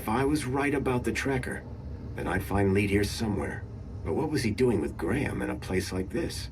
If I was right about the tracker, then I'd find Lead here somewhere. But what was he doing with Graham in a place like this?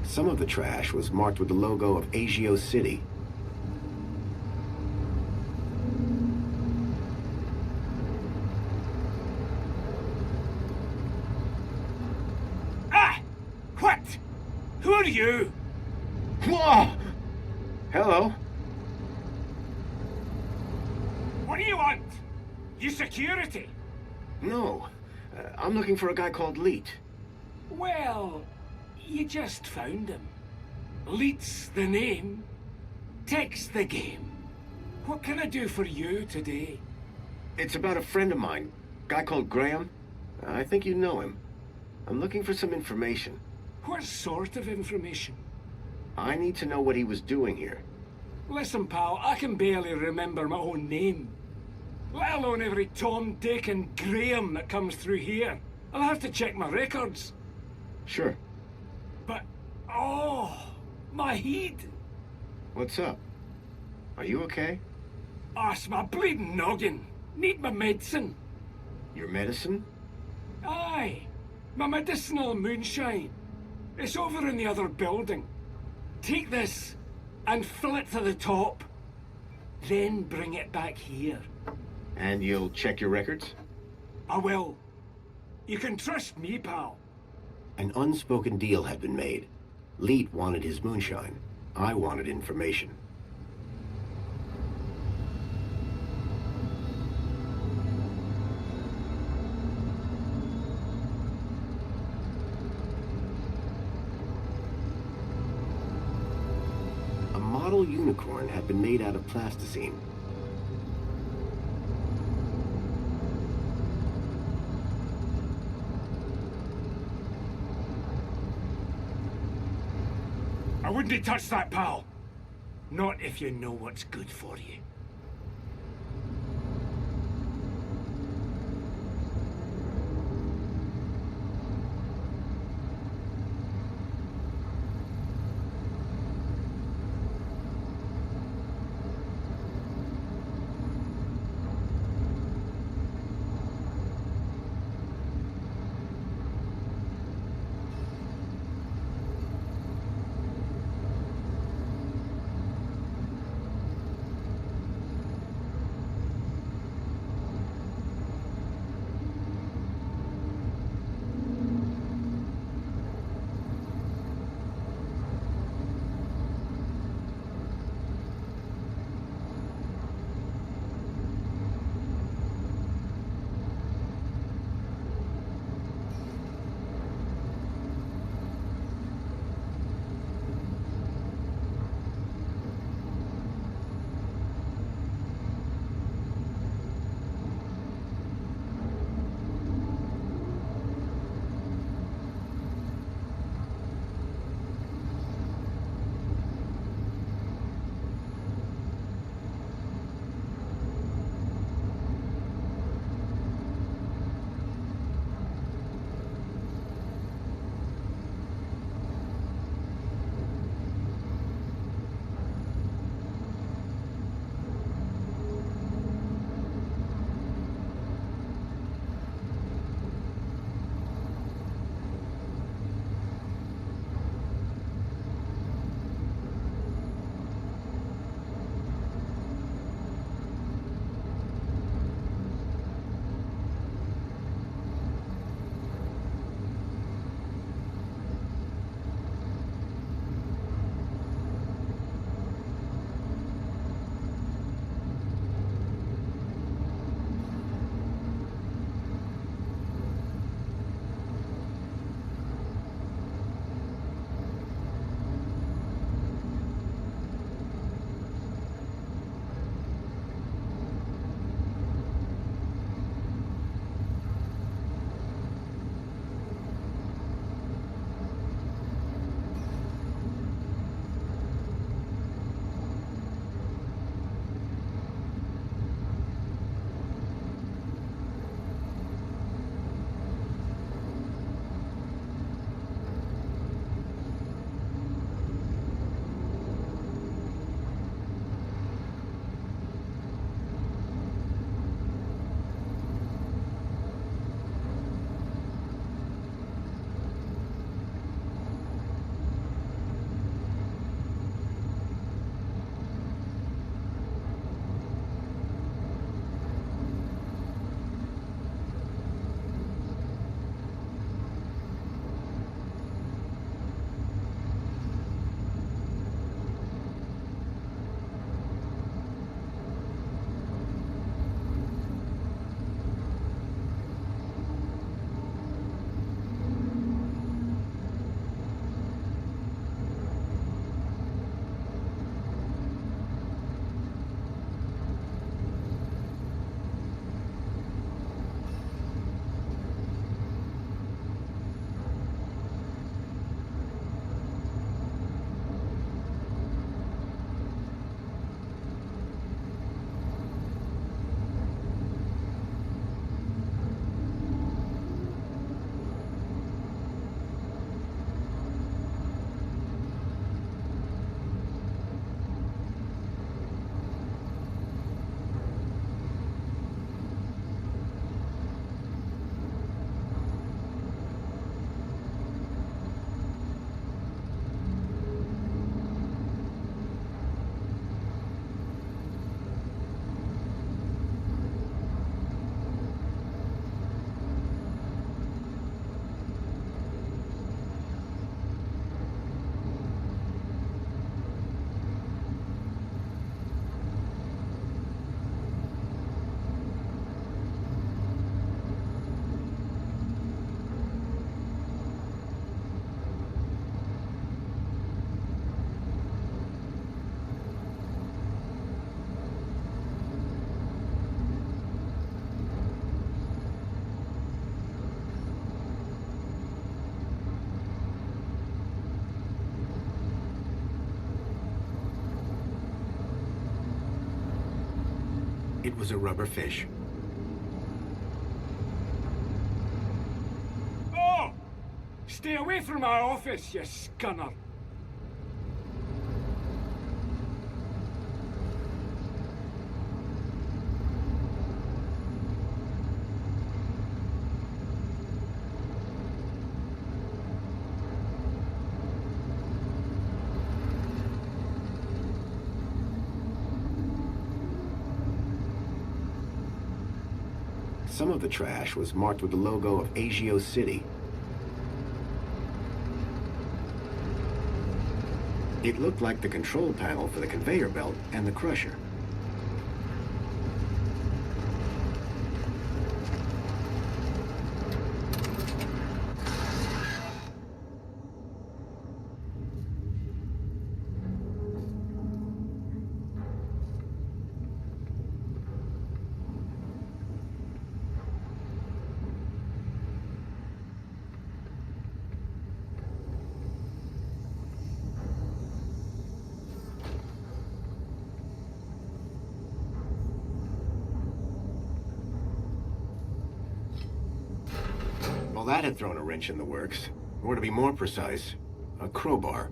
Some of the trash was marked with the logo of Agio City. Ah! What? Who are you? Whoa! Hello. What do you want? You security? No. I'm looking for a guy called Leet. Well, you just found him. Leet's the name. Tech's the game. What can I do for you today? It's about a friend of mine. Guy called Graham. I think you know him. I'm looking for some information. What sort of information? I need to know what he was doing here. Listen, pal, I can barely remember my own name. Let alone every Tom, Dick and Graham that comes through here. I'll have to check my records. Sure. But, oh, my head. What's up? Are you okay? Arse, my bleeding noggin. Need my medicine. Your medicine? Aye, my medicinal moonshine. It's over in the other building. Take this and fill it to the top. Then bring it back here. And you'll check your records? I will. You can trust me, pal. An unspoken deal had been made. Leet wanted his moonshine. I wanted information. A model unicorn had been made out of plasticine. I wouldn't touch that, pal. Not if you know what's good for you. It was a rubber fish. Oh! Stay away from my office, you scunner. Some of the trash was marked with the logo of Agio City. It looked like the control panel for the conveyor belt and the crusher. Well, that had thrown a wrench in the works. Or to be more precise, a crowbar.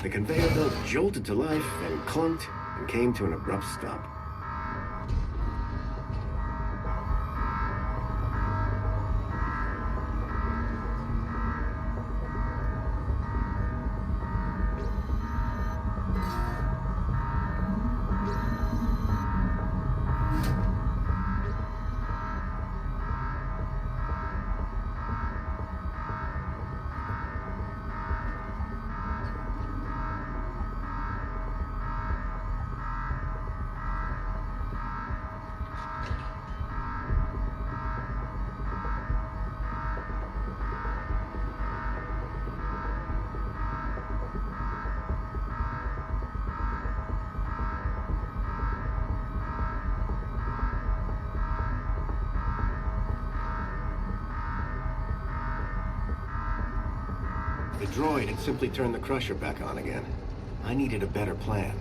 The conveyor belt jolted to life and clunked and came to an abrupt stop. The droid had simply turned the crusher back on again. I needed a better plan.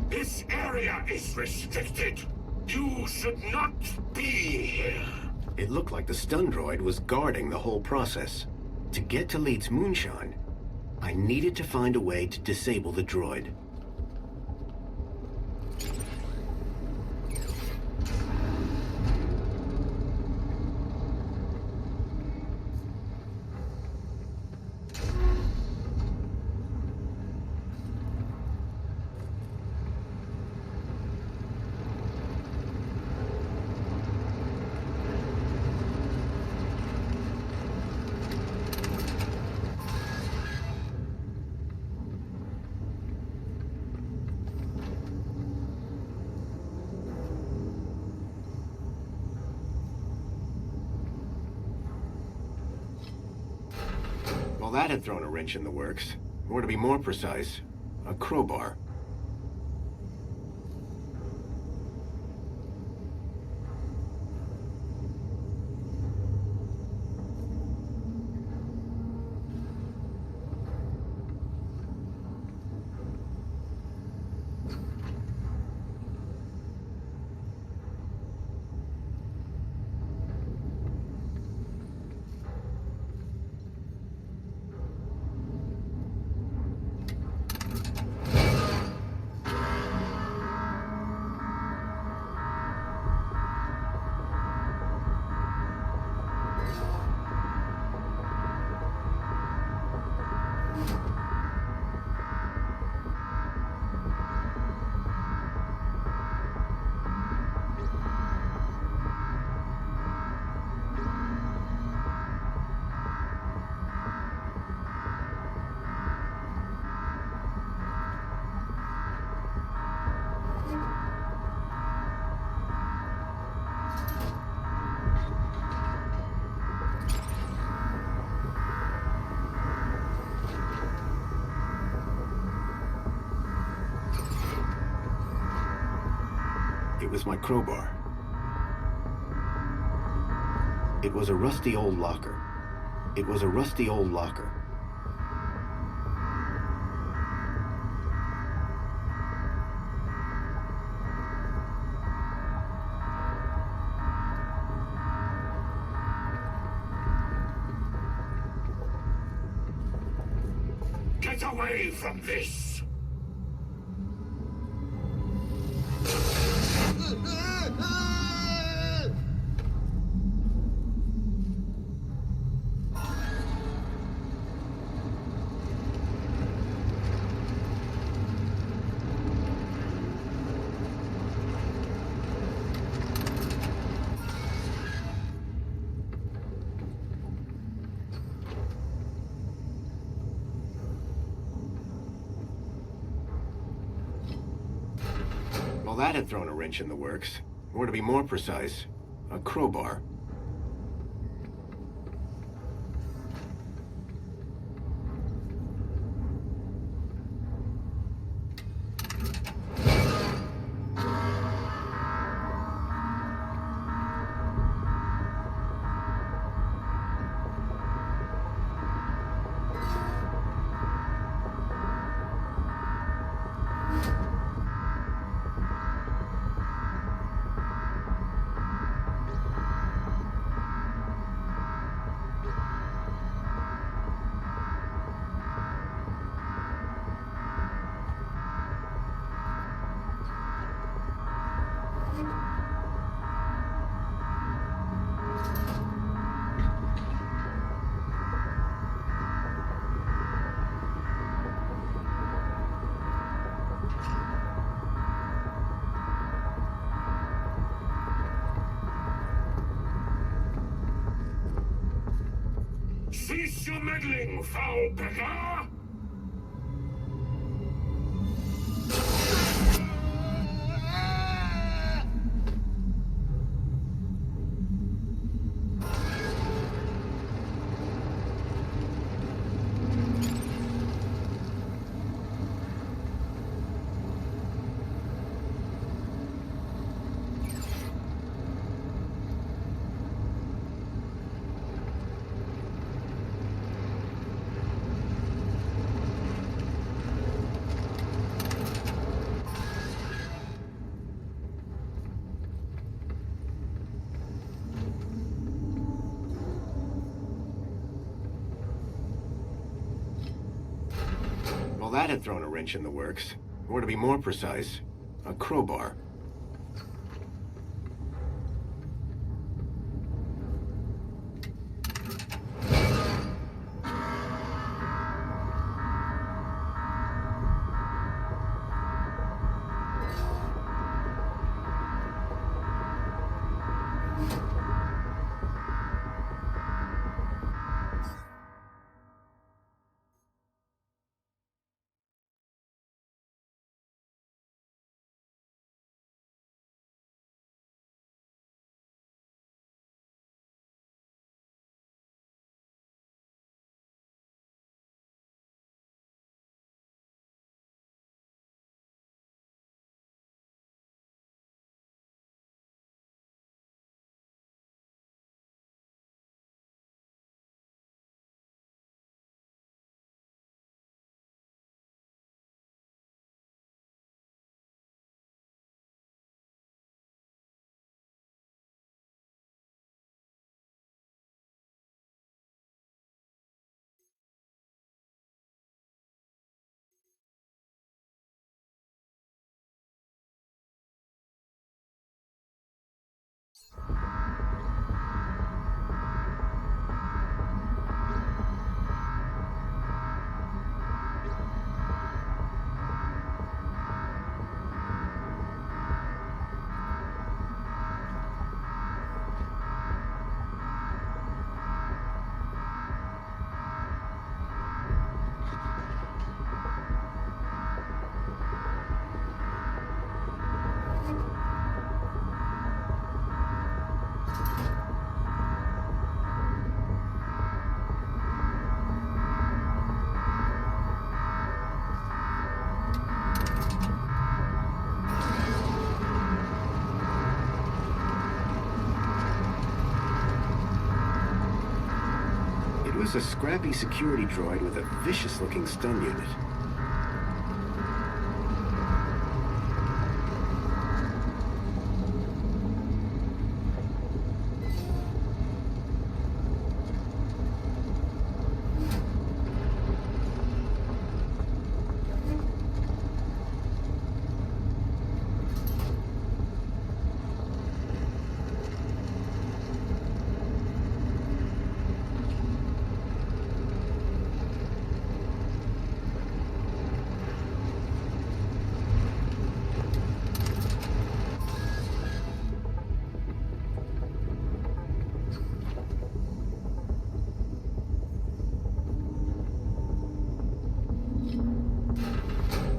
This area is restricted. You should not be here. It looked like the stun droid was guarding the whole process. To get to Leeds Moonshine, I needed to find a way to disable the droid. Well, that had thrown a wrench in the works. Or to be more precise, a crowbar. It was my crowbar. It was a rusty old locker. It was a rusty old locker. Get away from this! Well, that had thrown a wrench in the works. Or to be more precise, a crowbar. Cease your meddling, foul beggar! Well, that had thrown a wrench in the works. Or to be more precise, a crowbar. It was a scrappy security droid with a vicious-looking stun unit.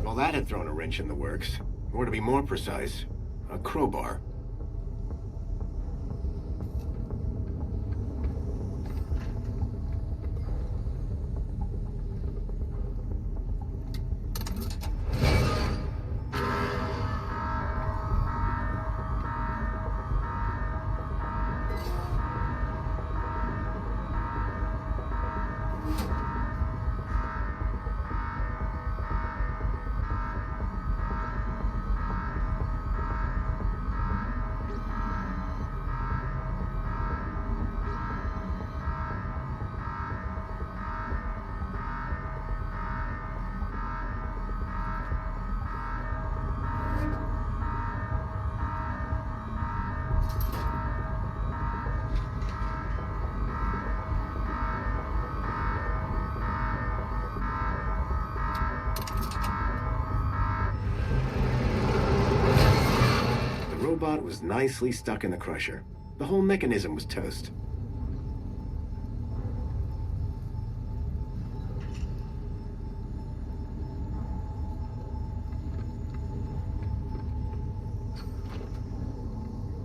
Well, that had thrown a wrench in the works. Or to be more precise, a crowbar. The robot was nicely stuck in the crusher. The whole mechanism was toast.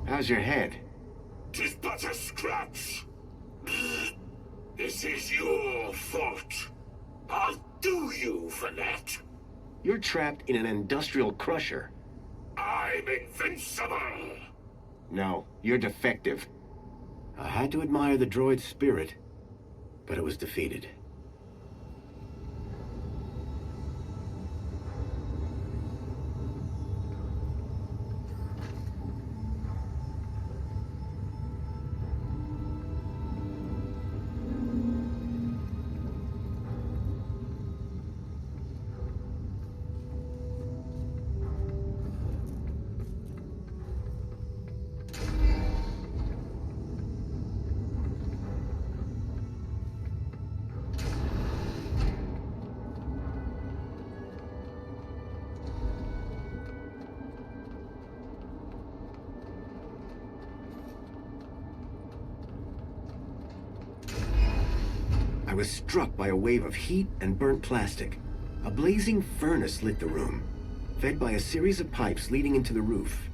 How's your head? 'Tis but a scratch. This is your fault. I'll do you for that. You're trapped in an industrial crusher. I'm invincible. No, you're defective. I had to admire the droid's spirit, but it was defeated. I was struck by a wave of heat and burnt plastic. A blazing furnace lit the room, fed by a series of pipes leading into the roof.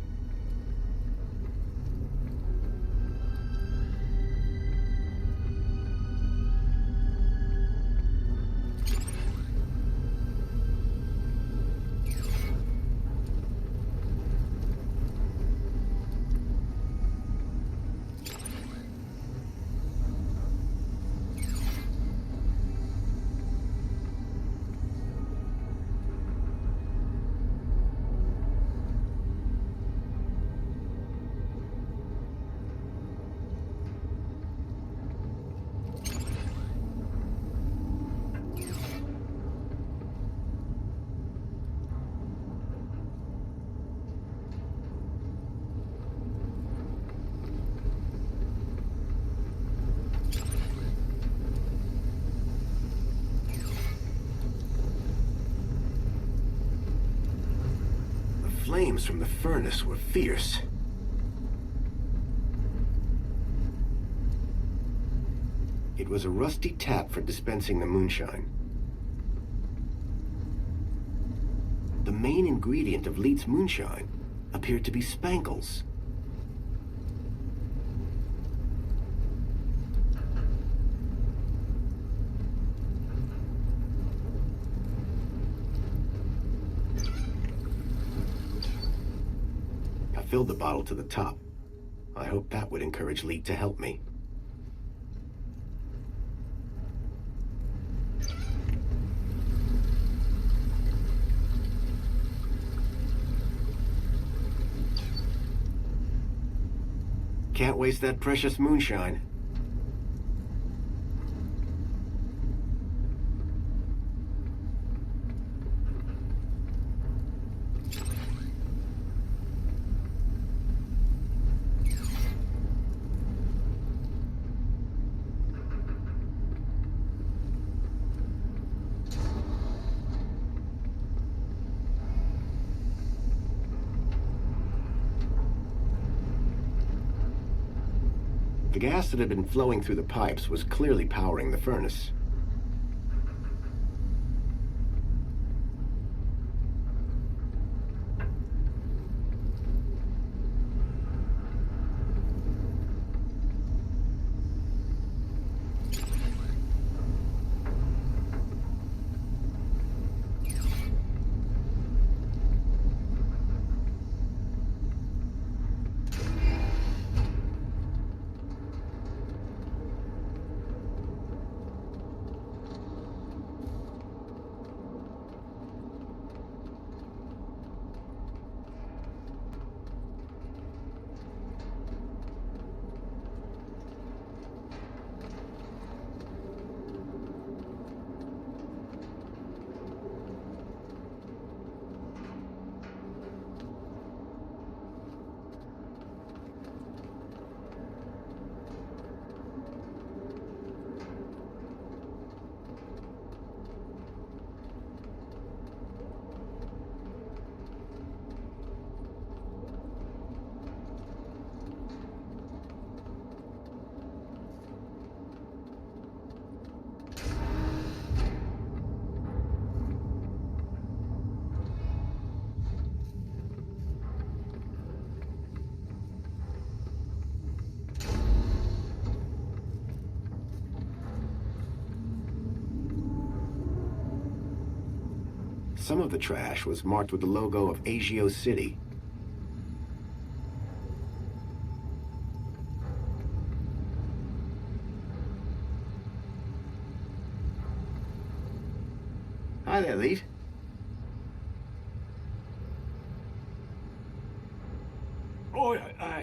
The flames from the furnace were fierce. It was a rusty tap for dispensing the moonshine. The main ingredient of Leet's moonshine appeared to be spankles. I filled the bottle to the top. I hoped that would encourage Leet to help me. Can't waste that precious moonshine. The gas that had been flowing through the pipes was clearly powering the furnace. Some of the trash was marked with the logo of Agio City. Hi there, Leet. Oh,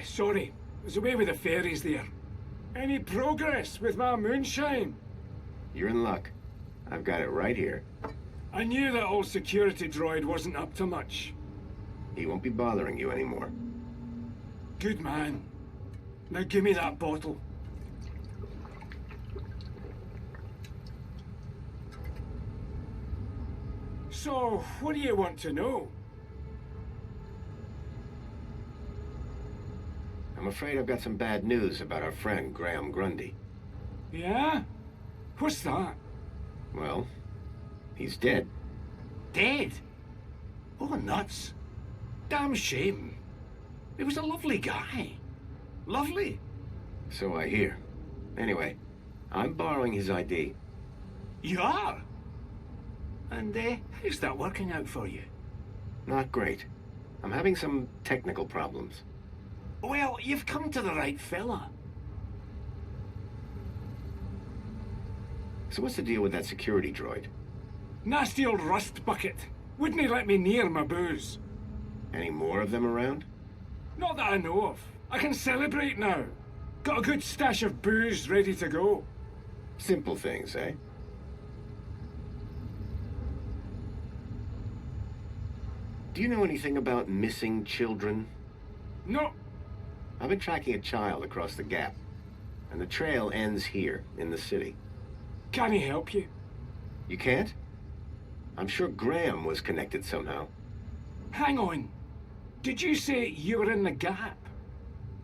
sorry. I was away with the fairies there. Any progress with my moonshine? You're in luck. I've got it right here. I knew that old security droid wasn't up to much. He won't be bothering you anymore. Good man. Now give me that bottle. So, what do you want to know? I'm afraid I've got some bad news about our friend Graham Grundy. Yeah? What's that? Well, he's dead. Dead? Oh, nuts. Damn shame. He was a lovely guy. Lovely. So I hear. Anyway, I'm borrowing his ID. You are? And, how's that working out for you? Not great. I'm having some technical problems. Well, you've come to the right fella. So what's the deal with that security droid? Nasty old rust bucket. Wouldn't he let me near my booze? Any more of them around? Not that I know of. I can celebrate now. Got a good stash of booze ready to go. Simple things, eh? Do you know anything about missing children? No. I've been tracking a child across the gap, and the trail ends here, in the city. Can he help you? You can't? I'm sure Graham was connected somehow. Hang on. Did you say you were in the Gap?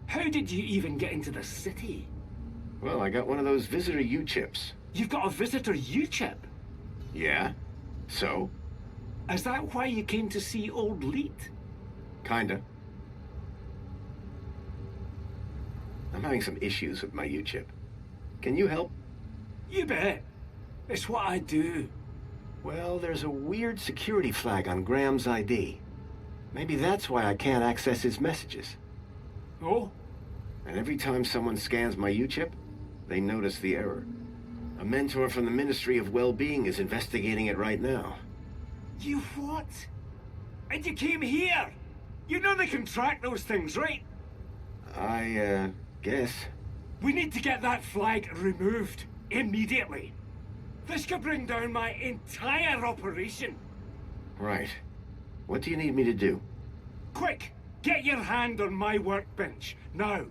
How did you even get into the city? Well, I got one of those visitor U-chips. You've got a visitor U-chip. Yeah? So? Is that why you came to see old Leet? Kinda. I'm having some issues with my U-chip. Can you help? You bet. It's what I do. Well, there's a weird security flag on Graham's ID. Maybe that's why I can't access his messages. Oh? And every time someone scans my U-chip, they notice the error. A mentor from the Ministry of Well-Being is investigating it right now. You what? And you came here? You know they can track those things, right? I Guess. We need to get that flag removed immediately. This could bring down my entire operation. Right. What do you need me to do? Quick, get your hand on my workbench, now.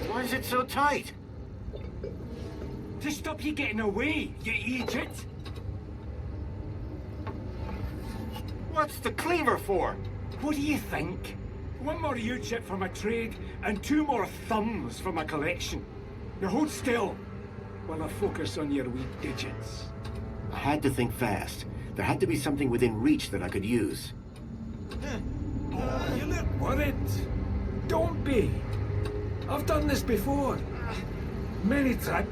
Why is it so tight? To stop you getting away, you idiot! What's the cleaver for? What do you think? One more U-chip for my trade, and 2 more thumbs for my collection. Now hold still, while I focus on your wee digits. I had to think fast. There had to be something within reach that I could use. Oh, you look worried. Don't be. I've done this before. Many times.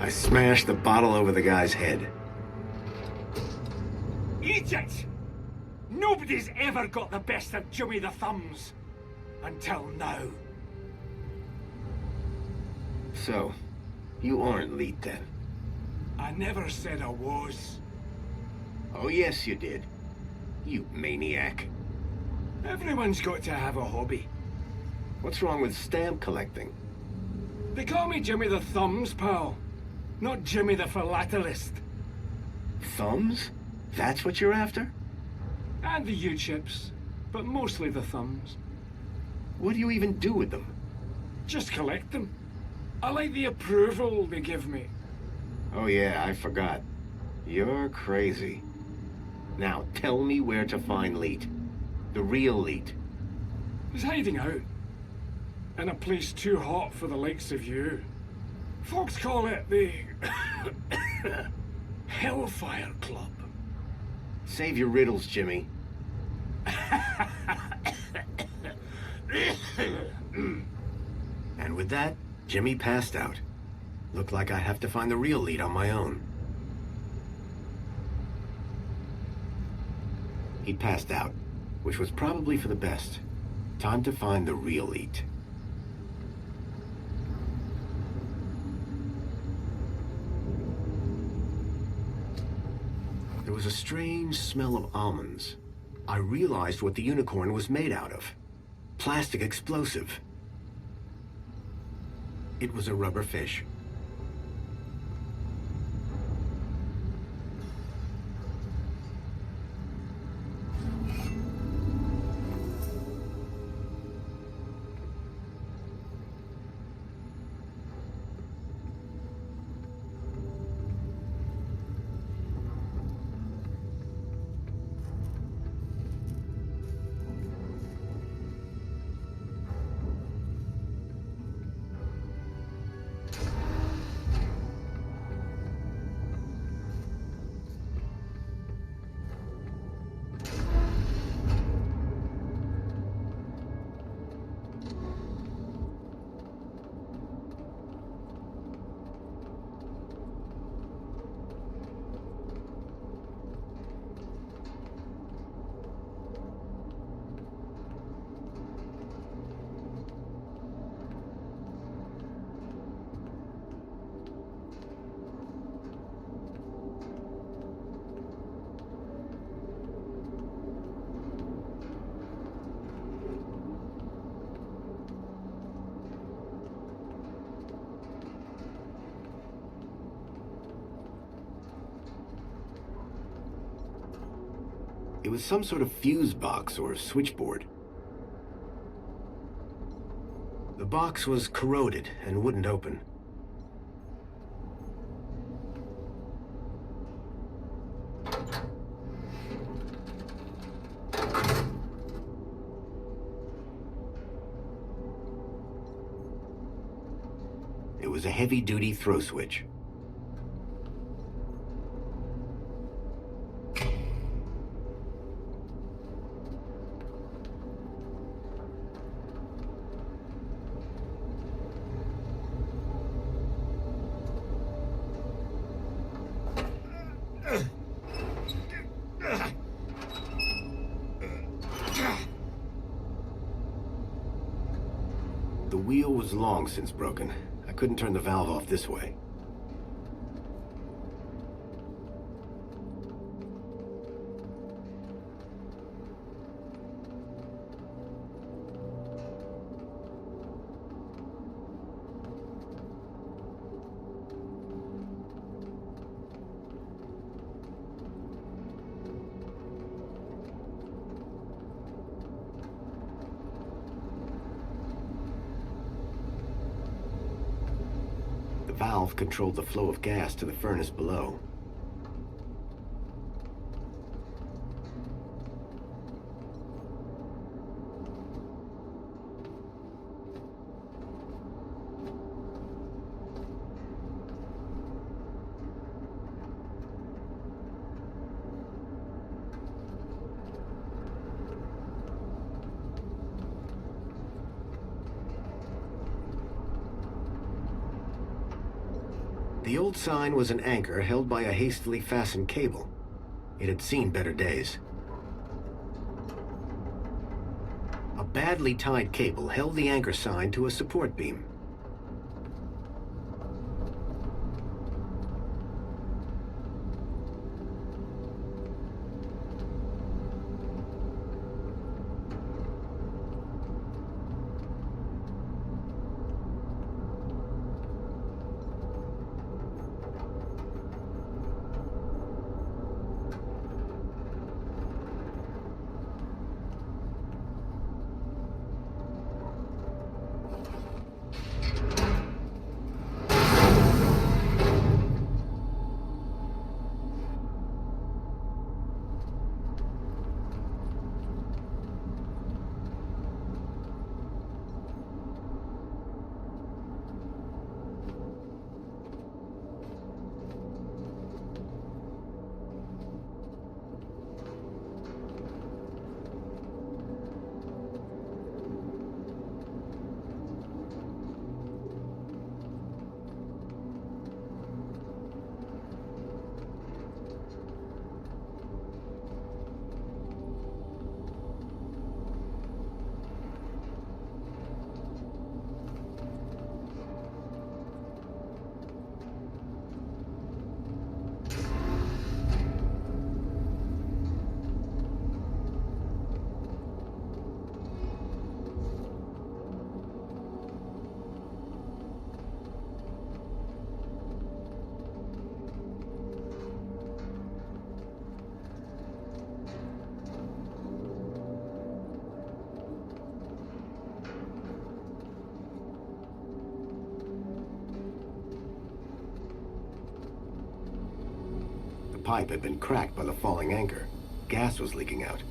I smashed the bottle over the guy's head. Idiot! Nobody's ever got the best of Jimmy the Thumbs. Until now. So, you aren't Leet then? I never said I was. Oh yes you did. You maniac. Everyone's got to have a hobby. What's wrong with stamp collecting? They call me Jimmy the Thumbs, pal. Not Jimmy the Philatelist. Thumbs? That's what you're after? And the U-chips, but mostly the thumbs. What do you even do with them? Just collect them. I like the approval they give me. Oh yeah, I forgot. You're crazy. Now, tell me where to find Leet. The real Leet. He's hiding out. In a place too hot for the likes of you. Folks call it the... Hellfire Club. Save your riddles, Jimmy. And with that, Jimmy passed out. Looked like I have to find the real Leet on my own. He passed out, which was probably for the best. Time to find the real Leet. There was a strange smell of almonds. I realized what the unicorn was made out of. Plastic explosive. It was a rubber fish. It was some sort of fuse box or switchboard. The box was corroded and wouldn't open. It was a heavy-duty throw switch. The wheel was long since broken. I couldn't turn the valve off this way. valve controlled the flow of gas to the furnace below. The old sign was an anchor held by a hastily fastened cable. It had seen better days. A badly tied cable held the anchor sign to a support beam. The pipe had been cracked by the falling anchor. Gas was leaking out.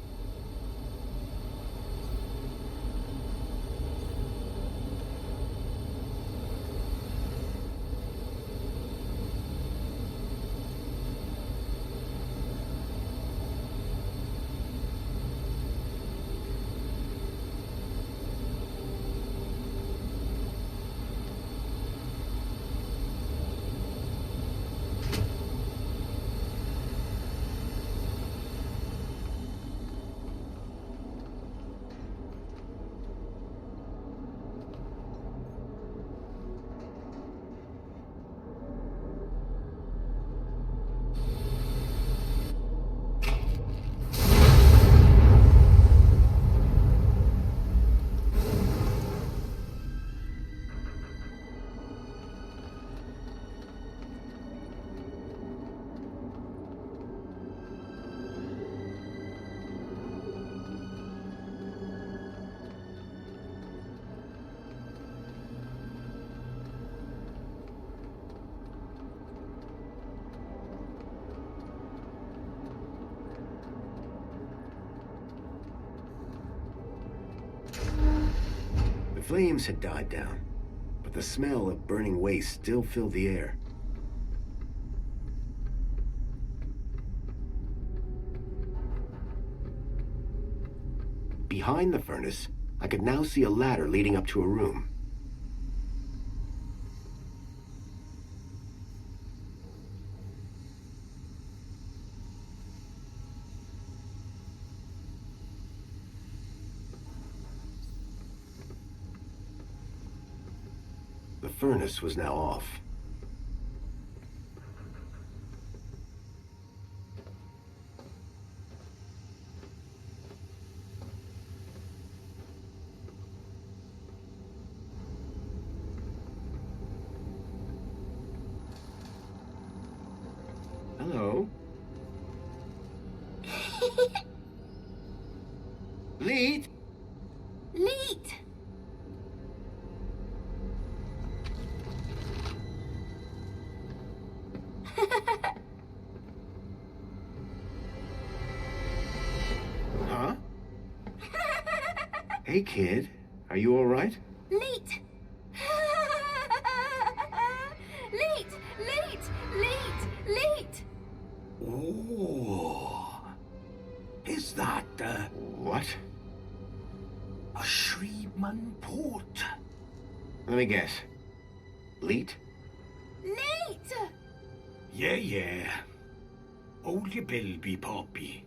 The flames had died down, but the smell of burning waste still filled the air. Behind the furnace, I could now see a ladder leading up to a room. The furnace was now off. Hello? Leet? Leet! Huh? Hey, kid. Are you all right? Leet! Leet! Leet! Leet! Leet! Oh. Is that, What? a Shreeman port? Let me guess. Leet? Leet! Yeah. Hold your bilby, Poppy.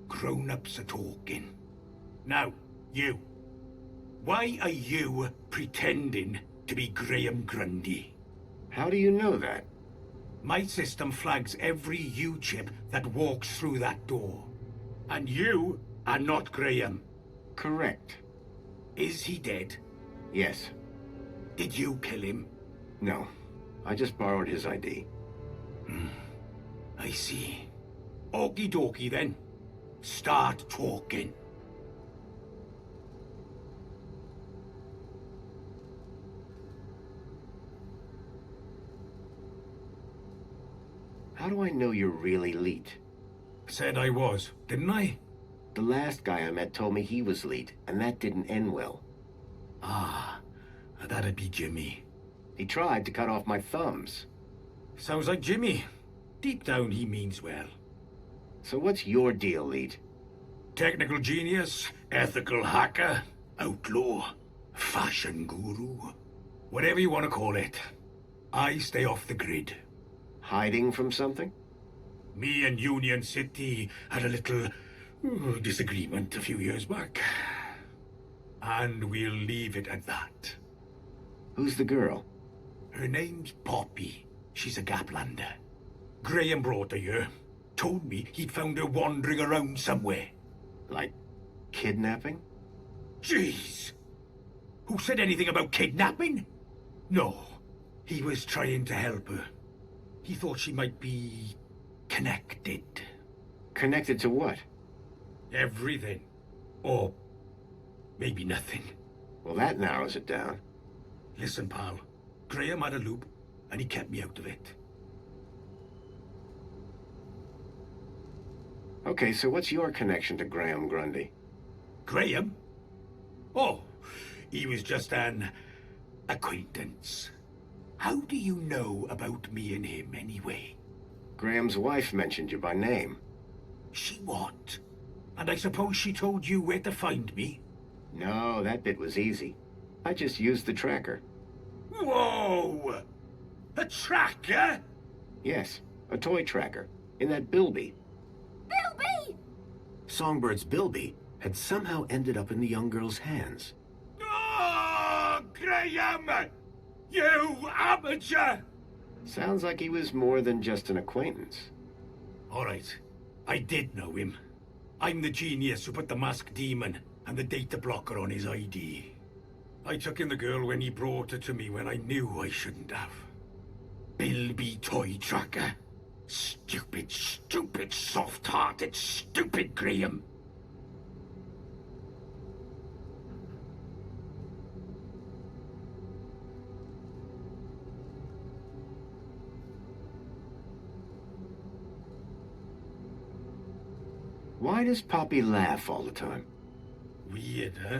Grown-ups are talking. Now, you. Why are you pretending to be Graham Grundy? How do you know that? My system flags every U-chip that walks through that door. And you are not Graham. Correct. Is he dead? Yes. Did you kill him? No. I just borrowed his ID. I see. Okie dokie then. Start talking. How do I know you're really Leet? Said I was, didn't I? The last guy I met told me he was Leet, and that didn't end well. Ah, that'd be Jimmy. He tried to cut off my thumbs. Sounds like Jimmy. Deep down, he means well. So what's your deal, Leet? Technical genius, ethical hacker, outlaw, fashion guru. Whatever you want to call it. I stay off the grid. Hiding from something? Me and Union City had a little disagreement a few years back. And we'll leave it at that. Who's the girl? Her name's Poppy. She's a Gaplander. Graham brought her here. Told me he'd found her wandering around somewhere. Like kidnapping? Jeez! Who said anything about kidnapping? No. He was trying to help her. He thought she might be connected. Connected to what? Everything. Or maybe nothing. Well, that narrows it down. Listen, pal. Graham had a loop, and he kept me out of it. Okay, so what's your connection to Graham Grundy? Graham? Oh, he was just an acquaintance. How do you know about me and him, anyway? Graham's wife mentioned you by name. She what? And I suppose she told you where to find me? No, that bit was easy. I just used the tracker. Whoa! A tracker? Yes, a toy tracker. In that Bilby. Bilby! Songbird's Bilby had somehow ended up in the young girl's hands. Oh, Graham! You amateur! Sounds like he was more than just an acquaintance. All right, I did know him. I'm the genius who put the masked demon and the data blocker on his ID. I took in the girl when he brought her to me when I knew I shouldn't have. Bilby Toy Tracker. Stupid, soft-hearted, stupid Graham. Why does Poppy laugh all the time? Weird, huh?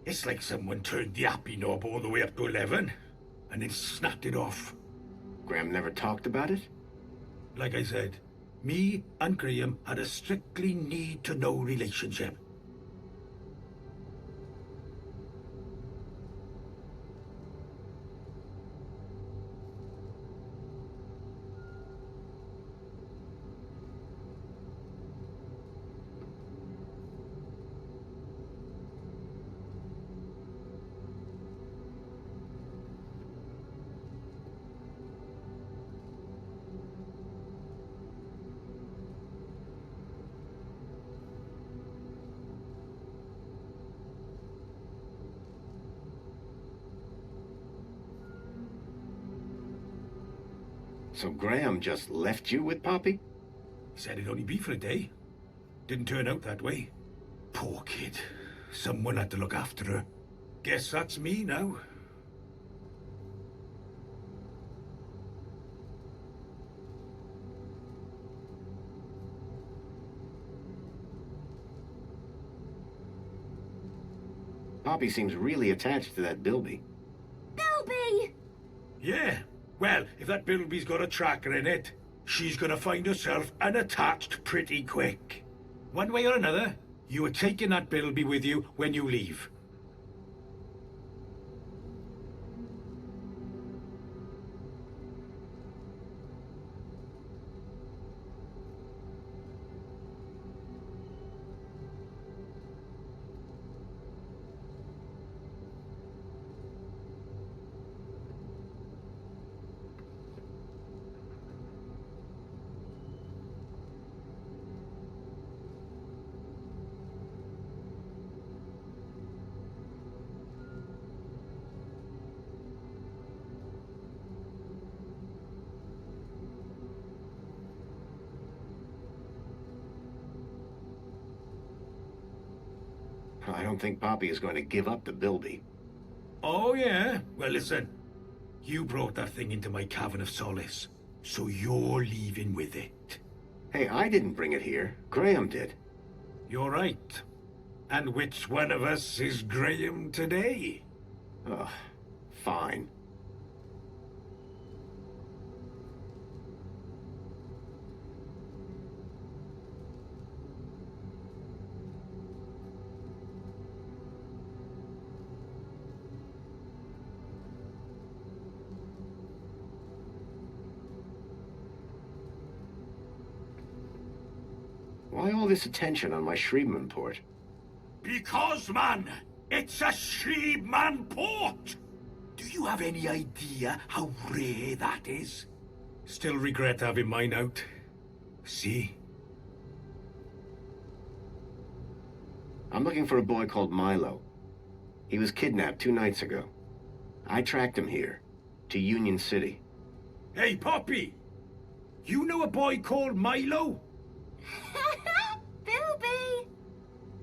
It's like someone turned the happy knob all the way up to 11, and then snapped it off. Graham never talked about it? Like I said, me and Graham had a strictly need-to-know relationship. So Graham just left you with Poppy? He said it'd only be for a day. Didn't turn out that way. Poor kid. Someone had to look after her. Guess that's me now. Poppy seems really attached to that Bilby. Bilby! Yeah. Well, if that Bilby's got a tracker in it, she's gonna find herself unattached pretty quick. One way or another, you are taking that Bilby with you when you leave. I don't think Poppy is going to give up the Bilby. Oh, yeah? Well, listen. You brought that thing into my Cavern of Solace, so you're leaving with it. Hey, I didn't bring it here. Graham did. You're right. And which one of us is Graham today? Ugh, fine. Why all this attention on my Shriebman port? Because, man, it's a Shriebman port! Do you have any idea how rare that is? Still regret having mine out. See? I'm looking for a boy called Milo. He was kidnapped 2 nights ago. I tracked him here, to Union City. Hey, Poppy! You know a boy called Milo? Bilby!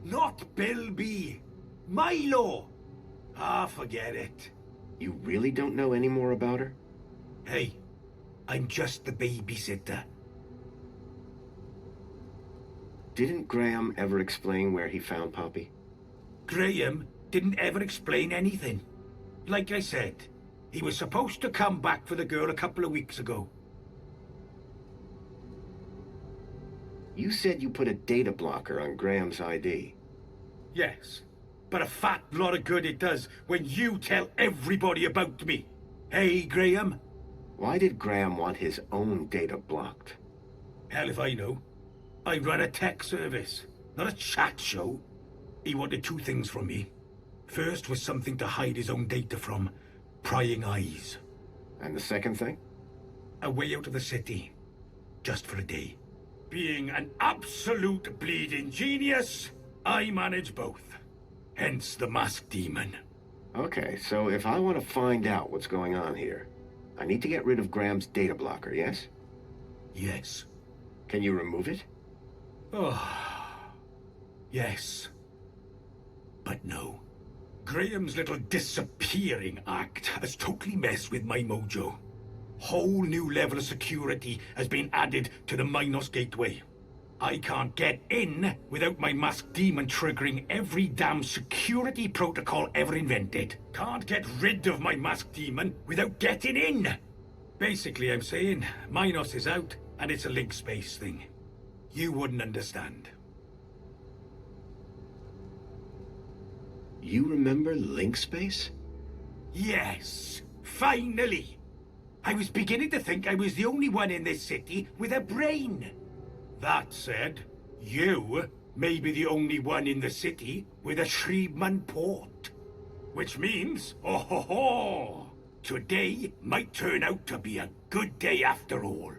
Not Bilby. Milo! Ah, forget it. You really don't know any more about her? Hey, I'm just the babysitter. Didn't Graham ever explain where he found Poppy? Graham didn't ever explain anything. Like I said, he was supposed to come back for the girl a couple of weeks ago. You said you put a data blocker on Graham's ID. Yes, but a fat lot of good it does when you tell everybody about me. Hey, Graham? Why did Graham want his own data blocked? Hell if I know. I run a tech service, not a chat show. He wanted 2 things from me. First was something to hide his own data from. Prying eyes. And the second thing? A way out of the city. Just for a day. Being an absolute bleeding genius, I manage both. Hence the Masked Demon. Okay, so if I want to find out what's going on here, I need to get rid of Graham's data blocker, yes? Yes. Can you remove it? Oh. Yes. But no. Graham's little disappearing act has totally messed with my mojo. Whole new level of security has been added to the Minos Gateway. I can't get in without my Masked Demon triggering every damn security protocol ever invented. Can't get rid of my Masked Demon without getting in. Basically, I'm saying Minos is out and it's a link space thing. You wouldn't understand. You remember Link Space? Yes, finally. I was beginning to think I was the only one in this city with a brain. That said, you may be the only one in the city with a Shriebman port. Which means, oh ho ho, today might turn out to be a good day after all.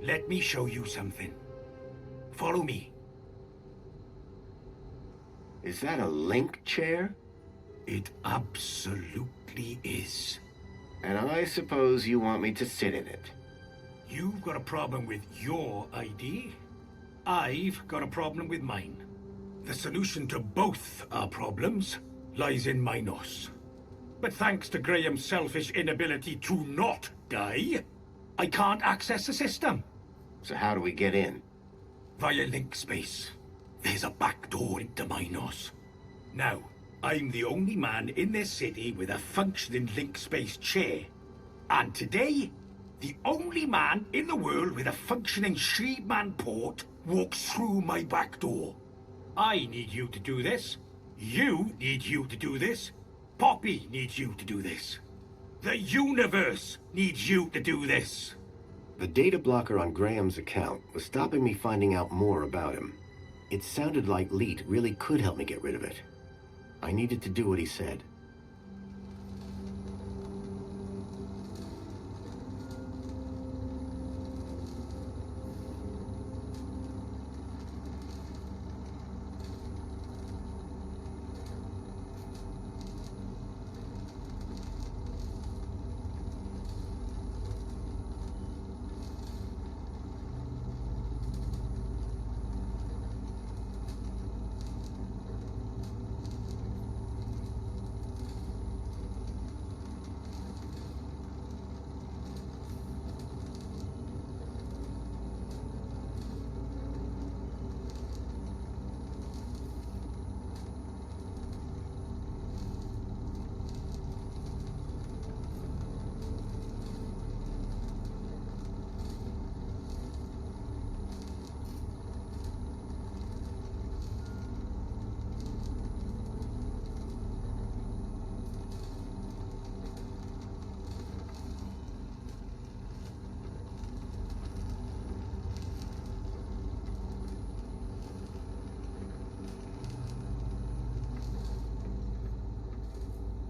Let me show you something. Follow me. Is that a Link chair? It absolutely is. And I suppose you want me to sit in it. You've got a problem with your ID. I've got a problem with mine. The solution to both our problems lies in Minos. But thanks to Graham's selfish inability to not die, I can't access the system. So how do we get in? Via link space. There's a back door into Minos. Now, I'm the only man in this city with a functioning link space chair. And today, the only man in the world with a functioning Shreedman port walks through my back door. I need you to do this. You need you to do this. Poppy needs you to do this. The universe needs you to do this. The data blocker on Graham's account was stopping me finding out more about him. It sounded like Leet really could help me get rid of it. I needed to do what he said.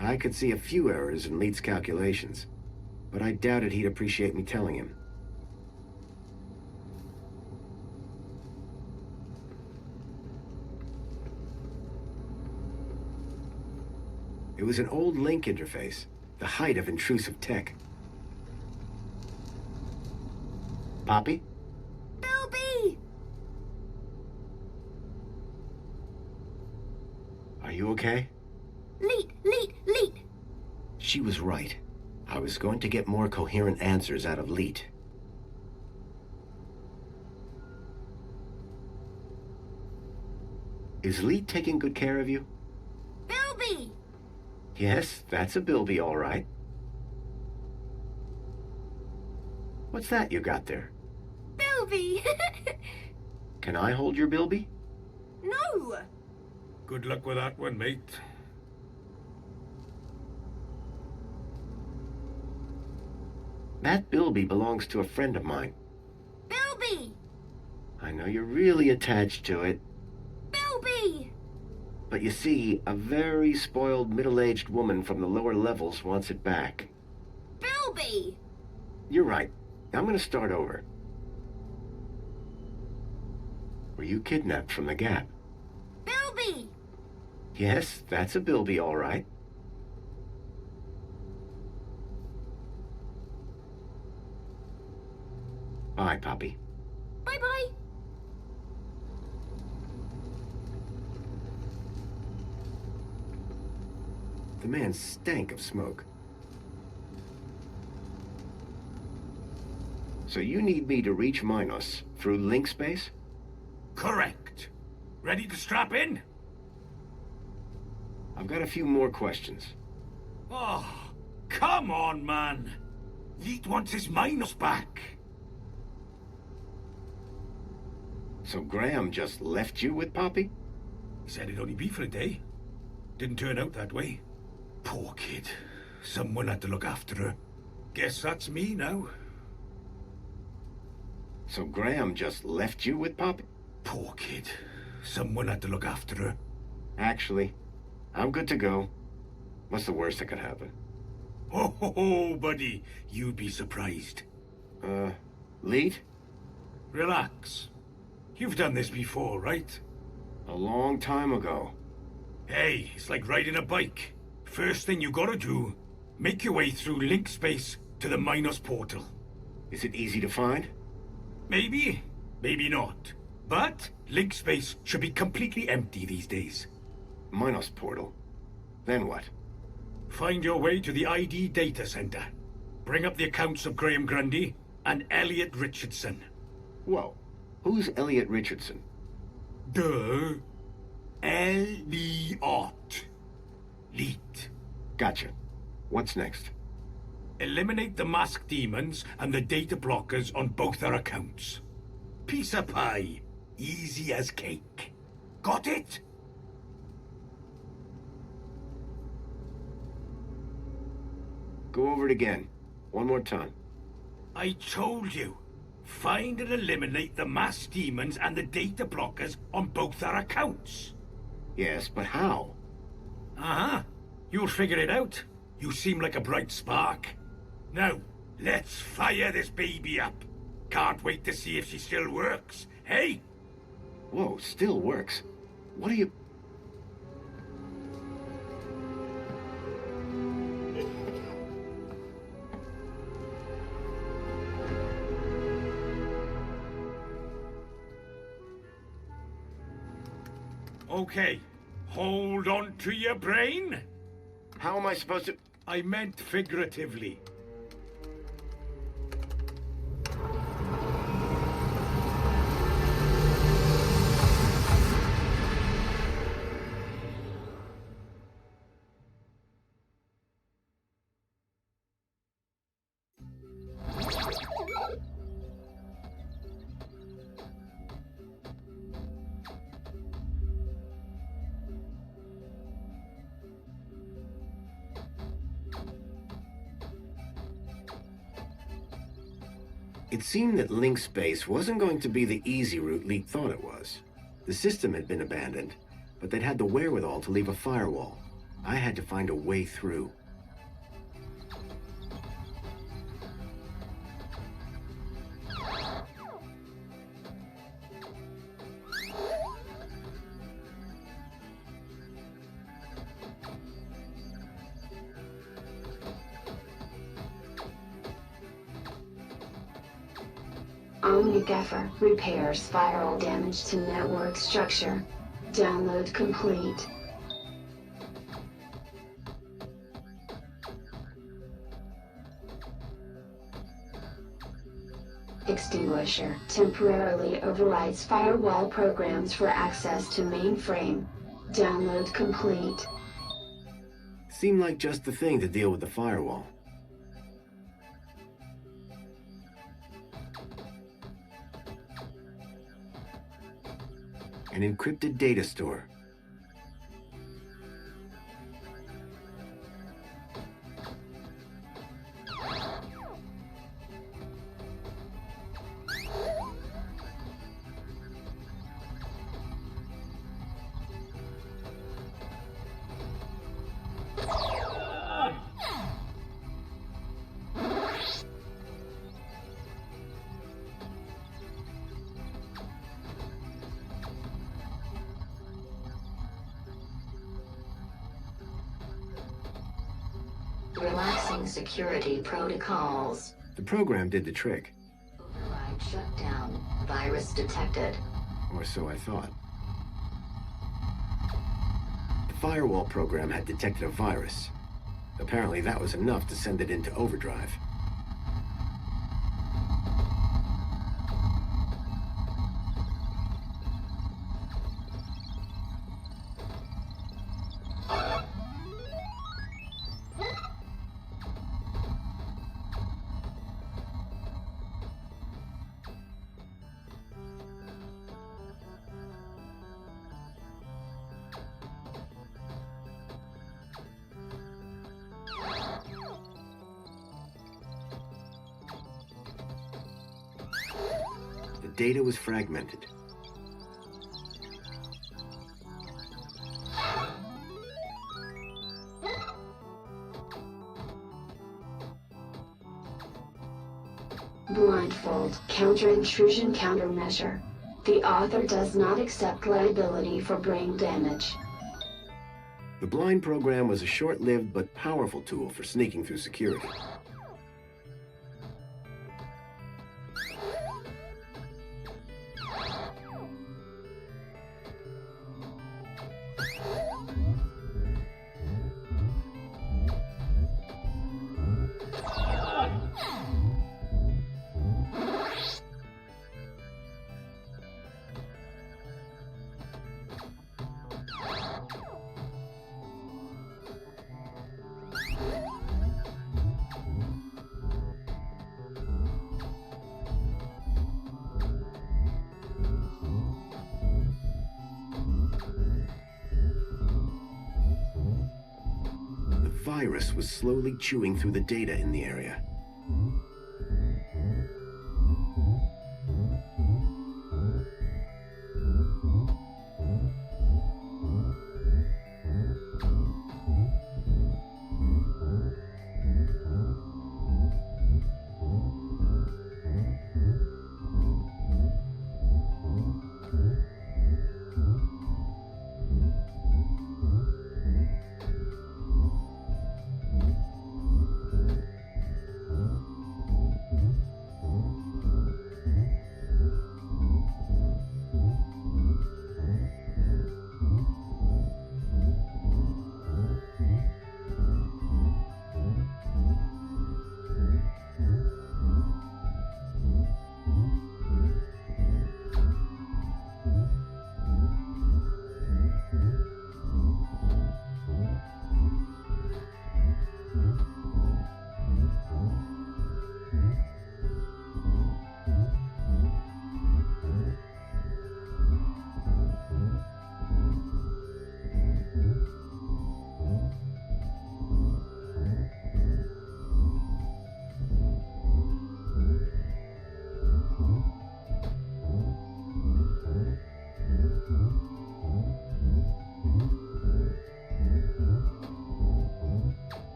I could see a few errors in Leet's calculations, but I doubted he'd appreciate me telling him. It was an old link interface, the height of intrusive tech. Poppy? Bilby! Are you okay? Leet! She was right. I was going to get more coherent answers out of Leet. Is Leet taking good care of you? Bilby! Yes, that's a Bilby, all right. What's that you got there? Bilby! Can I hold your Bilby? No! Good luck with that one, mate. That Bilby belongs to a friend of mine. Bilby! I know you're really attached to it, Bilby! but you see, a very spoiled middle-aged woman from the lower levels wants it back. Bilby! You're right. I'm gonna start over. Were you kidnapped from the Gap? Bilby! Yes, that's a Bilby, all right. Bye, Poppy. Bye-bye! The man stank of smoke. So you need me to reach Minos through link space? Correct. Ready to strap in? I've got a few more questions. Oh, come on, man. Leet wants his Minos back. So Graham just left you with Poppy? He said it'd only be for a day. Didn't turn out that way. Poor kid. Someone had to look after her. Guess that's me now. So Graham just left you with Poppy? Poor kid. Someone had to look after her. Actually, I'm good to go. What's the worst that could happen? Oh, buddy. You'd be surprised. Leet? Relax. You've done this before, right? A long time ago. Hey, it's like riding a bike. First thing you gotta do, make your way through link space to the Minos portal. Is it easy to find? Maybe, maybe not. But link space should be completely empty these days. Minos portal. Then what? Find your way to the ID data center. Bring up the accounts of Graham Grundy and Elliot Richardson. Whoa. Who's Elliot Richardson? Duh. Elliot. Leet. Gotcha. What's next? Eliminate the mask demons and the data blockers on both our accounts. Piece of pie. Easy as cake. Got it? Go over it again. One more time. I told you. Find and eliminate the mask demons and the data blockers on both our accounts. Yes, but how? Uh-huh. You'll figure it out. You seem like a bright spark. Now, let's fire this baby up. Can't wait to see if she still works, hey? Whoa, still works. What are you... Okay, hold on to your brain. How am I supposed to... I meant figuratively. It seemed that link space wasn't going to be the easy route Leet thought it was. The system had been abandoned, but they'd had the wherewithal to leave a firewall. I had to find a way through. OmniGaffer repairs firewall damage to network structure. Download complete. Extinguisher temporarily overrides firewall programs for access to mainframe. Download complete. Seemed like just the thing to deal with the firewall. An encrypted data store. Relaxing security protocols. The program did the trick, Override shutdown. Virus detected. or so I thought. The firewall program had detected a virus. Apparently that was enough to send it into overdrive. The data was fragmented. Blindfold counter-intrusion countermeasure. The author does not accept liability for brain damage. The blind program was a short-lived but powerful tool for sneaking through security. virus was slowly chewing through the data in the area.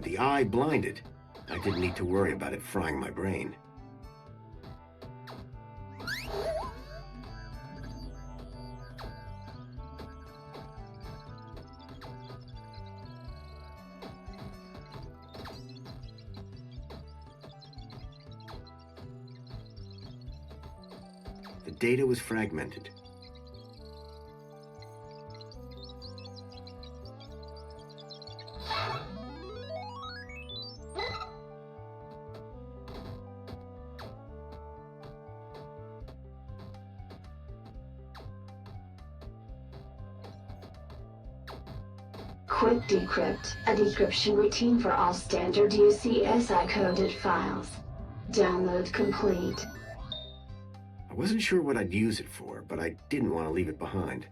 With the eye blinded, I didn't need to worry about it frying my brain. The data was fragmented. Quick Decrypt, a decryption routine for all standard UCSI coded files. Download complete. I wasn't sure what I'd use it for, but I didn't want to leave it behind.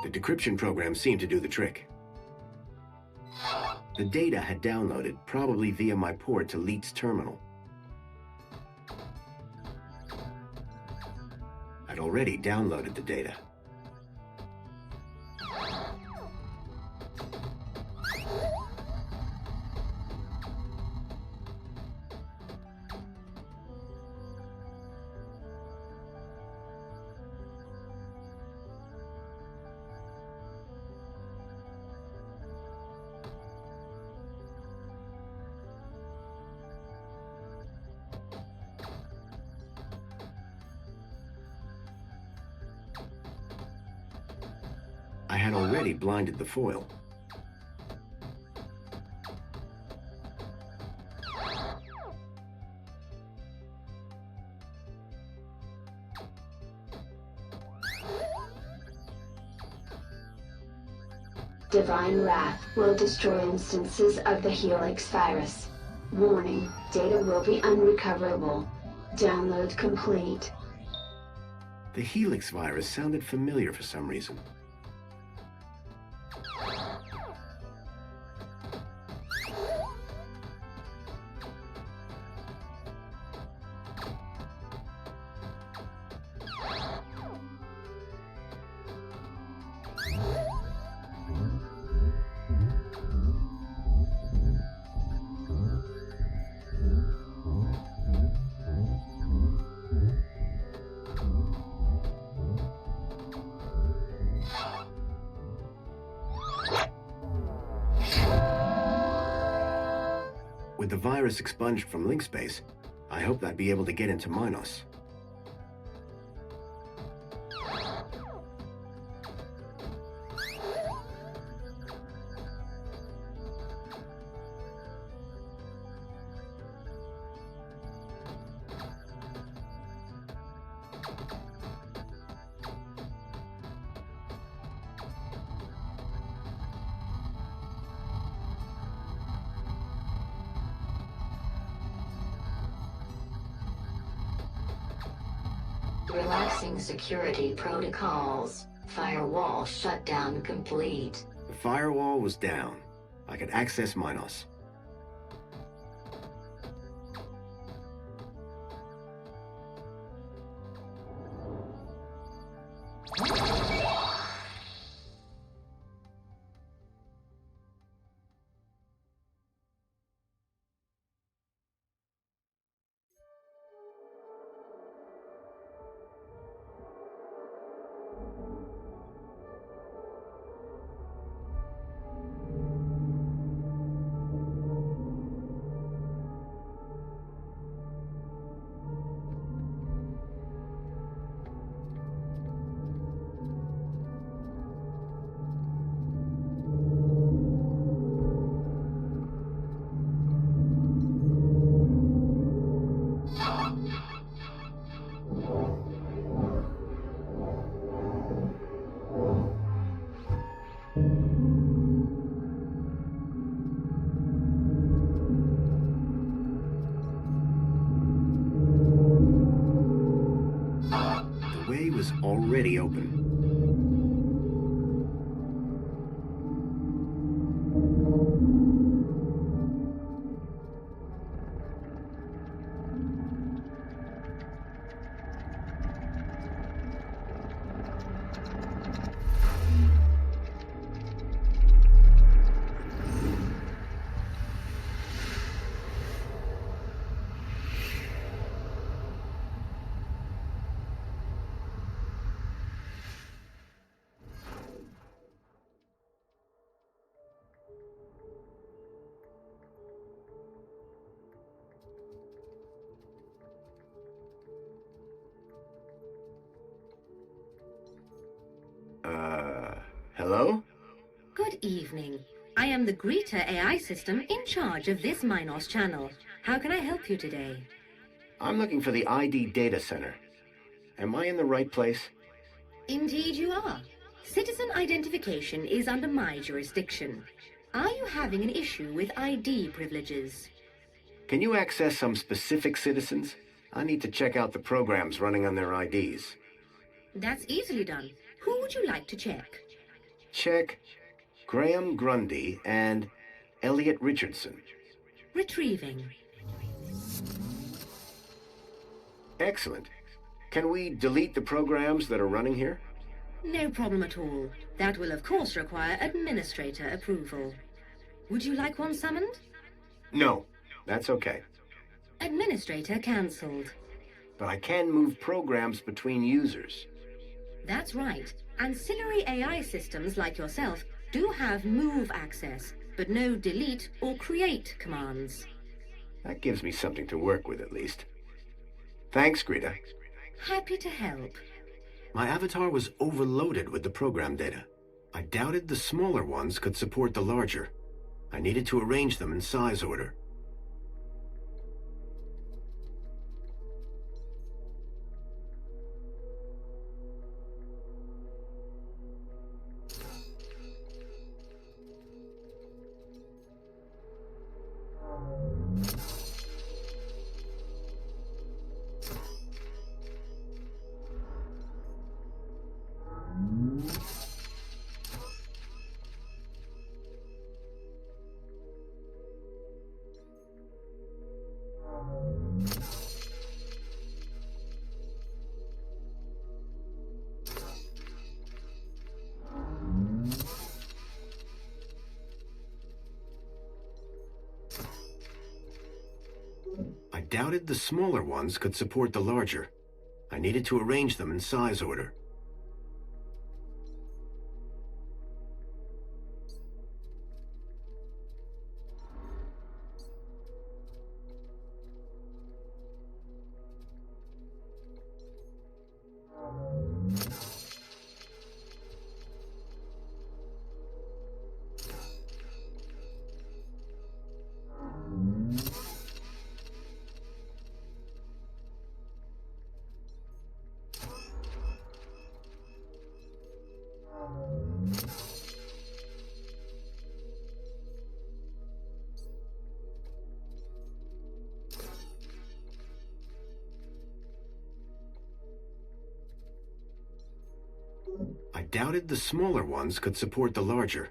The decryption program seemed to do the trick. The data had downloaded, probably via my port to Leet's terminal. I'd already downloaded the data. I had already blinded the foil. Divine Wrath will destroy instances of the Helix virus. Warning, data will be unrecoverable. Download complete. The Helix virus sounded familiar for some reason. With the virus expunged from LinkSpace, I hoped I'd be able to get into Minos. Relaxing security protocols. Firewall shutdown complete. The firewall was down. I could access Minos. was already open. Hello? Good evening. I am the Greta AI system in charge of this Minos channel. How can I help you today? I'm looking for the ID data center. Am I in the right place? Indeed you are. Citizen identification is under my jurisdiction. Are you having an issue with ID privileges? Can you access some specific citizens? I need to check out the programs running on their IDs. That's easily done. Who would you like to check? Check Graham Grundy and Elliot Richardson. Retrieving. Excellent. Can we delete the programs that are running here? No problem at all. That will of course require administrator approval. Would you like one summoned? No, that's okay. Administrator cancelled. But I can move programs between users. That's right. Ancillary AI systems like yourself do have move access, but no delete or create commands. That gives me something to work with at least. Thanks, Greta. Happy to help. My avatar was overloaded with the program data. I doubted the smaller ones could support the larger. I needed to arrange them in size order. I doubted the smaller ones could support the larger. I needed to arrange them in size order. I doubted the smaller ones could support the larger.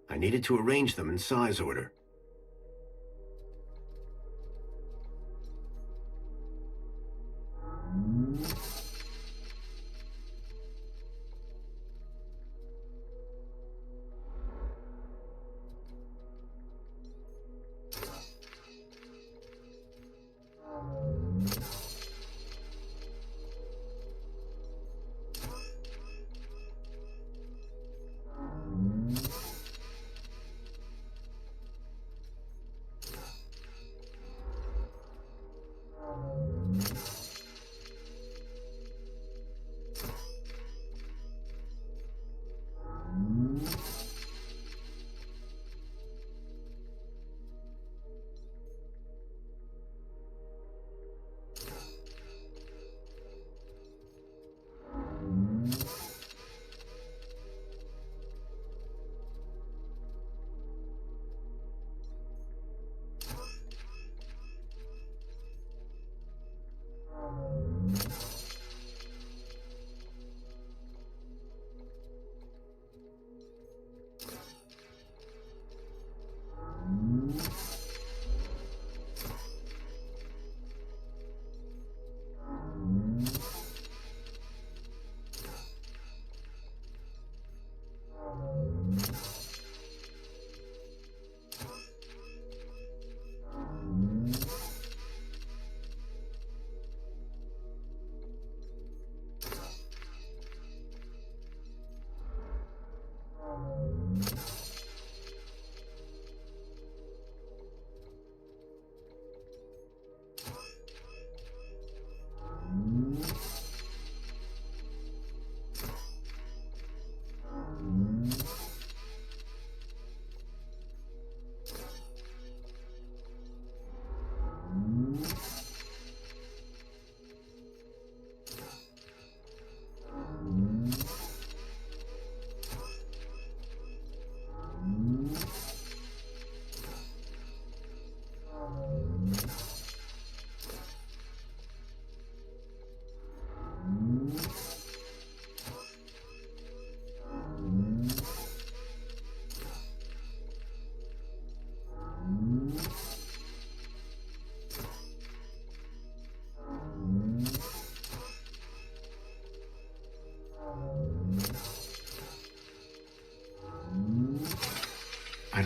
I needed to arrange them in size order.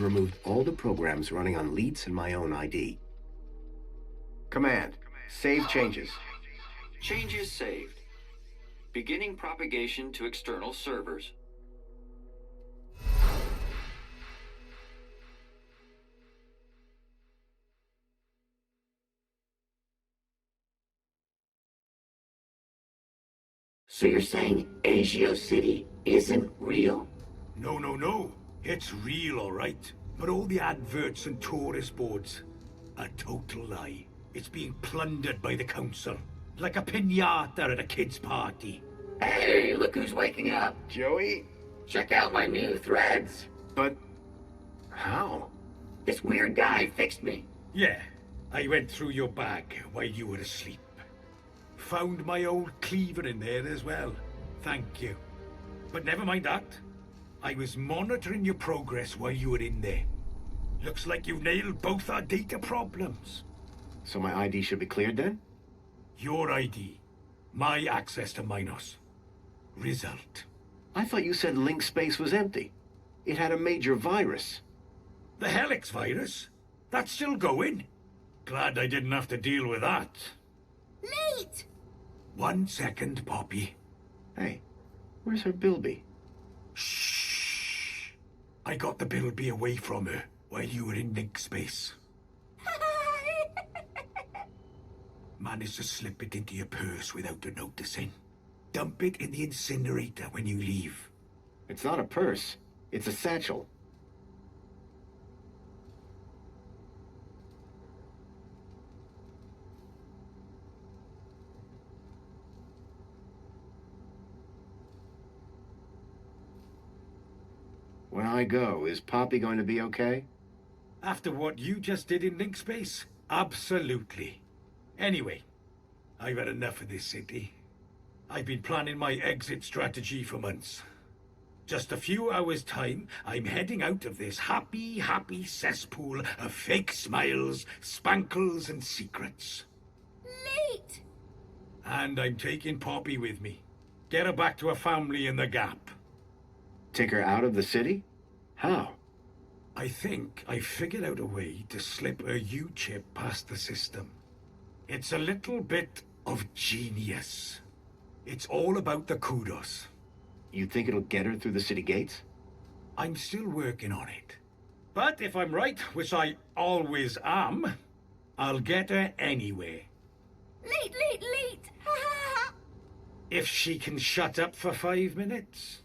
removed all the programs running on Leets and my own ID. Command, save changes. Changes saved. Beginning propagation to external servers. So you're saying Agio City isn't real? No. It's real, all right. But all the adverts and tourist boards, a total lie. It's being plundered by the council. Like a piñata at a kid's party. Hey, look who's waking up. Joey? Check out my new threads. But... how? This weird guy fixed me. Yeah, I went through your bag while you were asleep. Found my old cleaver in there as well. Thank you. But never mind that. I was monitoring your progress while you were in there. Looks like you've nailed both our data problems. So my ID should be cleared then? Your ID. My access to Minos. Result. I thought you said link space was empty. It had a major virus. The Helix virus? That's still going? Glad I didn't have to deal with that. Late! 1 second, Poppy. Hey, where's her Bilby? Shh. I got the Bilby away from her while you were in link space. Managed to slip it into your purse without her noticing. Dump it in the incinerator when you leave. It's not a purse. It's a satchel. When I go, is Poppy going to be okay? After what you just did in link space? Absolutely. Anyway, I've had enough of this city. I've been planning my exit strategy for months. Just a few hours' time, I'm heading out of this happy cesspool of fake smiles, spankles, and secrets. Late! And I'm taking Poppy with me. Get her back to her family in the Gap. Take her out of the city? How? I think I figured out a way to slip a U-chip past the system. It's a little bit of genius. It's all about the kudos. You think it'll get her through the city gates? I'm still working on it. But if I'm right, which I always am, I'll get her anyway. Late! Ha ha ha! If she can shut up for 5 minutes.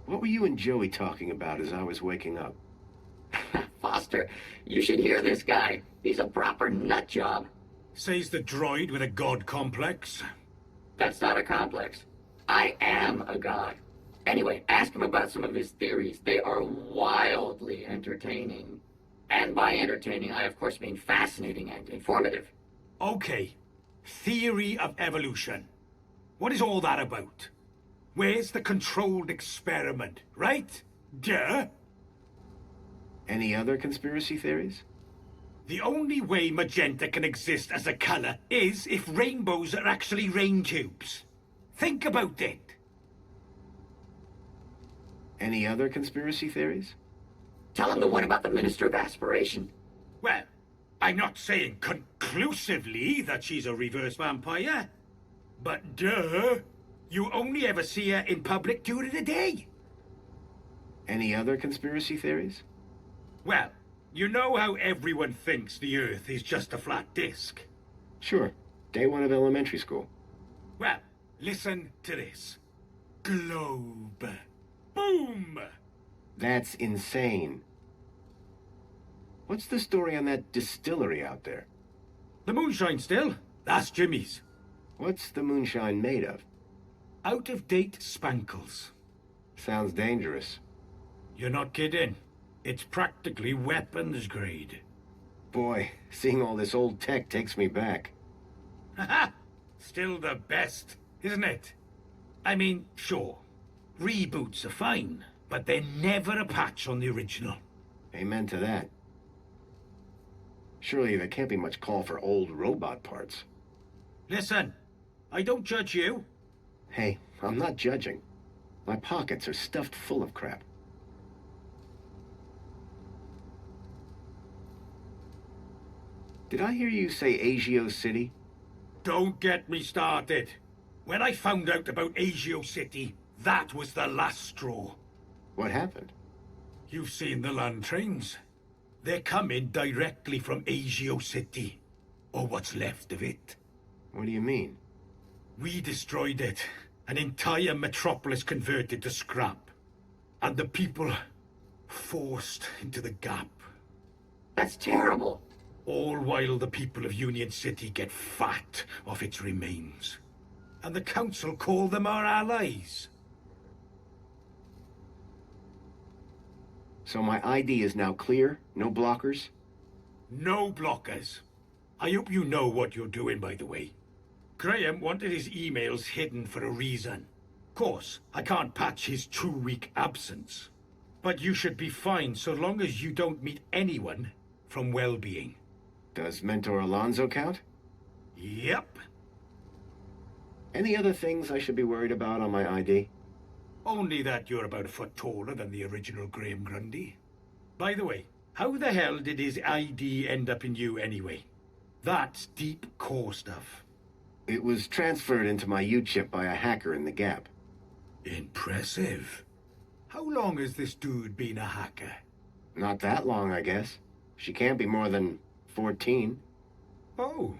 What were you and Joey talking about as I was waking up? Foster, you should hear this guy. He's a proper nut job. Says the droid with a god complex. That's not a complex. I am a god. Anyway, ask him about some of his theories. They are wildly entertaining. And by entertaining, I of course mean fascinating and informative. Okay. Theory of evolution. What is all that about? Where's the controlled experiment, right? Duh! Any other conspiracy theories? The only way magenta can exist as a color is if rainbows are actually rain tubes. Think about it. Any other conspiracy theories? Tell him the one about the Minister of Aspiration. Well, I'm not saying conclusively that she's a reverse vampire. But duh! You only ever see her in public during the day. Any other conspiracy theories? Well, you know how everyone thinks the Earth is just a flat disk? Sure. Day one of elementary school. Well, listen to this. Globe. Boom! That's insane. What's the story on that distillery out there? The moonshine still? That's Jimmy's. What's the moonshine made of? Out-of-date spankles. Sounds dangerous. You're not kidding. It's practically weapons grade. Boy, seeing all this old tech takes me back. Haha! Still the best, isn't it? I mean, sure. Reboots are fine, but they're never a patch on the original. Amen to that. Surely there can't be much call for old robot parts. Listen, I don't judge you. Hey, I'm not judging. My pockets are stuffed full of crap. Did I hear you say Agio City? Don't get me started. When I found out about Agio City, that was the last straw. What happened? You've seen the land trains. They're coming directly from Agio City. Or what's left of it. What do you mean? We destroyed it. An entire metropolis converted to scrap. And the people forced into the gap. That's terrible. All while the people of Union City get fat off its remains. And the Council call them our allies. So my ID is now clear? No blockers? No blockers. I hope you know what you're doing, by the way. Graham wanted his emails hidden for a reason. Of course, I can't patch his 2-week absence. But you should be fine so long as you don't meet anyone from well-being. Does Mentor Alonso count? Yep. Any other things I should be worried about on my ID? Only that you're about a foot taller than the original Graham Grundy. By the way, how the hell did his ID end up in you anyway? That's deep core stuff. It was transferred into my U-chip by a hacker in the Gap. Impressive. How long has this dude been a hacker? Not that long, I guess. She can't be more than 14. Oh.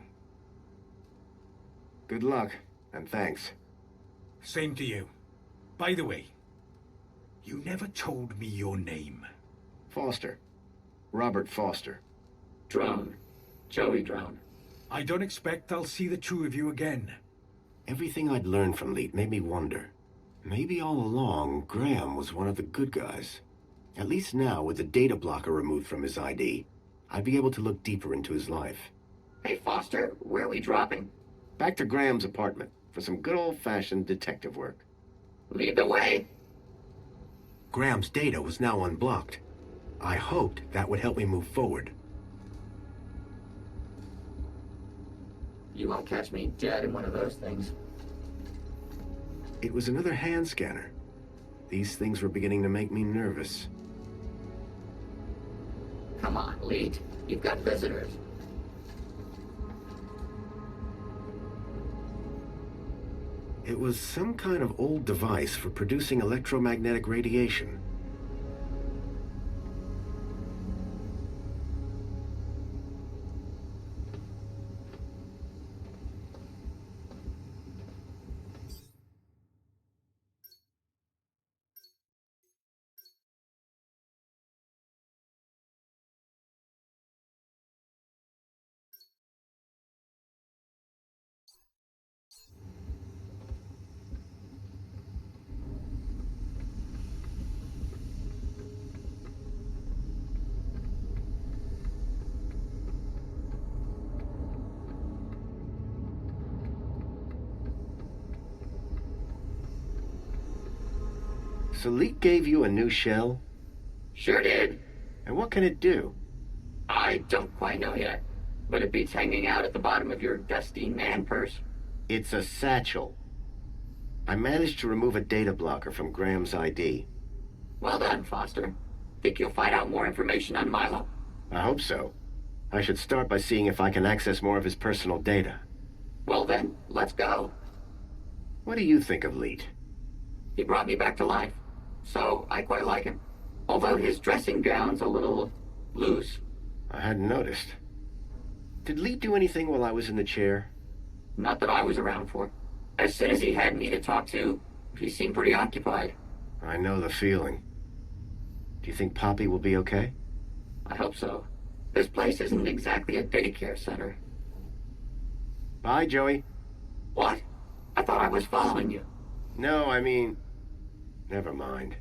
Good luck, and thanks. Same to you. By the way, you never told me your name. Foster. Robert Foster. Drone. Joey Drone. I don't expect I'll see the two of you again. Everything I'd learned from Leet made me wonder. Maybe all along, Graham was one of the good guys. At least now, with the data blocker removed from his ID, I'd be able to look deeper into his life. Hey, Foster, where are we dropping? Back to Graham's apartment for some good old-fashioned detective work. Lead the way. Graham's data was now unblocked. I hoped that would help me move forward. You won't catch me dead in one of those things. It was another hand scanner. These things were beginning to make me nervous. Come on, Leet. You've got visitors. It was some kind of old device for producing electromagnetic radiation. So Leet gave you a new shell? Sure did. And what can it do? I don't quite know yet, but it beats hanging out at the bottom of your dusty man purse. It's a satchel. I managed to remove a data blocker from Graham's ID. Well done, Foster. Think you'll find out more information on Milo? I hope so. I should start by seeing if I can access more of his personal data. Well then, let's go. What do you think of Leet? He brought me back to life, so I quite like him. Although his dressing gown's a little loose. I hadn't noticed. Did Leet do anything while I was in the chair? Not that I was around for. As soon as he had me to talk to, he seemed pretty occupied. I know the feeling. Do you think Poppy will be okay? I hope so. This place isn't exactly a daycare center. Bye, Joey. What? I thought I was following you. No, I mean... Never mind.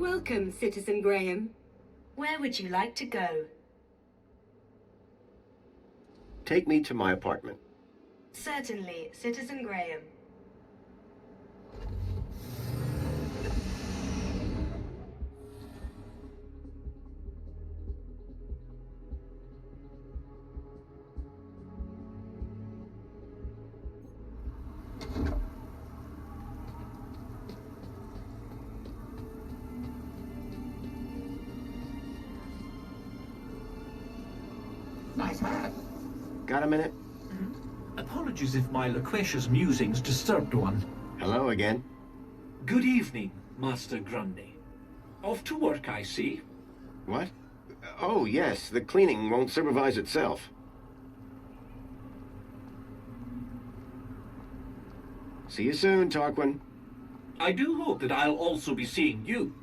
Welcome, Citizen Graham. Where would you like to go? Take me to my apartment. Certainly, Citizen Graham. Nice hat. Got a minute? Apologies if my loquacious musings disturbed one. Hello again. Good evening, Master Grundy. Off to work, I see. What? Oh, yes, the cleaning won't supervise itself. See you soon, Tarquin. I do hope that I'll also be seeing you.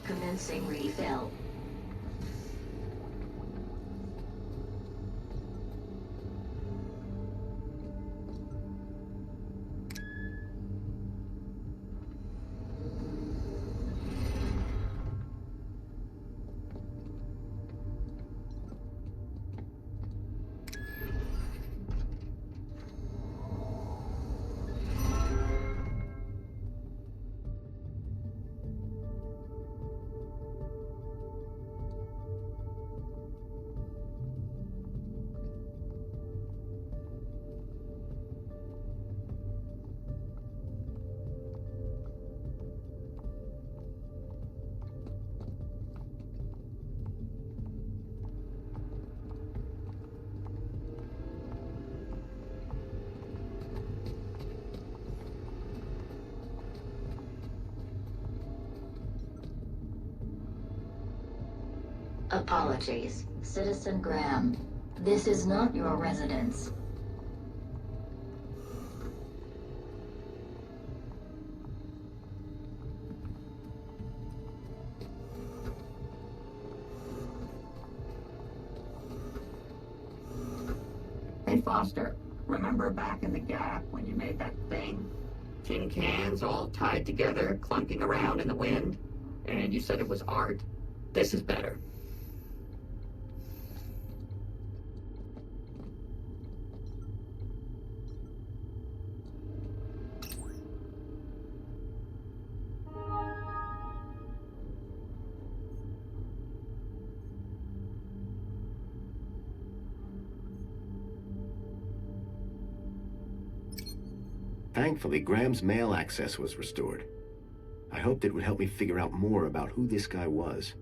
Commencing refill. Apologies, Citizen Graham. This is not your residence. Hey, Foster. Remember back in the Gap when you made that thing? Tin cans all tied together, clunking around in the wind? And you said it was art? This is better. Thankfully, Graham's mail access was restored. I hoped it would help me figure out more about who this guy was.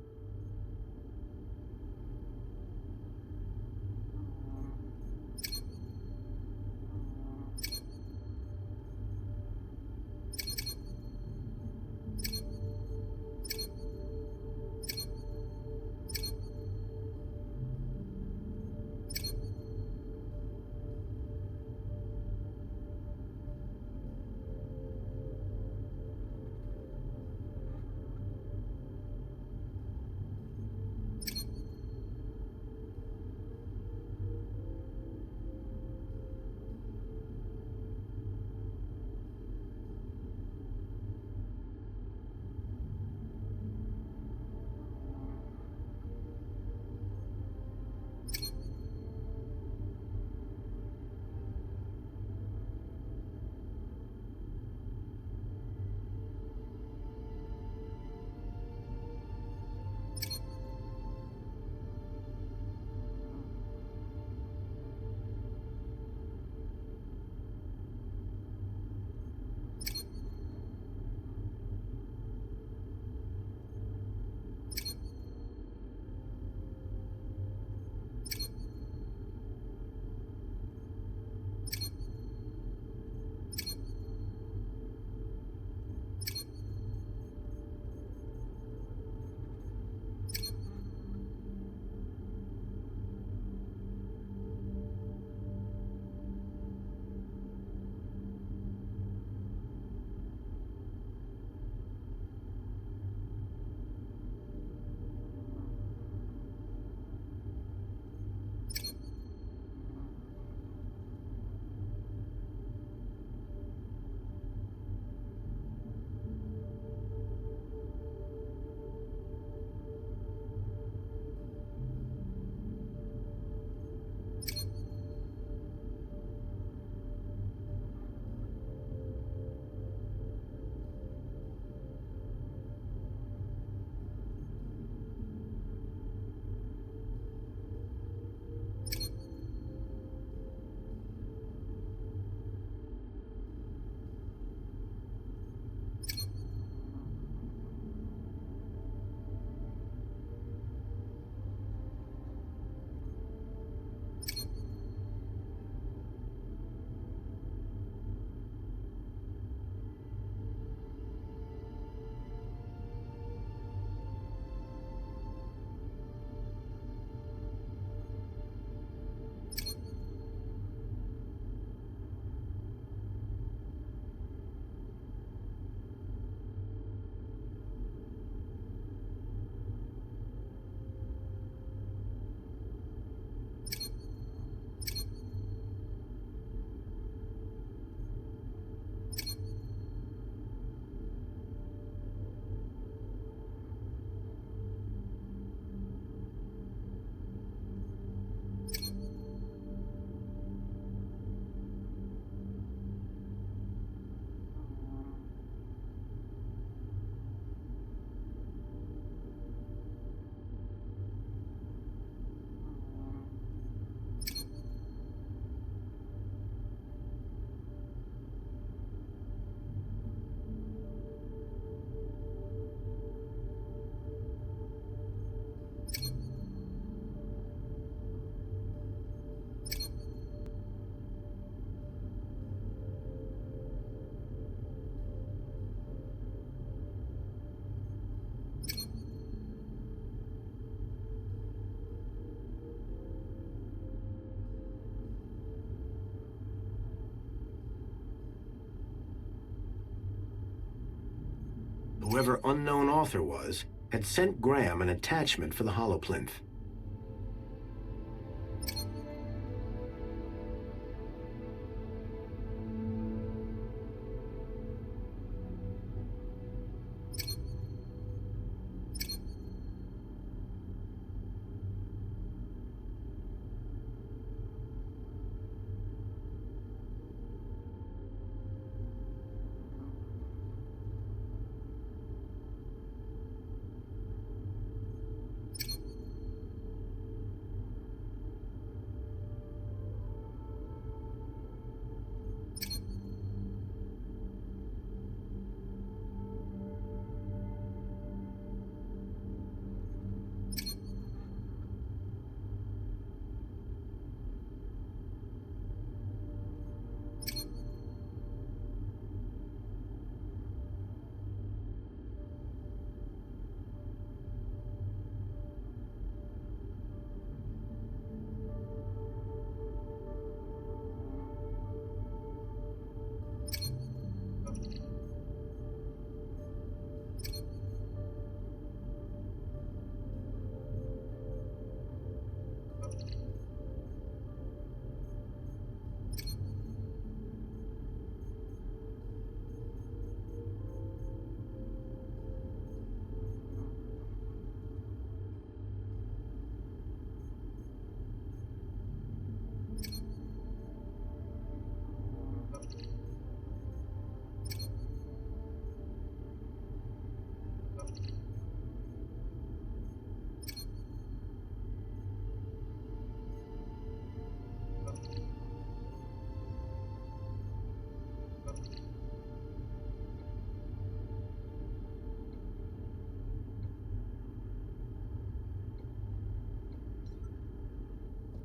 whoever unknown author was, had sent Graham an attachment for the holoplinth.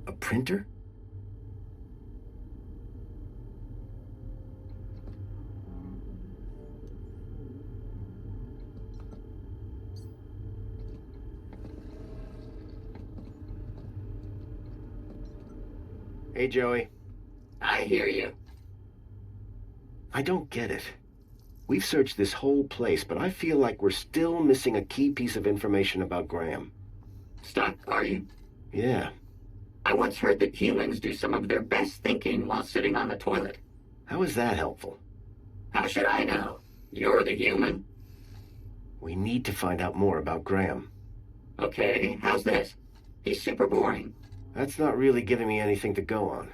A printer? Hey, Joey. I hear you. I don't get it. We've searched this whole place, but I feel like we're still missing a key piece of information about Graham. Stuck, are you? Yeah. I once heard that humans do some of their best thinking while sitting on the toilet. How is that helpful? How should I know? You're the human. We need to find out more about Graham. Okay, how's this? He's super boring. That's not really giving me anything to go on.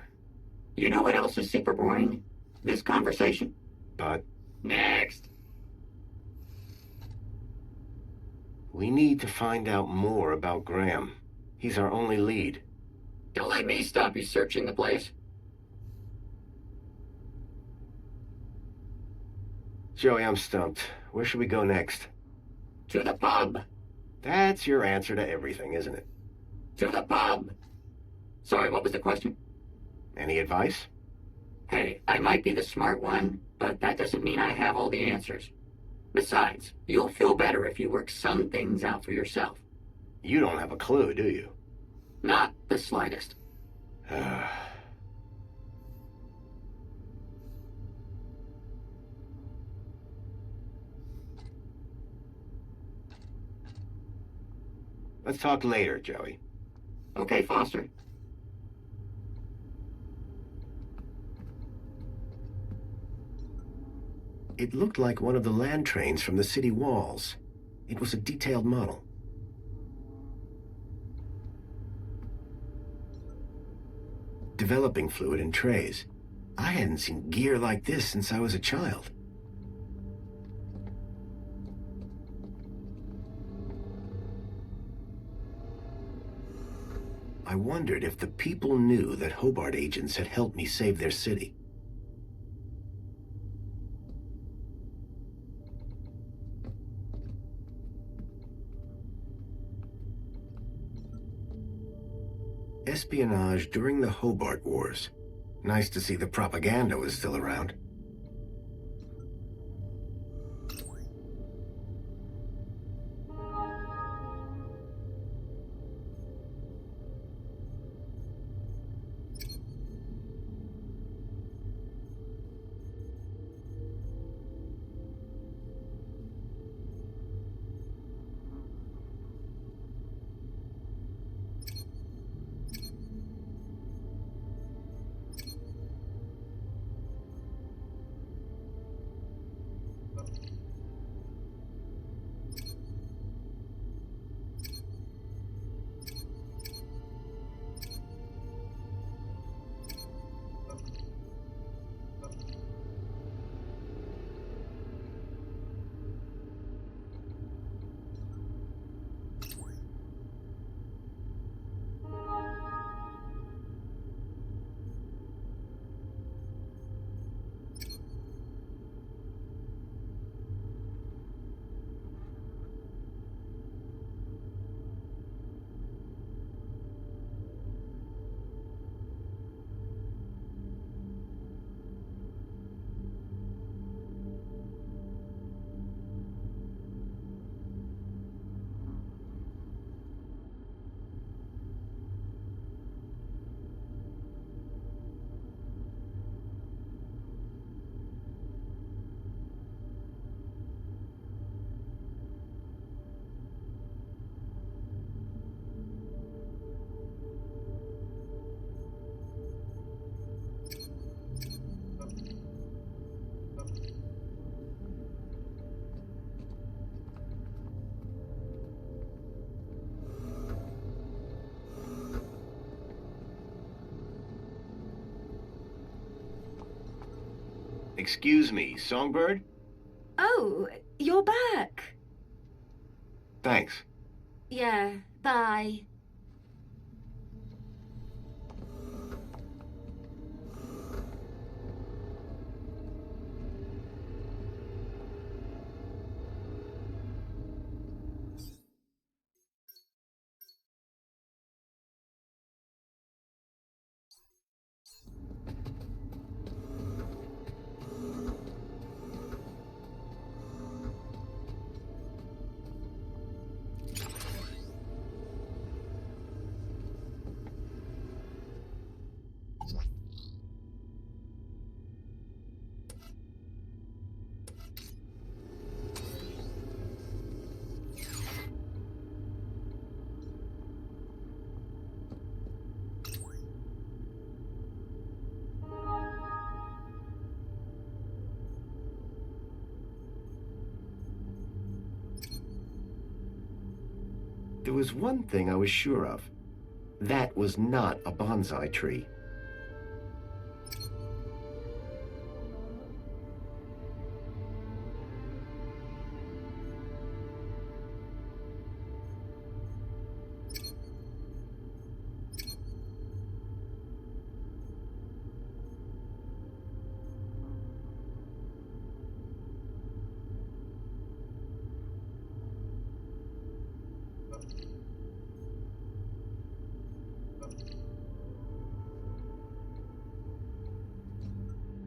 You know what else is super boring? This conversation. But Next. we need to find out more about Graham. He's our only lead. Don't let me stop you searching the place. Joey, I'm stumped. Where should we go next? To the pub. That's your answer to everything, isn't it? To the pub. Sorry, what was the question? Any advice? Hey, I might be the smart one, but that doesn't mean I have all the answers. Besides, you'll feel better if you work some things out for yourself. You don't have a clue, do you? Not the slightest. Let's talk later, Joey. Okay, Foster. It looked like one of the land trains from the city walls. It was a detailed model. Developing fluid in trays. I hadn't seen gear like this since I was a child. I wondered if the people knew that Hobart agents had helped me save their city. Espionage during the Hobart Wars. Nice to see the propaganda was still around. Excuse me, Songbird? Oh, you're back. Thanks. Yeah, bye. There was one thing I was sure of. That was not a bonsai tree.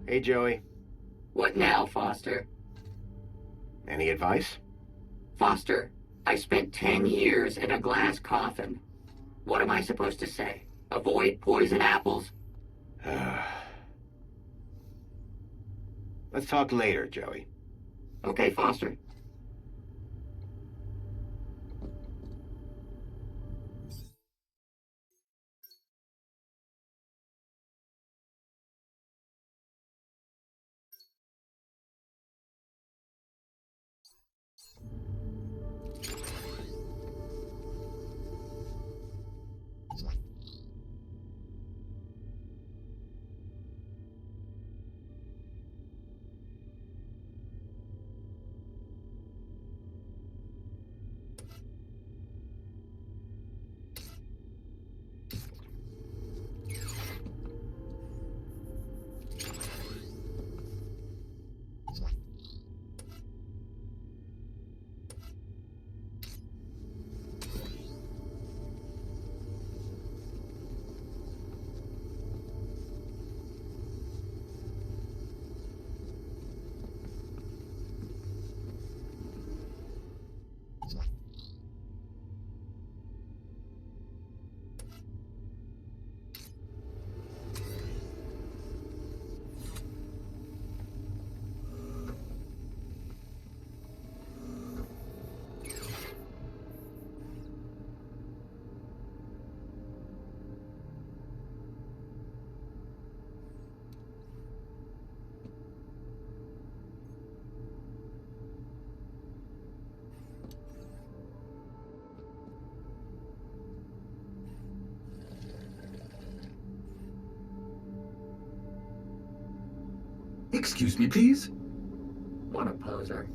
Hey, Joey. What now, Foster? Any advice? Foster, I spent 10 years in a glass coffin. What am I supposed to say? Avoid poison apples? Let's talk later, Joey. Okay, Foster. Excuse me, please? What a poser.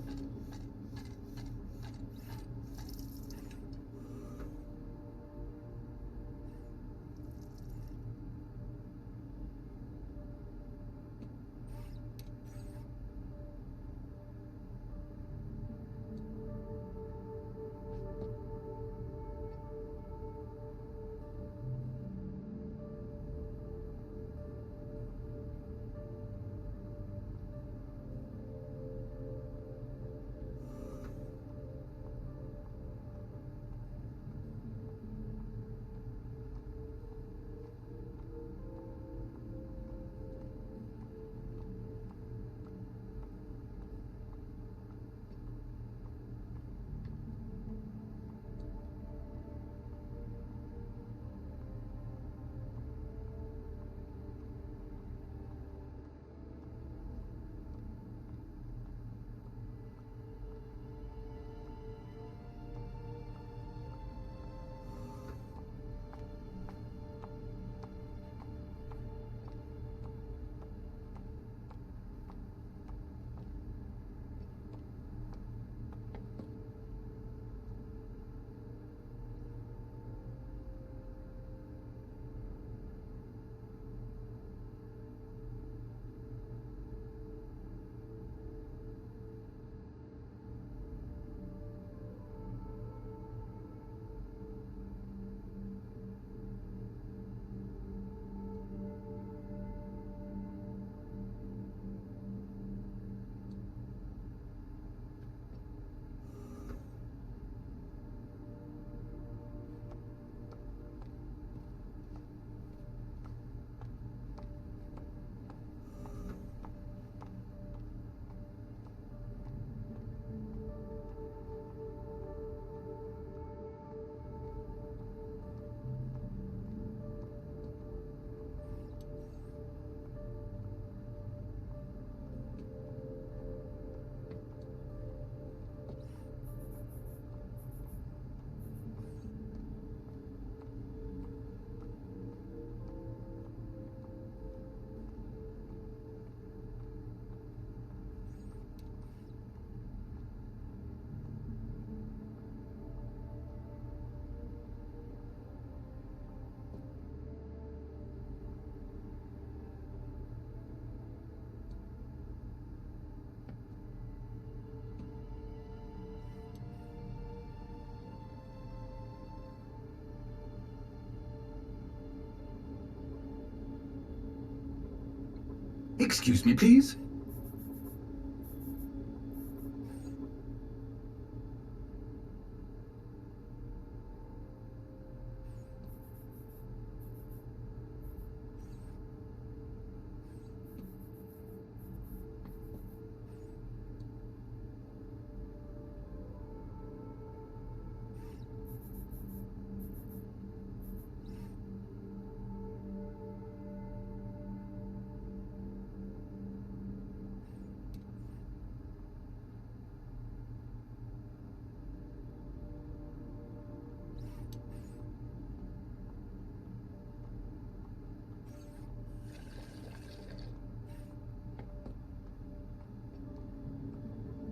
Excuse me, please?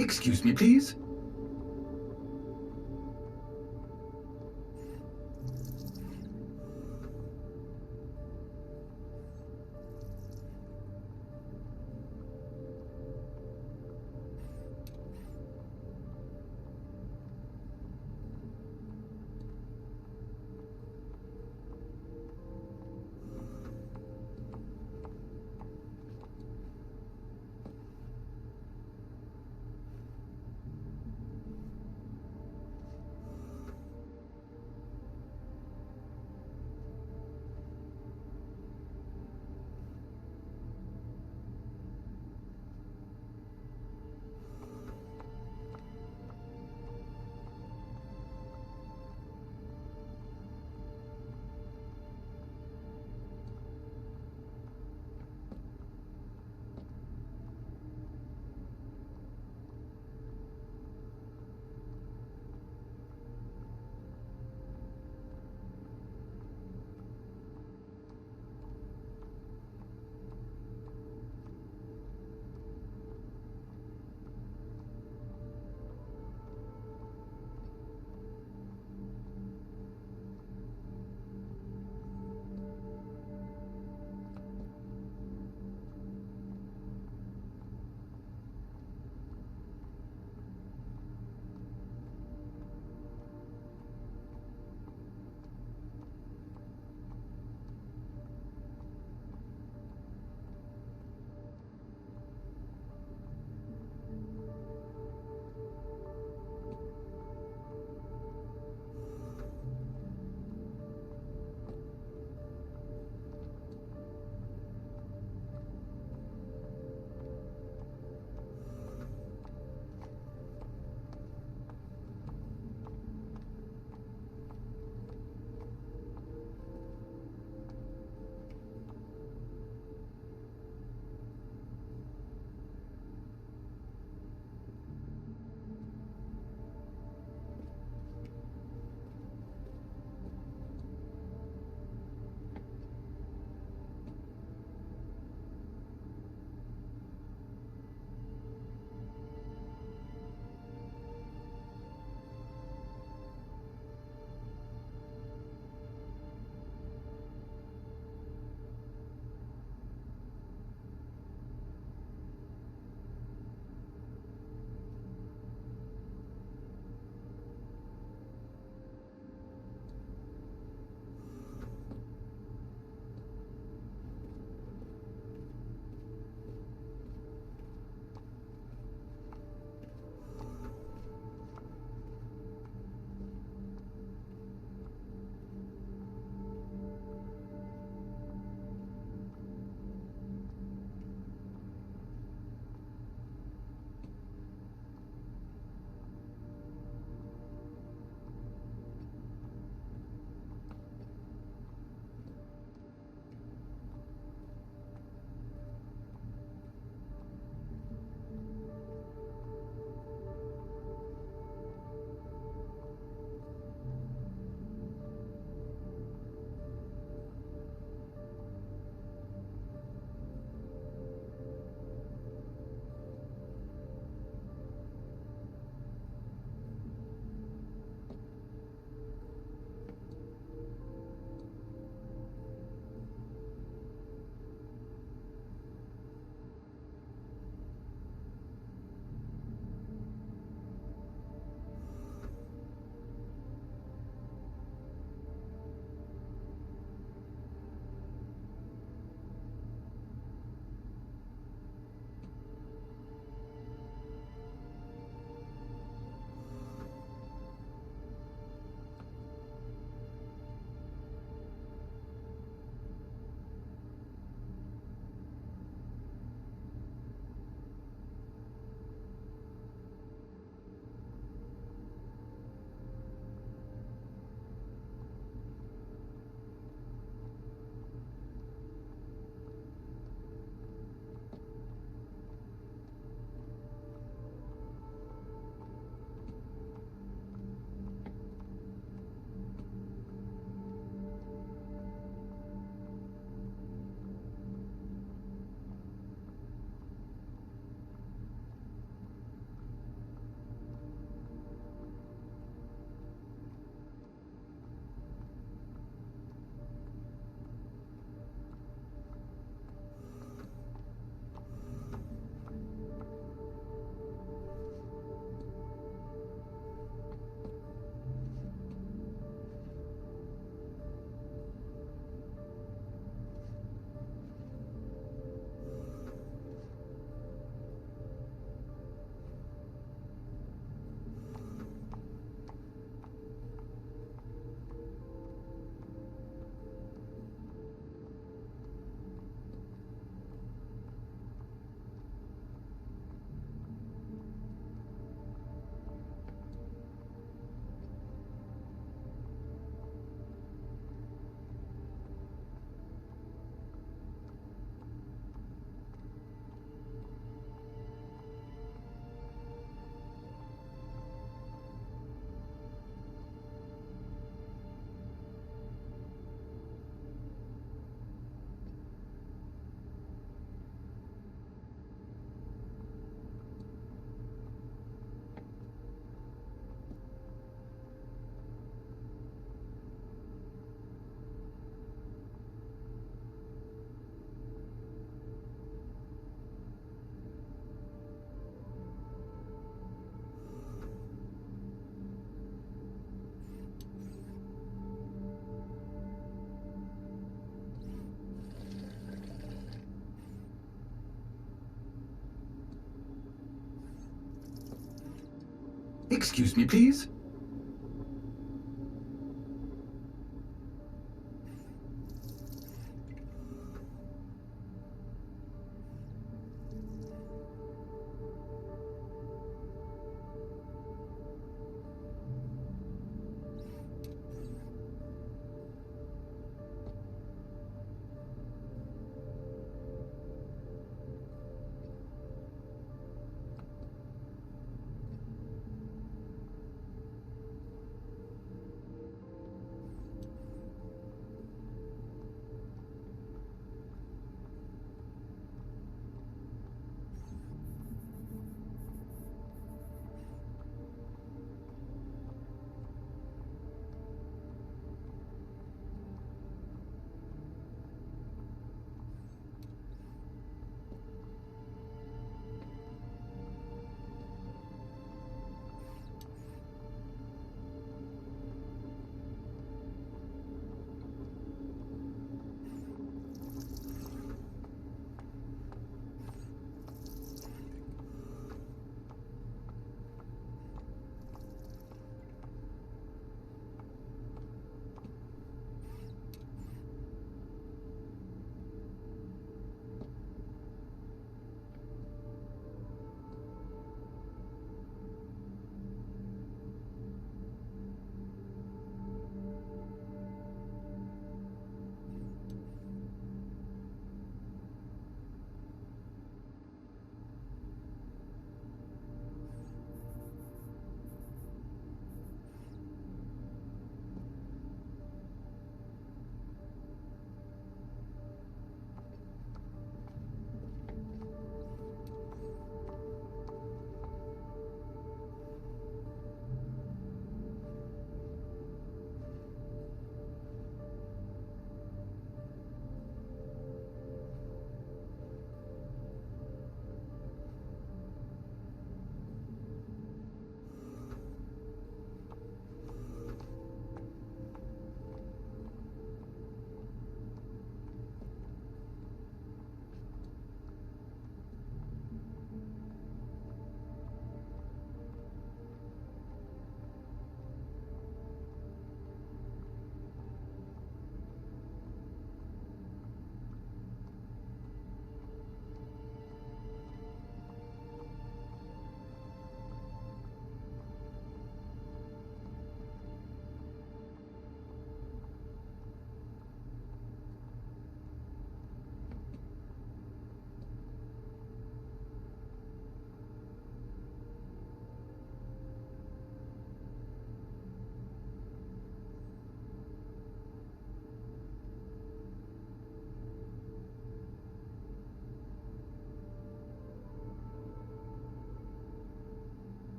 Excuse me, please? Excuse me, please.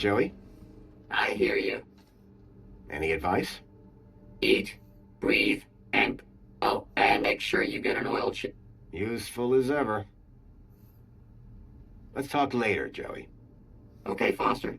Joey, I hear you. any advice? Eat, breathe, and... Oh, and make sure you get an oil change. Useful as ever. Let's talk later, Joey. Okay, Foster.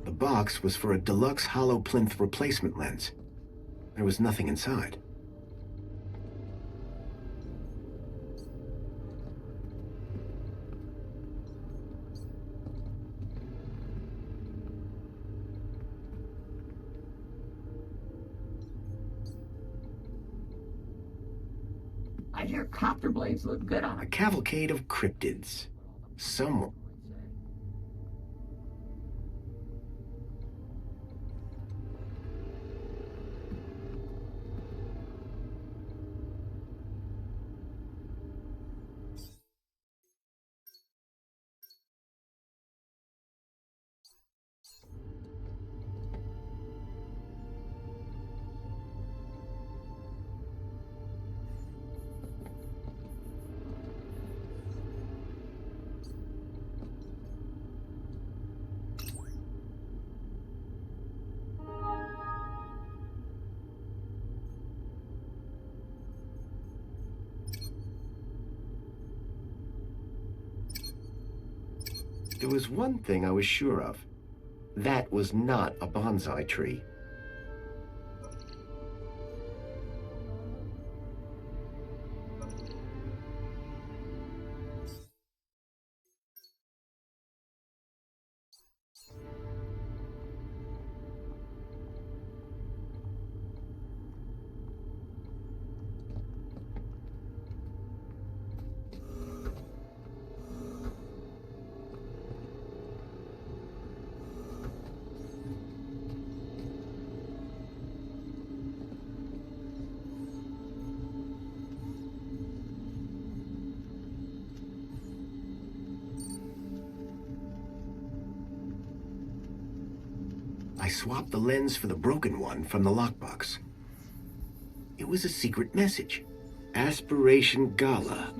The box was for a deluxe hollow plinth replacement lens. There was nothing inside. I hear copter blades look good on A it. cavalcade of cryptids. Someone. There was one thing I was sure of. That was not a bonsai tree. I swapped the lens for the broken one from the lockbox. It was a secret message. Aspiration Gala.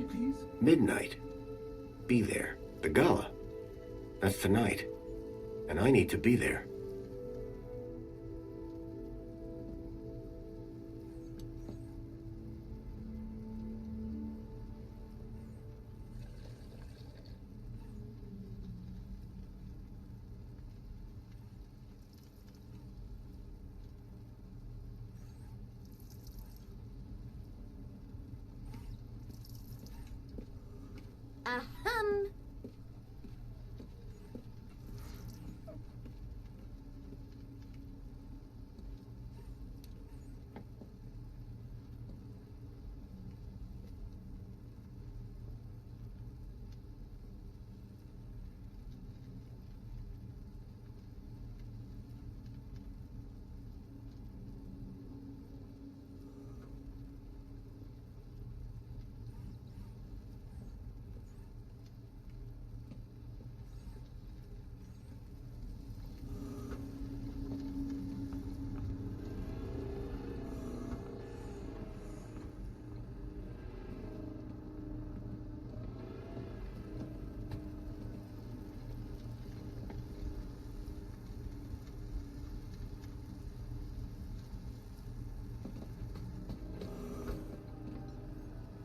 Midnight. Be there. The gala. That's tonight. And I need to be there. Ahem.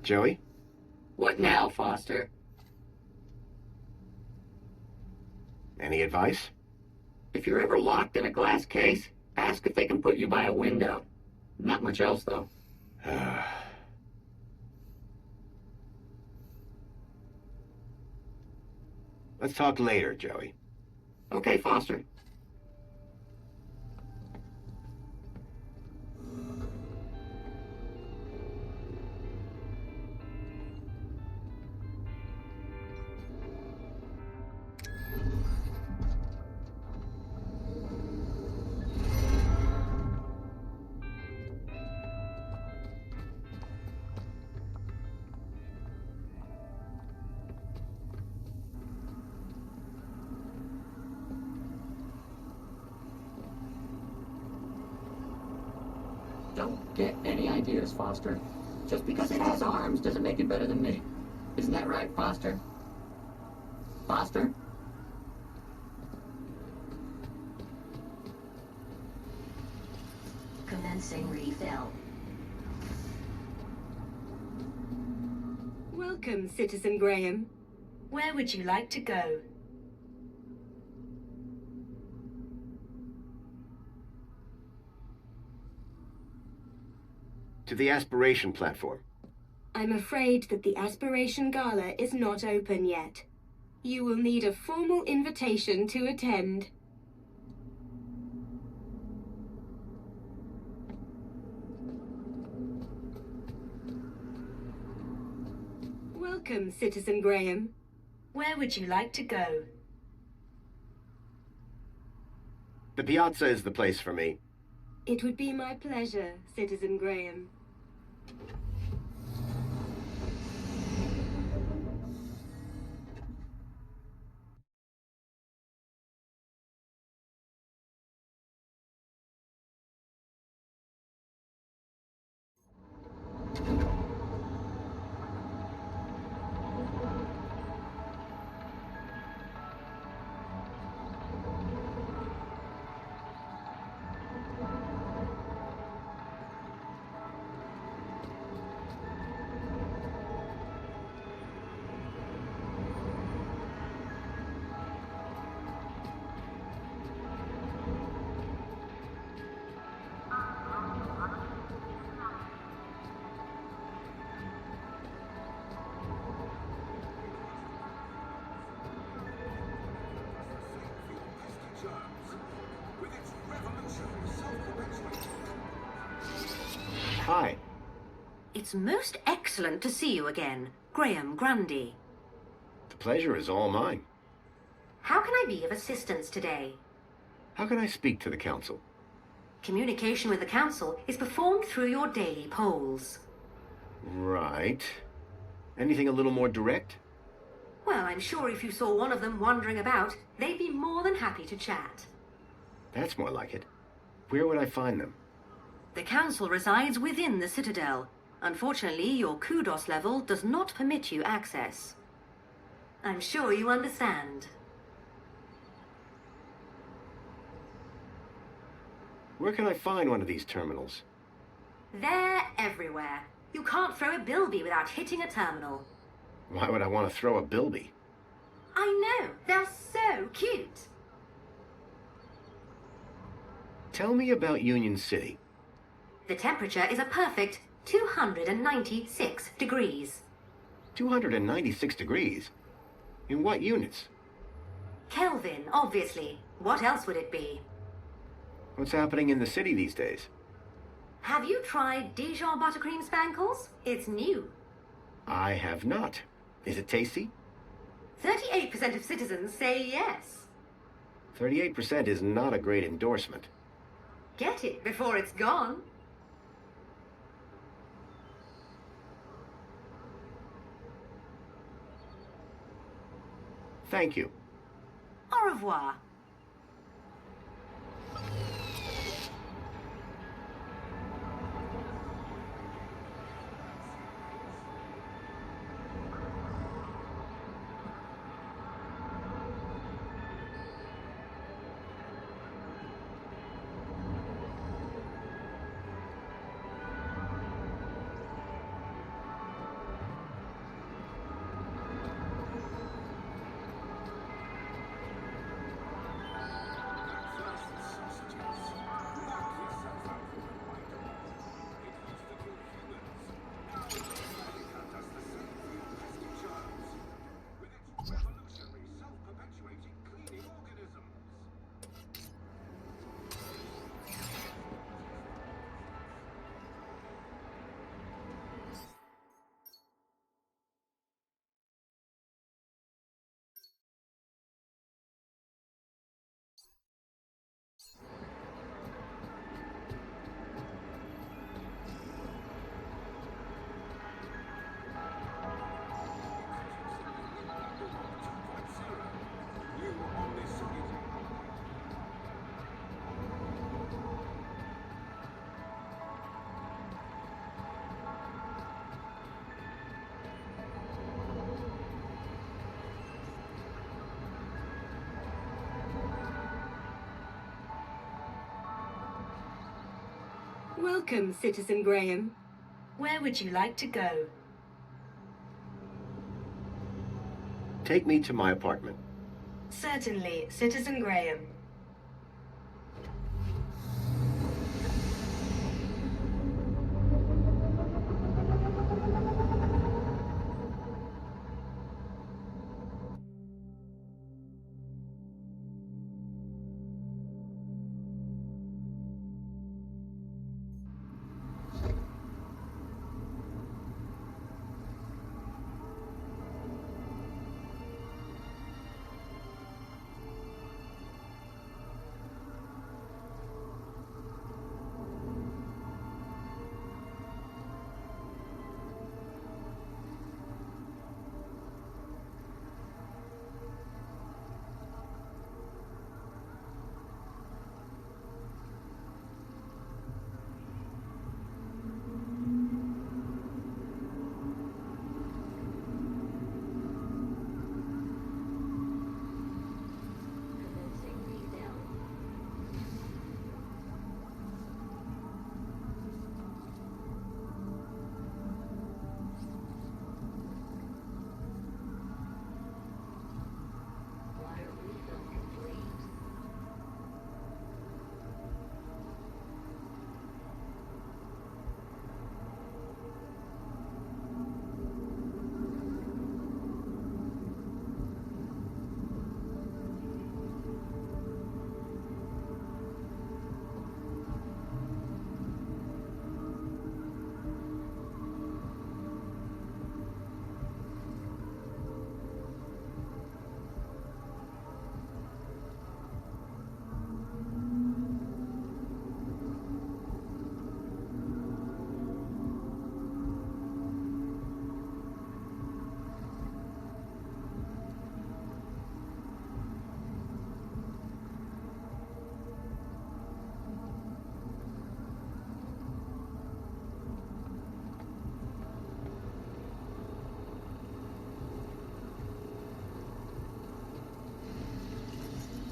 Joey? What now, Foster? Any advice? If you're ever locked in a glass case, ask if they can put you by a window. Not much else, though. Let's talk later, Joey. Okay, Foster. Don't get any ideas, Foster. Just because it has arms doesn't make it better than me. Isn't that right, Foster? Foster? Commencing refill. Welcome, Citizen Graham. Where would you like to go? To the aspiration platform. I'm afraid that the Aspiration Gala is not open yet. You will need a formal invitation to attend. Welcome, Citizen Graham. Where would you like to go? The piazza is the place for me. It would be my pleasure, Citizen Graham. Hi. It's most excellent to see you again, Graham Grundy. The pleasure is all mine. How can I be of assistance today? How can I speak to the council? Communication with the council is performed through your daily polls. Right. Anything a little more direct? Well, I'm sure if you saw one of them wandering about, they'd be more than happy to chat. That's more like it. Where would I find them? The council resides within the Citadel. Unfortunately, your kudos level does not permit you access. I'm sure you understand. Where can I find one of these terminals? They're everywhere. You can't throw a bilby without hitting a terminal. Why would I want to throw a bilby? I know, they're so cute. Tell me about Union City. The temperature is a perfect 296 degrees. 296 degrees? In what units? Kelvin, obviously. What else would it be? What's happening in the city these days? Have you tried Dijon buttercream spankles? It's new. I have not. Is it tasty? 38% of citizens say yes. 38% is not a great endorsement. Get it before it's gone. Thank you. Au revoir. Welcome, Citizen Graham. Where would you like to go? Take me to my apartment. Certainly, Citizen Graham.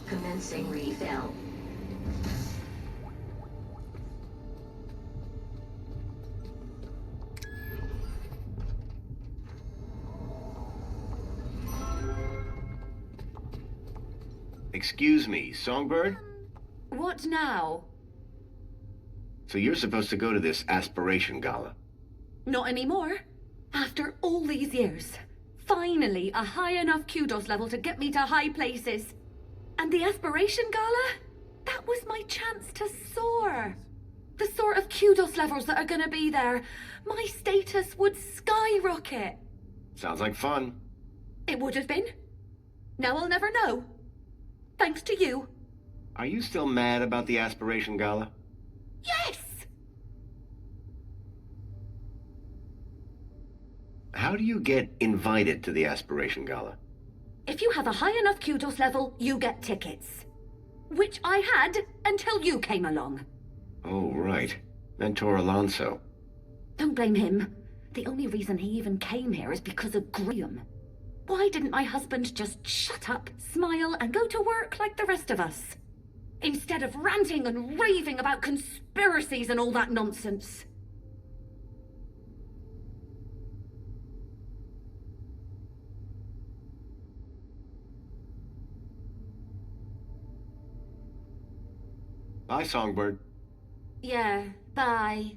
Commencing refill. Excuse me, Songbird? What now? So you're supposed to go to this aspiration gala. Not anymore. After all these years. Finally, a high enough kudos level to get me to high places. And the aspiration gala? That was my chance to soar. The sort of kudos levels that are gonna be there. My status would skyrocket. Sounds like fun. It would have been. Now I'll never know. Thanks to you. Are you still mad about the aspiration gala? Yes! How do you get invited to the aspiration gala? If you have a high enough kudos level, you get tickets. Which I had until you came along. Oh, right. Mentor Alonso. Don't blame him. The only reason he even came here is because of Graham. Why didn't my husband just shut up, smile, and go to work like the rest of us? Instead of ranting and raving about conspiracies and all that nonsense. Bye, Songbird. Yeah, bye.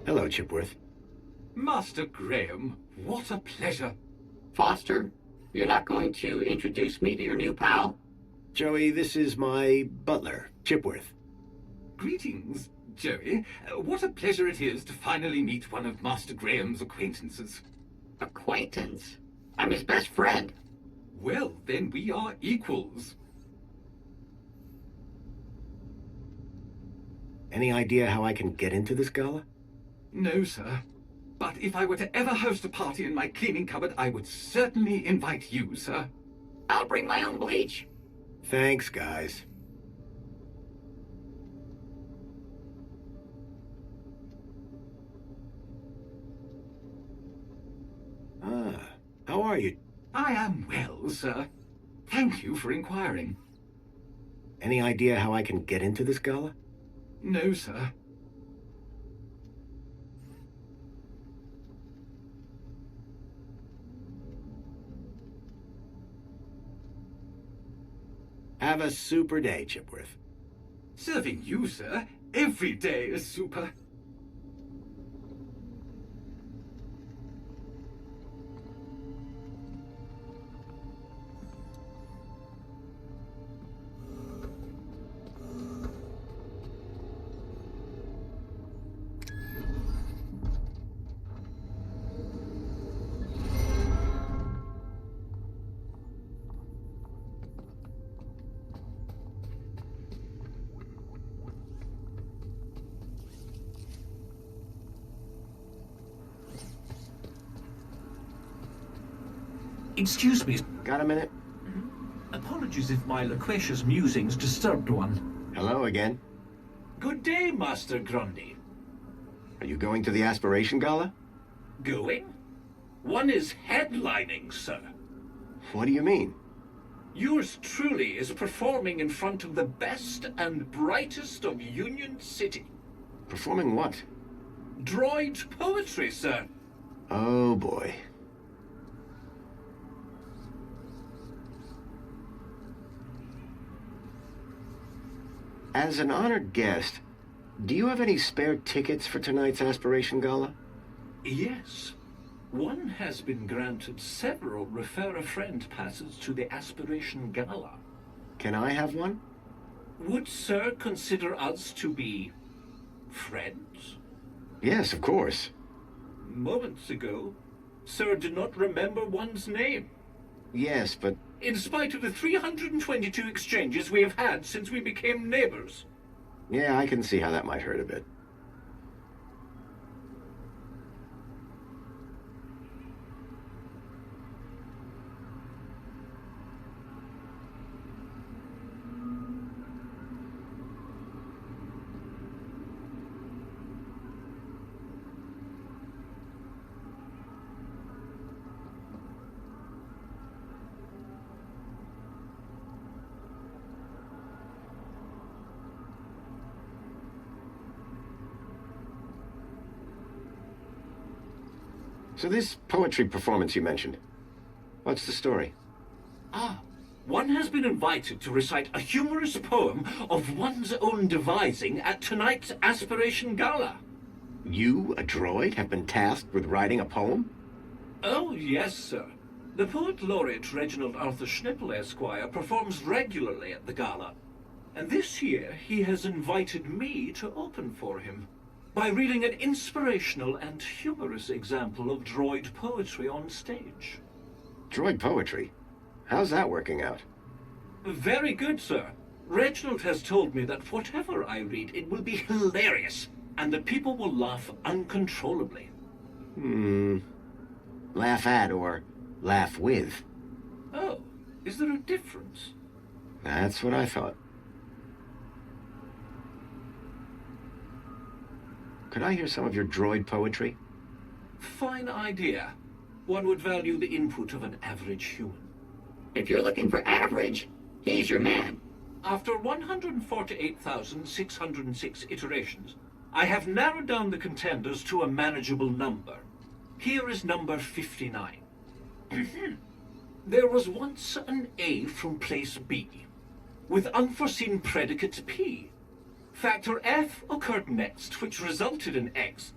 Hello, Chipworth. Master Graham, what a pleasure. Foster, you're not going to introduce me to your new pal? Joey, this is my butler, Chipworth. Greetings. Joey, what a pleasure it is to finally meet one of Master Graham's acquaintances. Acquaintance? I'm his best friend. Well, then we are equals. Any idea how I can get into this gala? No, sir. But if I were to ever host a party in my cleaning cupboard, I would certainly invite you, sir. I'll bring my own bleach. Thanks, guys. How are you? I am well, sir. Thank you for inquiring. Any idea how I can get into this gala? No, sir. Have a super day, Chipworth. Serving you, sir. Every day is super. Excuse me. Got a minute? Apologies if my loquacious musings disturbed one. Hello again. Good day, Master Grundy. Are you going to the Aspiration Gala? Going? One is headlining, sir. What do you mean? Yours truly is performing in front of the best and brightest of Union City. Performing what? Droid poetry, sir. Oh, boy. As an honored guest, do you have any spare tickets for tonight's Aspiration Gala? Yes. One has been granted several refer-a-friend passes to the Aspiration Gala. Can I have one? Would Sir consider us to be friends? Yes, of course. Moments ago, Sir did not remember one's name. Yes, but... In spite of the 322 exchanges we have had since we became neighbors. Yeah, I can see how that might hurt a bit. So this poetry performance you mentioned, what's the story? One has been invited to recite a humorous poem of one's own devising at tonight's Aspiration Gala. You, a droid, have been tasked with writing a poem? Oh, yes, sir. The poet laureate Reginald Arthur Schnipple, Esquire, performs regularly at the gala. And this year he has invited me to open for him by reading an inspirational and humorous example of droid poetry on stage. Droid poetry? How's that working out? Very good, sir. Reginald has told me that whatever I read, it will be hilarious, and the people will laugh uncontrollably. Laugh at or laugh with? Oh, is there a difference? That's what I thought. Could I hear some of your droid poetry? Fine idea. One would value the input of an average human. If you're looking for average, he's your man. After 148,606 iterations, I have narrowed down the contenders to a manageable number. Here is number 59. There was once an A from place B, with unforeseen predicate P. Factor F occurred next, which resulted in X,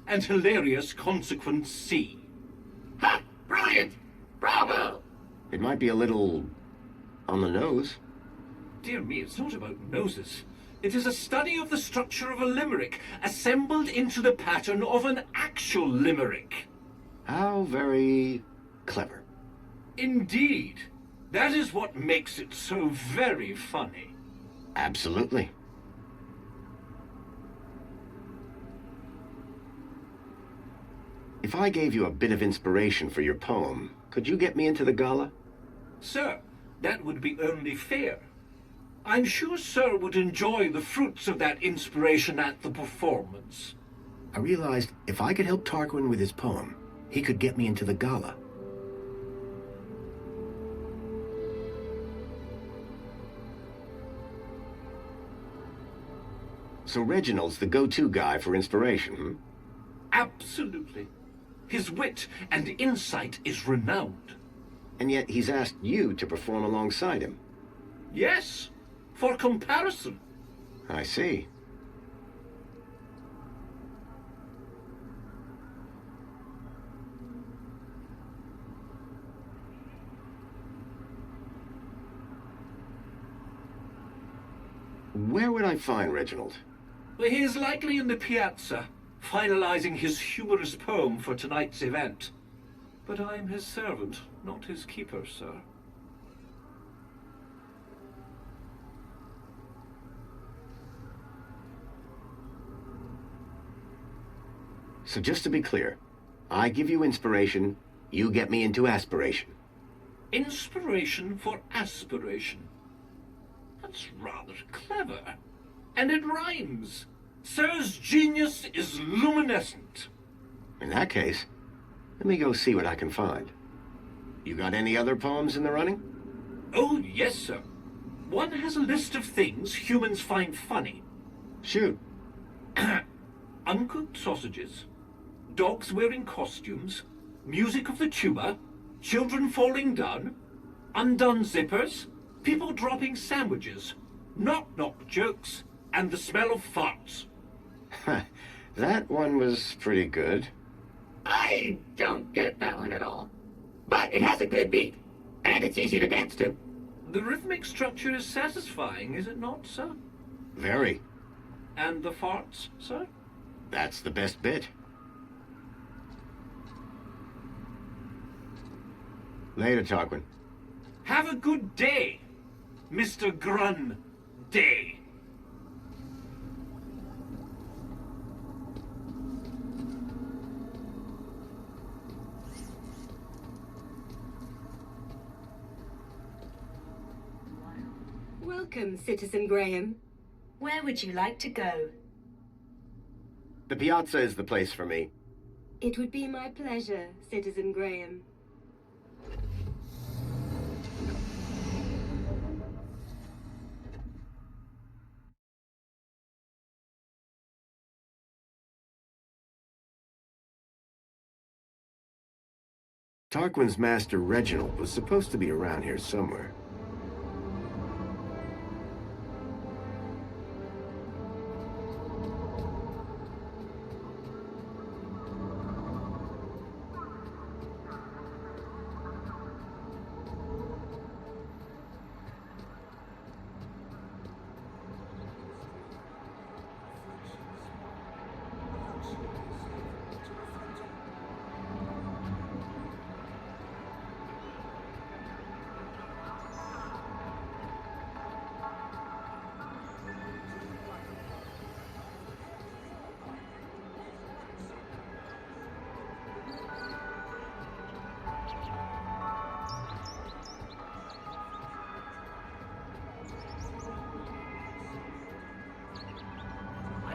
and hilarious consequence C. Ha! Brilliant! Bravo! It might be a little... on the nose. Dear me, it's not about noses. It is a study of the structure of a limerick, assembled into the pattern of an actual limerick. How very clever. Indeed. That is what makes it so very funny. Absolutely. If I gave you a bit of inspiration for your poem, could you get me into the gala? Sir, that would be only fair. I'm sure Sir would enjoy the fruits of that inspiration at the performance. I realized if I could help Tarquin with his poem, he could get me into the gala. So Reginald's the go-to guy for inspiration, hmm? Absolutely. His wit and insight is renowned. And yet he's asked you to perform alongside him. Yes, for comparison. I see. Where would I find Reginald? Well, he is likely in the piazza, finalizing his humorous poem for tonight's event. But I'm his servant, not his keeper, sir. So just to be clear, I give you inspiration, you get me into aspiration. Inspiration for aspiration. That's rather clever. And it rhymes. Sir's genius is luminescent. In that case, let me go see what I can find. You got any other poems in the running? Oh, yes, sir. One has a list of things humans find funny. Shoot. Uncooked sausages, dogs wearing costumes, music of the tuba, children falling down, undone zippers, people dropping sandwiches, knock-knock jokes, and the smell of farts. That one was pretty good. I don't get that one at all. But it has a good beat, and it's easy to dance to. The rhythmic structure is satisfying, is it not, sir? Very. And the farts, sir? That's the best bit. Later, Tarquin. Have a good day, Mr. Grun Day. Welcome, Citizen Graham. Where would you like to go? The piazza is the place for me. It would be my pleasure, Citizen Graham. Tarquin's master, Reginald, was supposed to be around here somewhere.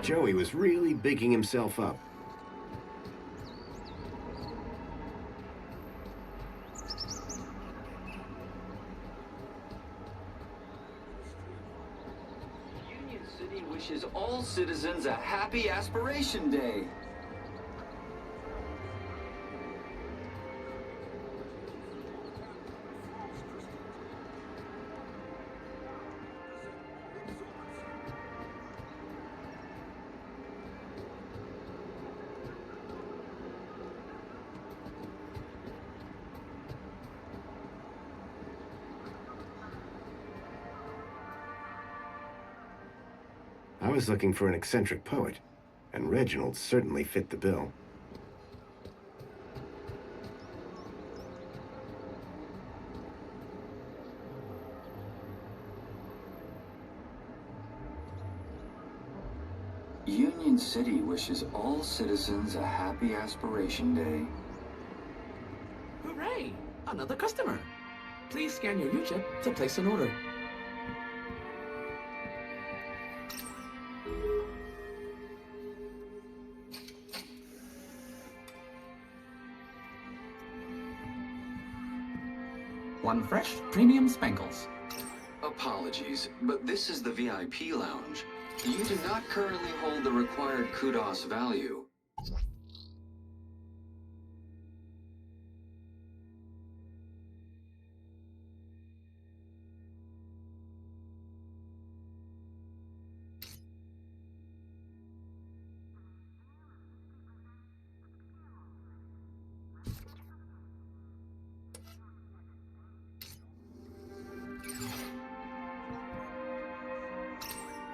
Joey was really bigging himself up. Union City wishes all citizens a happy Aspiration Day. was looking for an eccentric poet, and Reginald certainly fit the bill. Union City wishes all citizens a happy Aspiration Day. Hooray! Another customer. Please scan your U-chip to place an order. One fresh premium Spankles. Apologies, but this is the VIP lounge. You do not currently hold the required kudos value.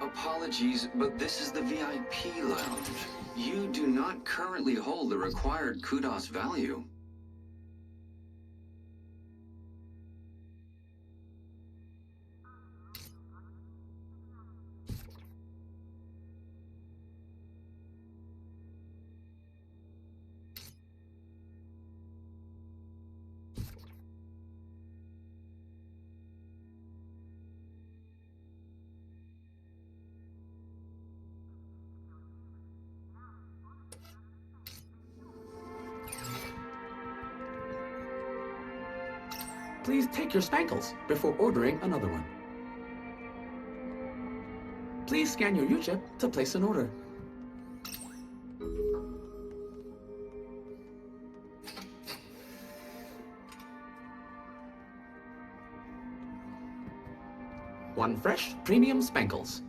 Apologies, but this is the VIP lounge. You do not currently hold the required kudos value. Please take your Spankles before ordering another one. Please scan your U-chip to place an order. One fresh premium Spankles.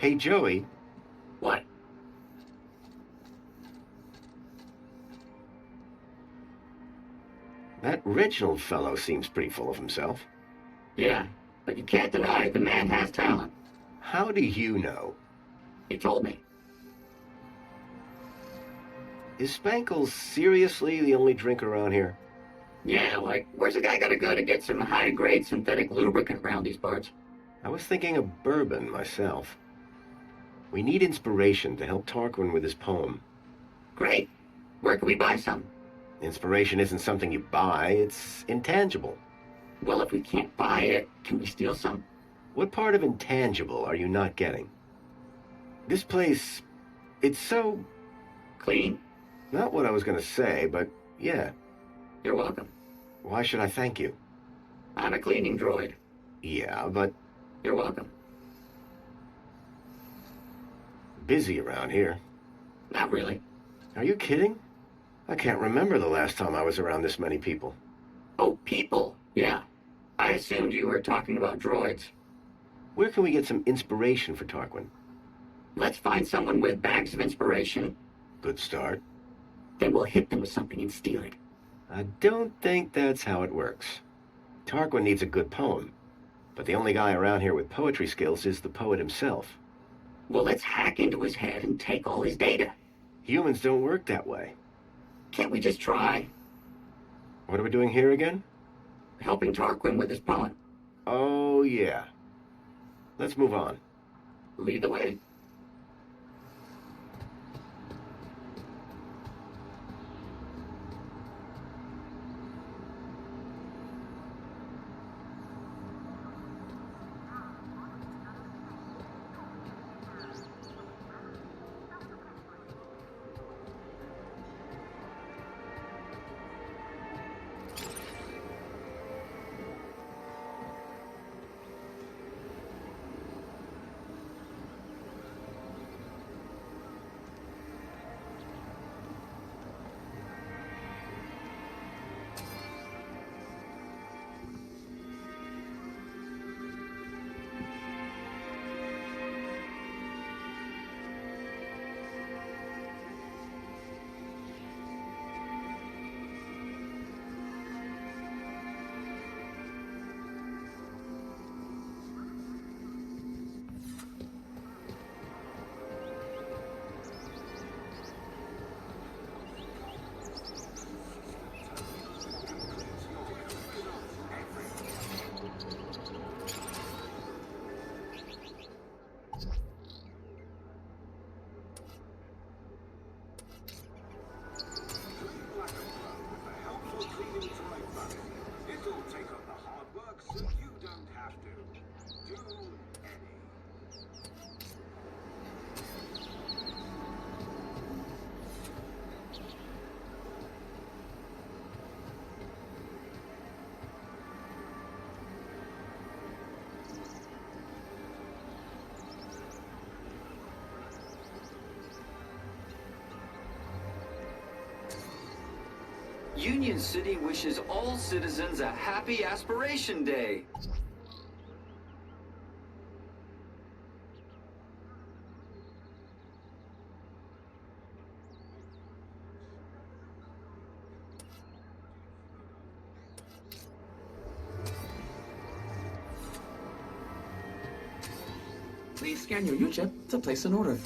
Hey, Joey. What? That Reginald fellow seems pretty full of himself. Yeah, but you can't deny the man has talent. How do you know? He told me. Is Spankles seriously the only drink around here? Yeah, like, where's a guy gotta go to get some high-grade synthetic lubricant around these parts? I was thinking of bourbon myself. We need inspiration to help Tarquin with his poem. Great. Where can we buy some? Inspiration isn't something you buy, it's intangible. Well, if we can't buy it, can we steal some? What part of intangible are you not getting? This place, it's so... Clean? Not what I was gonna say, but yeah. You're welcome. Why should I thank you? I'm a cleaning droid. Yeah, but... You're welcome. Busy around here. Not really. Are you kidding? I can't remember the last time I was around this many people. Oh, people? Yeah. I assumed you were talking about droids. Where can we get some inspiration for Tarquin? Let's find someone with bags of inspiration. Good start. Then we'll hit them with something and steal it. I don't think that's how it works. Tarquin needs a good poem, but the only guy around here with poetry skills is the poet himself. Well, let's hack into his head and take all his data. Humans don't work that way. Can't we just try? What are we doing here again? Helping Tarquin with his poem. Oh, yeah. Let's move on. Lead the way. Union City wishes all citizens a happy Aspiration Day. Please scan your U-chip to place an order.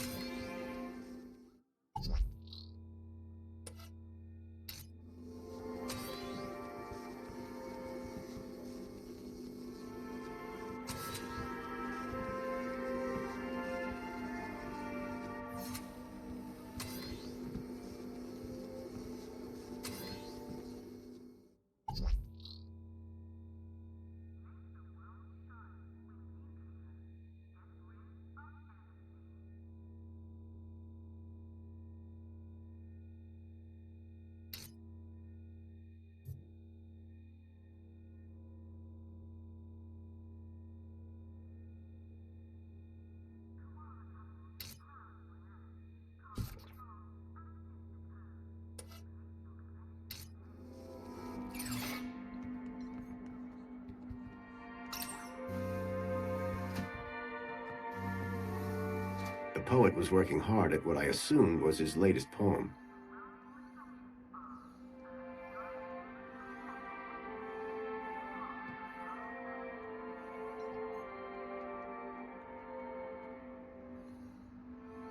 The poet was working hard at what I assumed was his latest poem.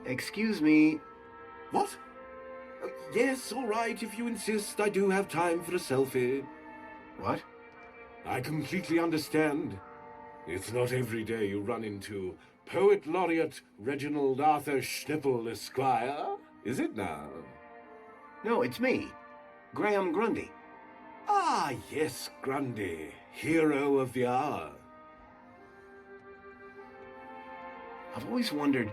Excuse me. What? Yes, all right, if you insist. I do have time for a selfie. What? I completely understand. It's not every day you run into Poet Laureate Reginald Arthur Schnippel, Esquire, is it now? No, it's me. Graham Grundy. Ah, yes, Grundy, hero of the hour. I've always wondered,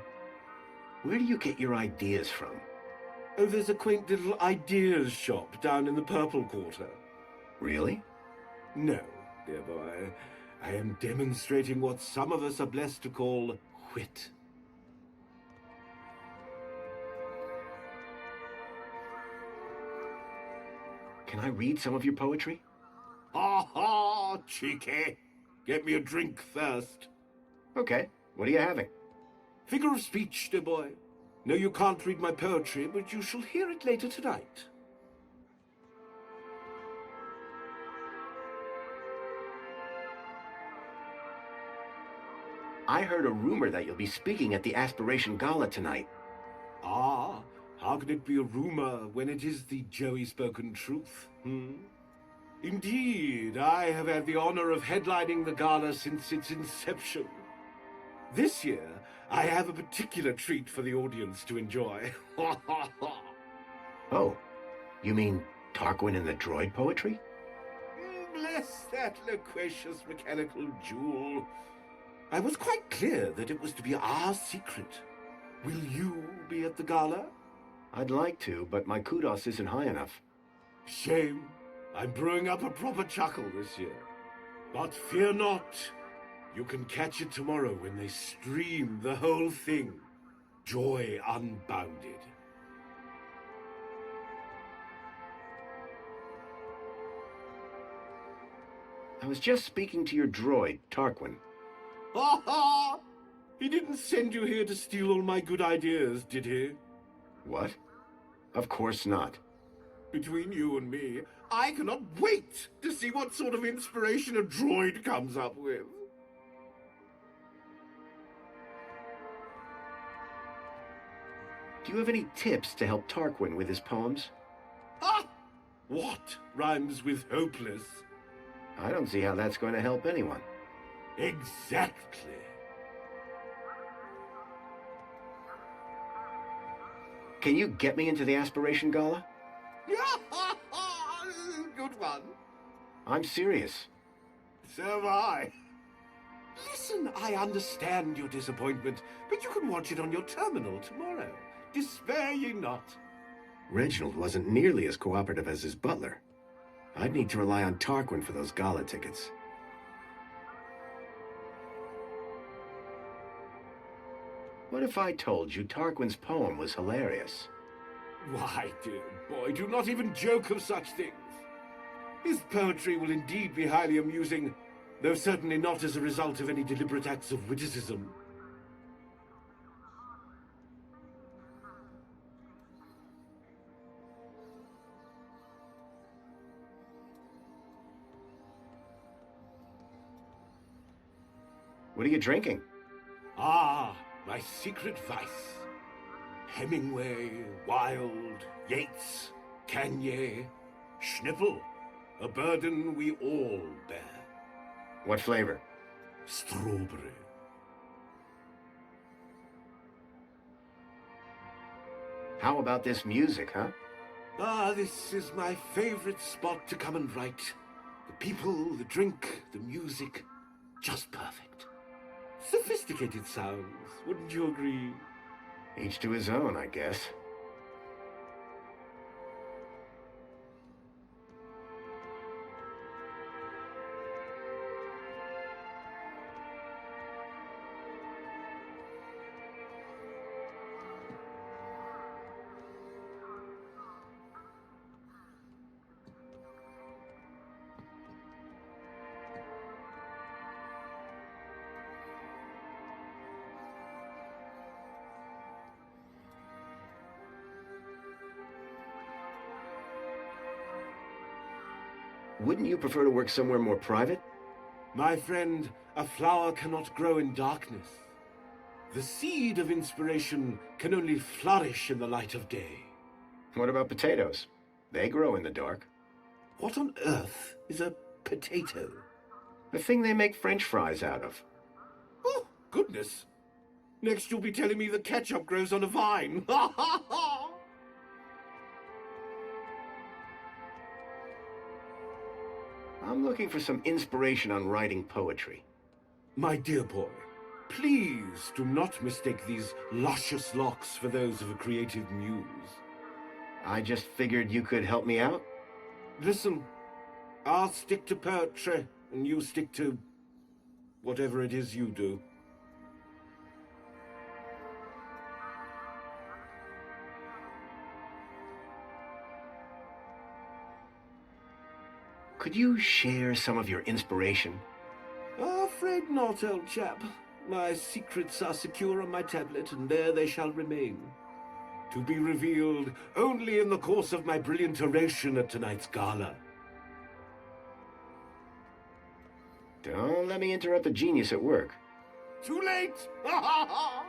where do you get your ideas from? Oh, there's a quaint little ideas shop down in the Purple Quarter. Really? No, dear boy. I am demonstrating what some of us are blessed to call wit. Can I read some of your poetry? Ha ha, cheeky. Get me a drink first. Okay, what are you having? Figure of speech, dear boy. No, you can't read my poetry, but you shall hear it later tonight. I heard a rumor that you'll be speaking at the Aspiration Gala tonight. Ah, how can it be a rumor when it is the Joey-spoken truth, Indeed, I have had the honor of headlining the gala since its inception. This year, I have a particular treat for the audience to enjoy. Oh, you mean Tarquin and the droid poetry? Bless that loquacious mechanical jewel. I was quite clear that it was to be our secret. Will you be at the gala? I'd like to, but my kudos isn't high enough. Shame. I'm brewing up a proper chuckle this year. But fear not. You can catch it tomorrow when they stream the whole thing. Joy unbounded. I was just speaking to your droid, Tarquin. Ha ha! He didn't send you here to steal all my good ideas, did he? What? Of course not. Between you and me, I cannot wait to see what sort of inspiration a droid comes up with. Do you have any tips to help Tarquin with his poems? Ah! What rhymes with hopeless? I don't see how that's going to help anyone. Exactly. Can you get me into the Aspiration Gala? Good one. I'm serious. So am I. Listen, I understand your disappointment, but you can watch it on your terminal tomorrow. Despair ye not. Reginald wasn't nearly as cooperative as his butler. I'd need to rely on Tarquin for those gala tickets. What if I told you Tarquin's poem was hilarious? Why, dear boy, do not even joke of such things. His poetry will indeed be highly amusing, though certainly not as a result of any deliberate acts of witticism. What are you drinking? Ah, my secret vice. Hemingway, Wilde, Yeats, Kanye, Schnipple. A burden we all bear. What flavor? Strawberry. How about this music, huh? Ah, this is my favorite spot to come and write. The people, the drink, the music. Just perfect. Sophisticated sounds, wouldn't you agree? Each to his own, I guess. Wouldn't you prefer to work somewhere more private? My friend, a flower cannot grow in darkness. The seed of inspiration can only flourish in the light of day. What about potatoes? They grow in the dark. What on earth is a potato? The thing they make French fries out of. Oh, goodness. Next you'll be telling me that ketchup grows on a vine. Ha ha ha! I'm looking for some inspiration on writing poetry. My dear boy, please do not mistake these luscious locks for those of a creative muse. I just figured you could help me out. Listen, I'll stick to poetry, and you stick to whatever it is you do. Could you share some of your inspiration? Afraid not, old chap. My secrets are secure on my tablet, and there they shall remain. To be revealed only in the course of my brilliant oration at tonight's gala. Don't let me interrupt a genius at work. Too late! Ha ha ha!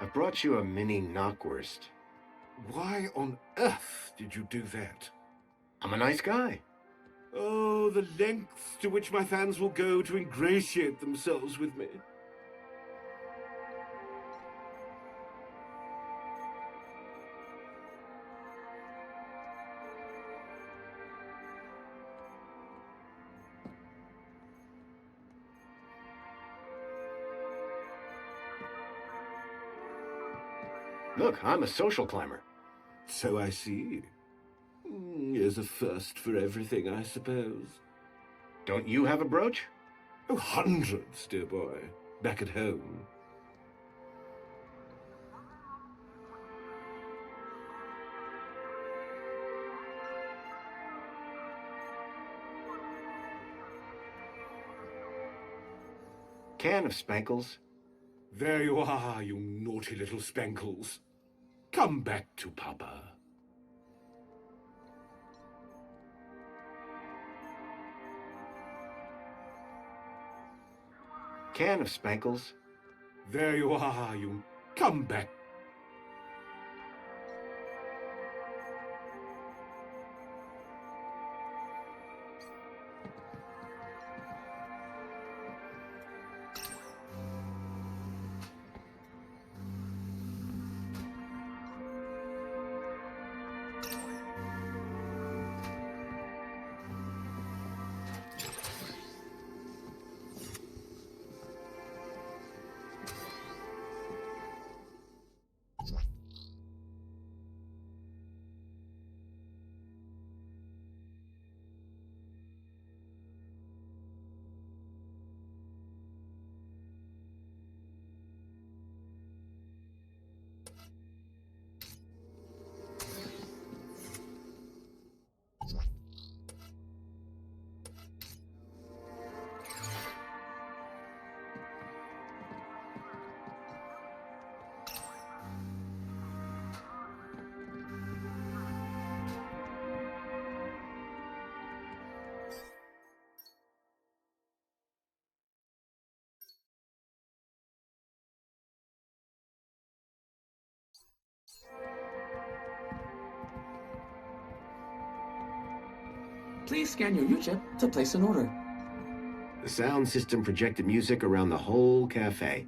I brought you a mini knockwurst. Why on earth did you do that? I'm a nice guy. Oh, the lengths to which my fans will go to ingratiate themselves with me. Look, I'm a social climber. So I see. Here's a first for everything, I suppose. Don't you have a brooch? Oh, hundreds, dear boy. Back at home. Can of Spankles. There you are, you naughty little Spankles. Come back to Papa. Can of Spankles. There you are, you... Come back. Please scan your U-chip to place an order. The sound system projected music around the whole cafe.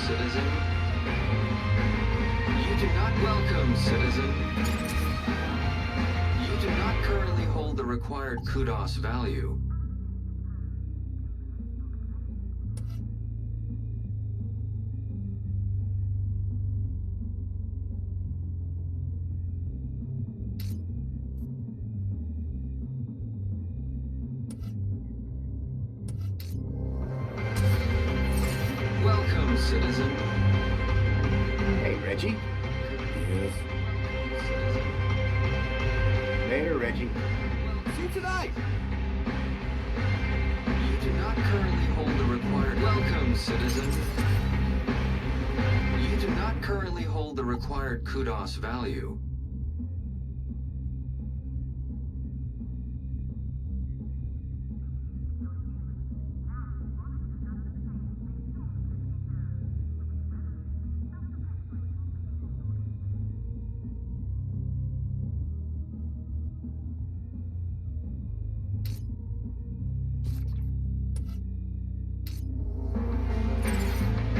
Citizen. You do not welcome, citizen. You do not currently hold the required kudos value. Welcome, citizen. Hey, Reggie. Yes. Later, Reggie. See you tonight. You do not currently hold the required... Welcome, citizen. You do not currently hold the required kudos value.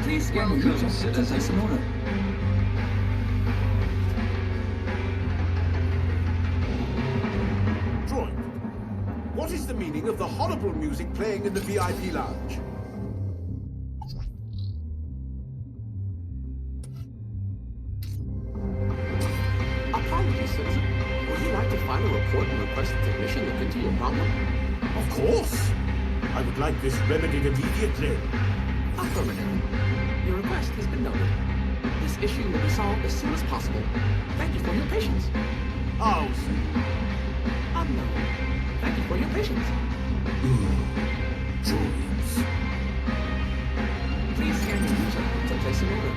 Please scan your U-chip to place an order. Droid, what is the meaning of the horrible music playing in the VIP lounge? Apologies, citizen. Would you like to file a report and request a technician look into your problem? Of course. I would like this remedied immediately. Affirmative. Your request has been noted. This issue will be solved as soon as possible. Thank you for your patience. I'll see. Unknown. Thank you for your patience. Droids. Please scan your U-chip to place an order.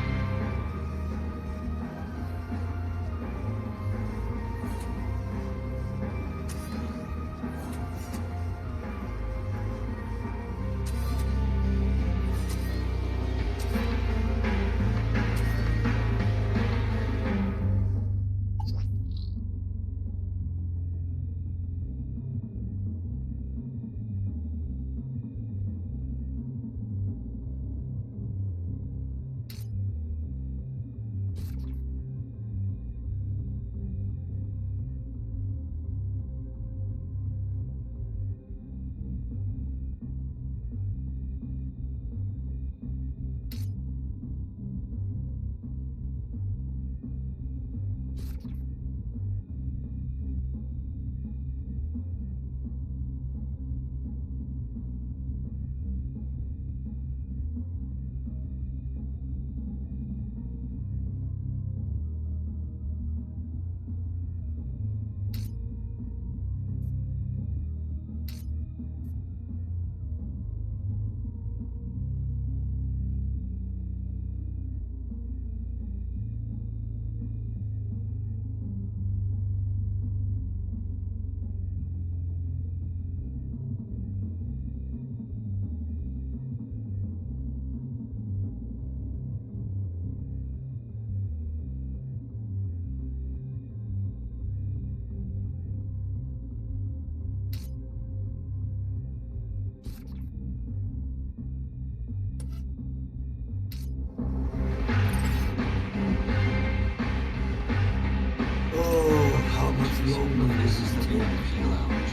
This is the VIP lounge.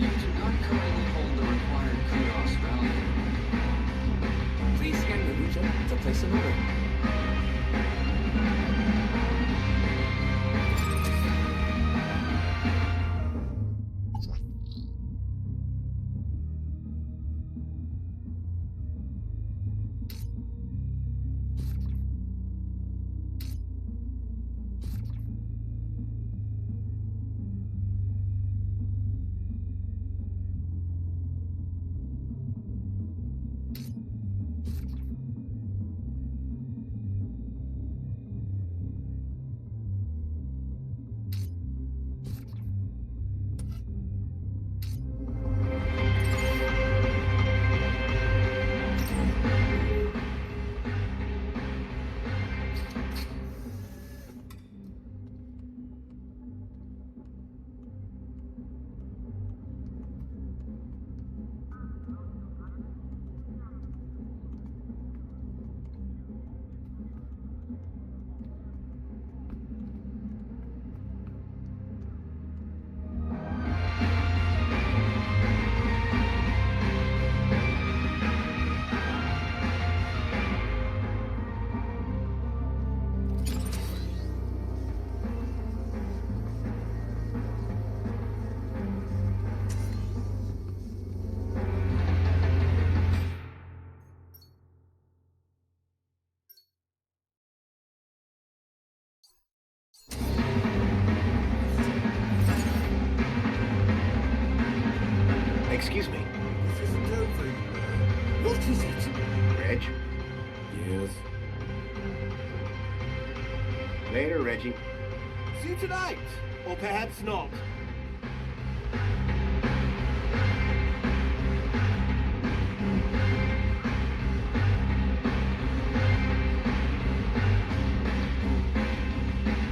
You do not currently hold the required kudos value. Please scan your region to place an order. Excuse me. This isn't over. What is it? Reg? Yes. Later, Reggie. See you tonight. Or perhaps not.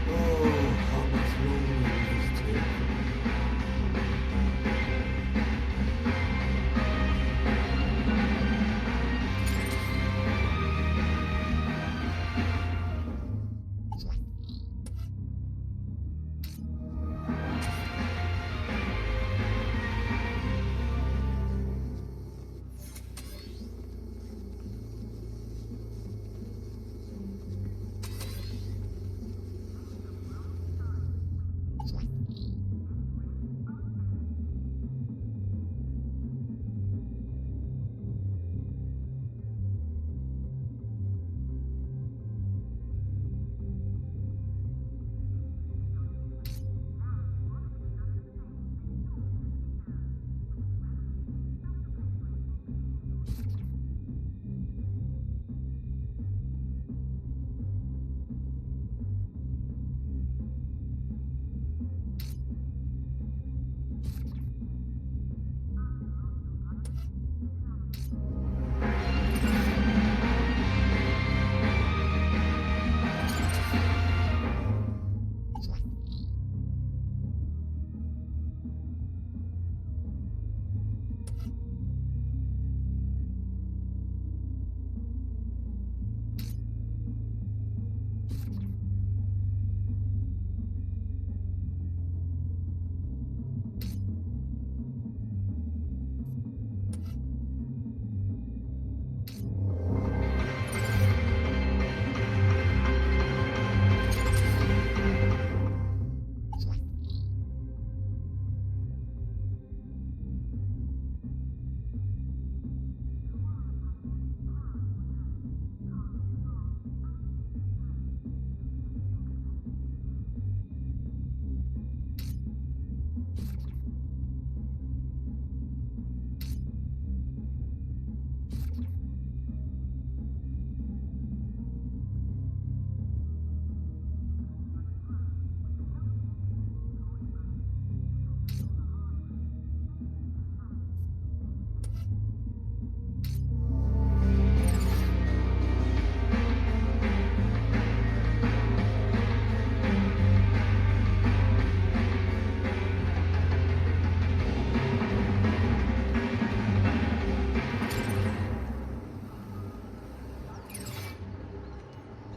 Oh, how much longer will this take?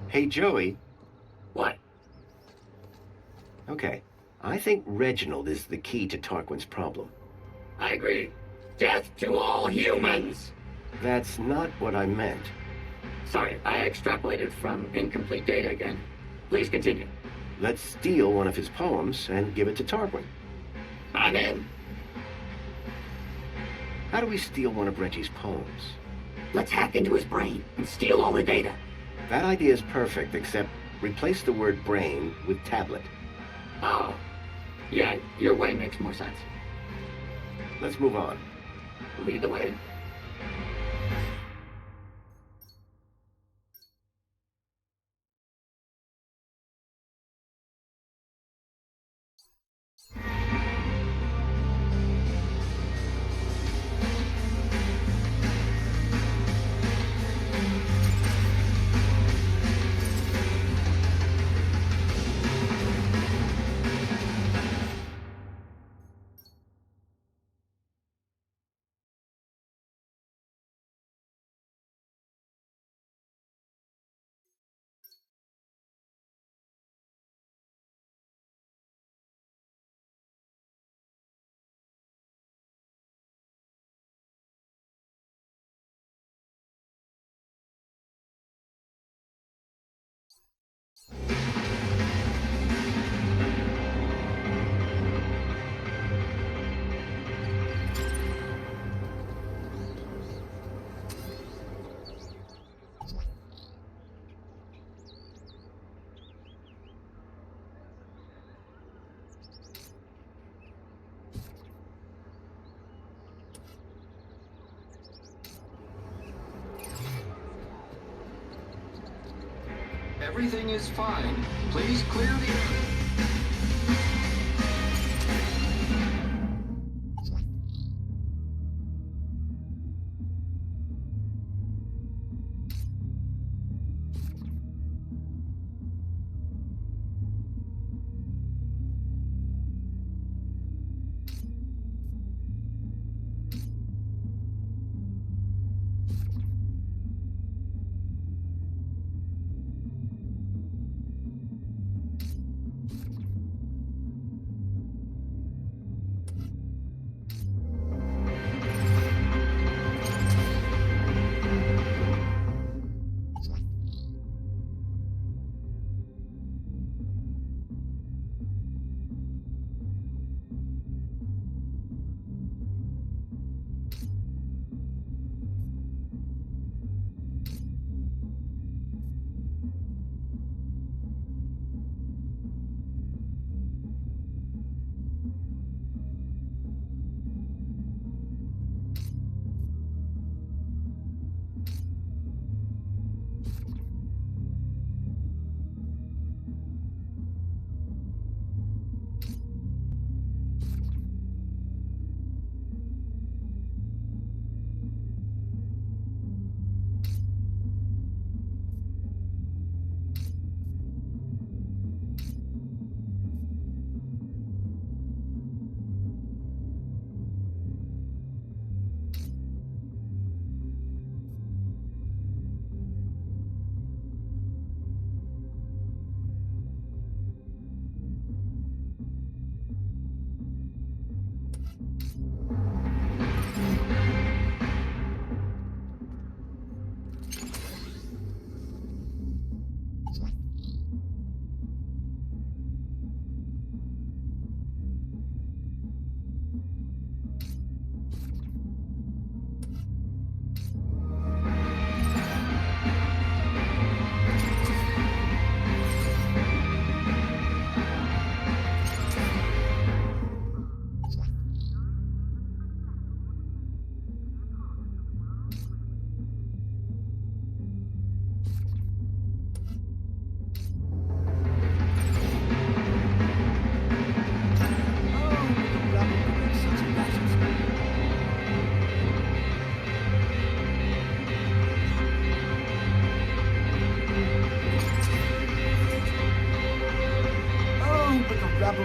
Hey, Joey. What? Okay. I think Reginald is the key to Tarquin's problem. I agree. Death to all humans! That's not what I meant. Sorry, I extrapolated from incomplete data again. Please continue. Let's steal one of his poems and give it to Tarquin. I'm in. How do we steal one of Reggie's poems? Let's hack into his brain and steal all the data. That idea is perfect, except replace the word brain with tablet. Oh. Yeah, your way makes more sense. Let's move on. Lead the way. Everything is fine. Please clear the...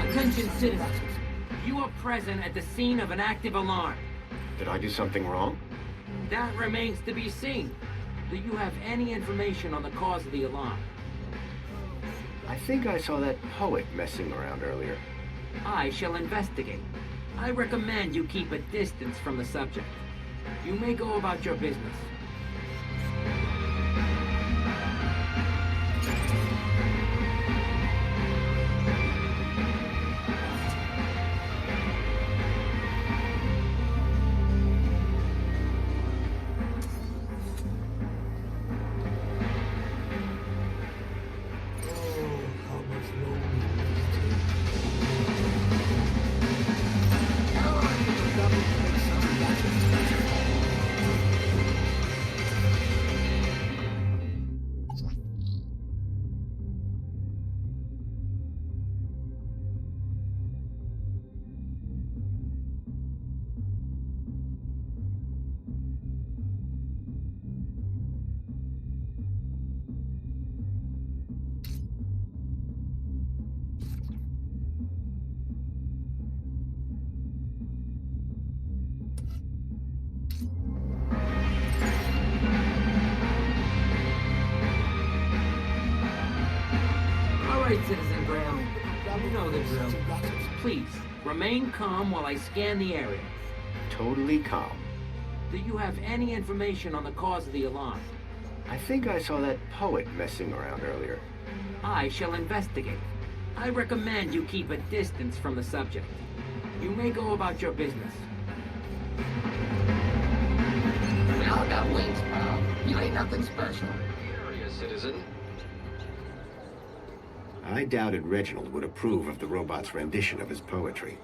Attention citizens. You are present at the scene of an active alarm. Did I do something wrong? That remains to be seen. Do you have any information on the cause of the alarm? I think I saw that poet messing around earlier. I shall investigate. I recommend you keep a distance from the subject. You may go about your business. All right, Citizen Graham. You know the drill. Please, remain calm while I scan the area. Totally calm. Do you have any information on the cause of the alarm? I think I saw that poet messing around earlier. I shall investigate. I recommend you keep a distance from the subject. You may go about your business. We all got wings, pal. You ain't nothing special. Area, citizen. I doubted Reginald would approve of the robot's rendition of his poetry.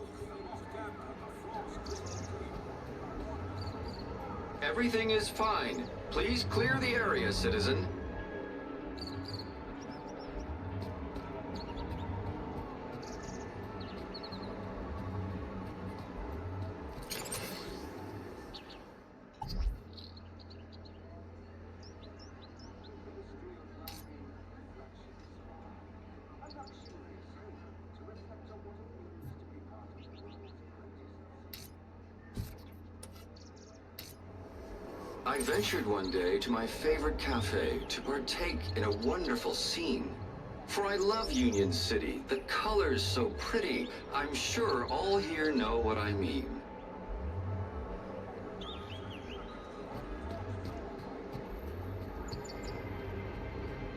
Everything is fine. Please clear the area, citizen. I ventured one day to my favorite cafe to partake in a wonderful scene. For I love Union City, the colors so pretty. I'm sure all here know what I mean.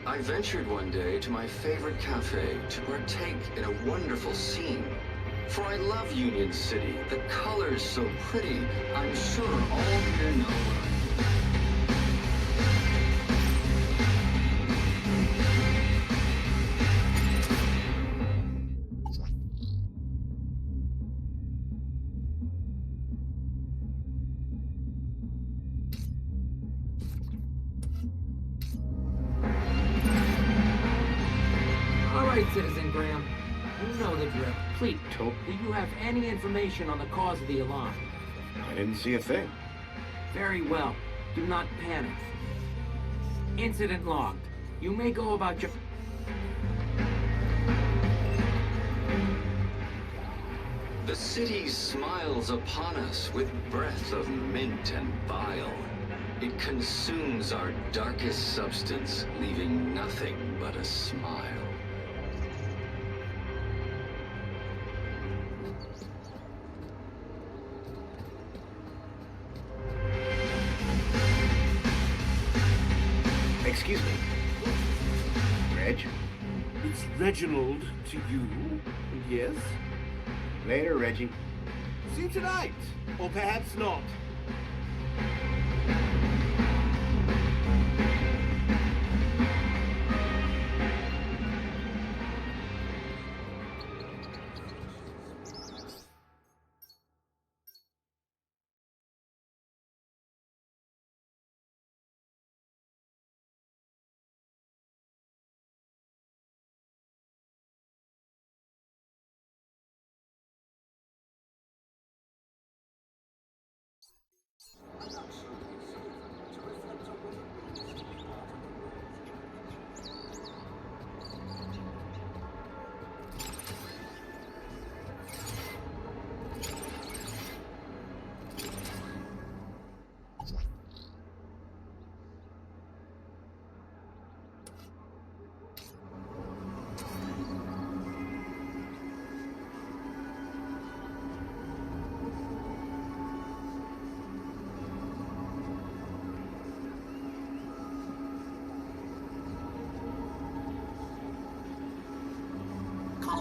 I ventured one day to my favorite cafe to partake in a wonderful scene. For I love Union City, the colors so pretty. I'm sure all here know what I mean. All right, Citizen Graham. You know the drill. Please, do you have any information on the cause of the alarm? I didn't see a thing. Very well. Do not panic. Incident logged. You may go about your... The city smiles upon us with breath of mint and bile. It consumes our darkest substance, leaving nothing but a smile. Excuse me. Reg? It's Reginald to you? Yes? Later, Reggie. See you tonight. Or perhaps not.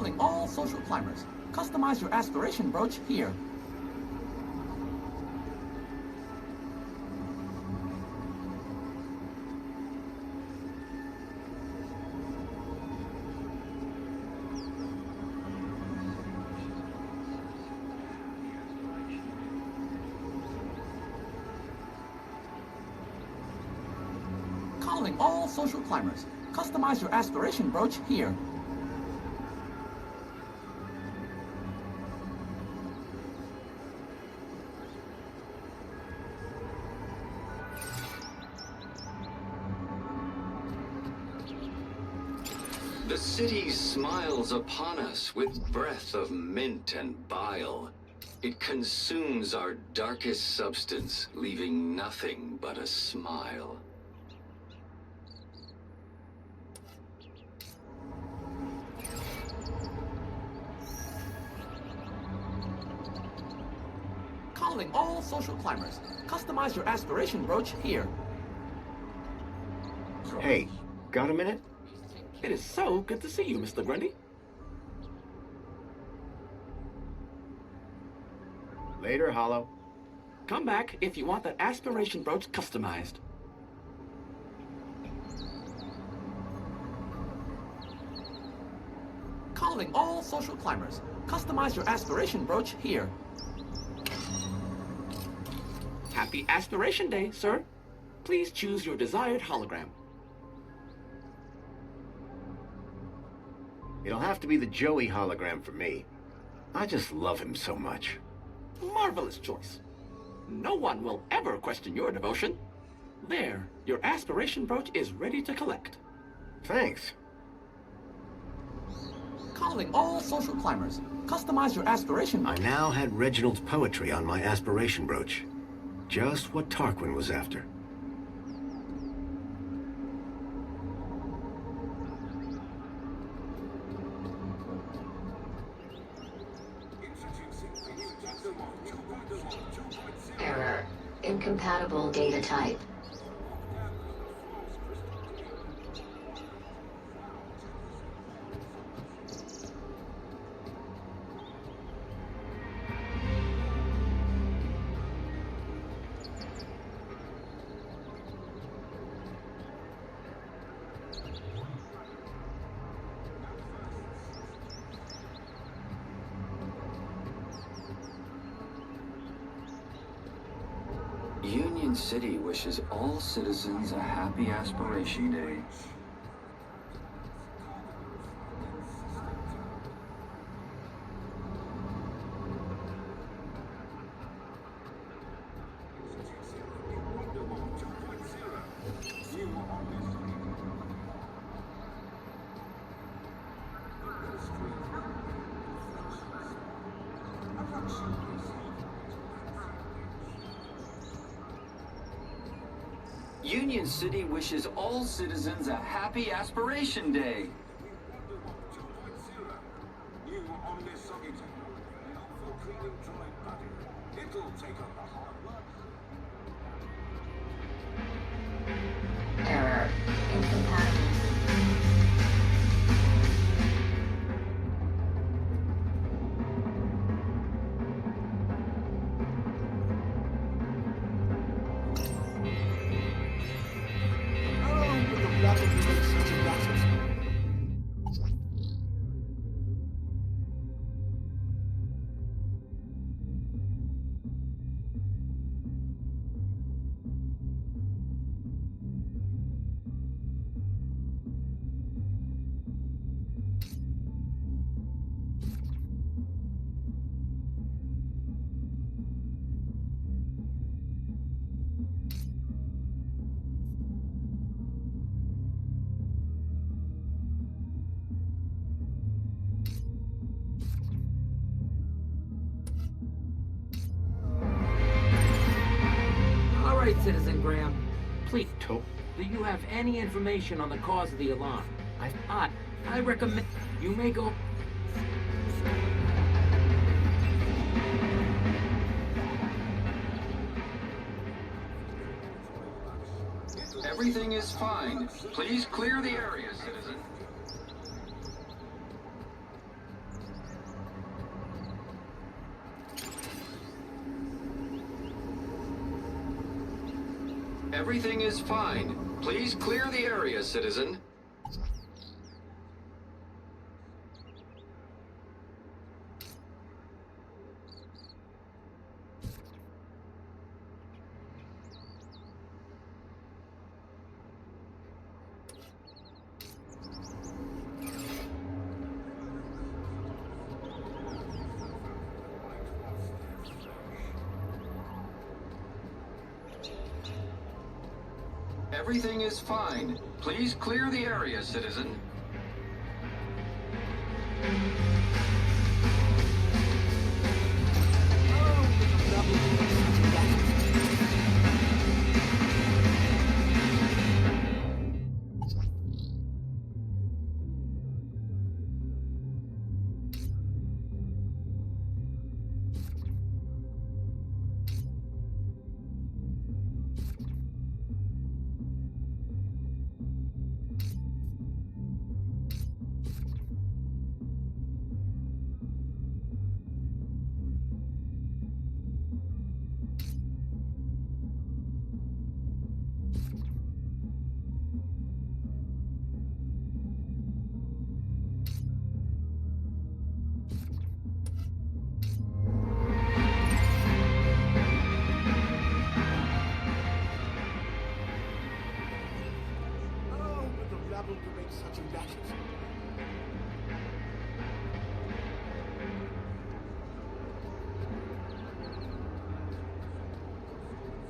Calling all social climbers. Customize your aspiration brooch here. Calling all social climbers. Customize your aspiration brooch here. The city smiles upon us with breath of mint and bile. It consumes our darkest substance, leaving nothing but a smile. Calling all social climbers. Customize your aspiration brooch here. Hey, got a minute? It is so good to see you, Mr. Grundy. Later, Hollow. Come back if you want that aspiration brooch customized. Calling all social climbers. Customize your aspiration brooch here. Happy Aspiration Day, sir. Please choose your desired hologram. It'll have to be the Joey hologram for me. I just love him so much. Marvelous choice. No one will ever question your devotion. There, your aspiration brooch is ready to collect. Thanks. Calling all social climbers. Customize your aspiration. I now had Reginald's poetry on my aspiration brooch. Just what Tarquin was after. Error. Incompatible data type. Union City wishes all citizens a happy Aspiration Day. Union City wishes all citizens a happy Aspiration Day. Error. Incompatible. All right, Citizen Graham. Please, do you have any information on the cause of the alarm? I recommend you may go. Everything is fine. Please clear the area, citizen. Everything is fine. Please clear the area, citizen. Everything is fine. Please clear the area, citizen.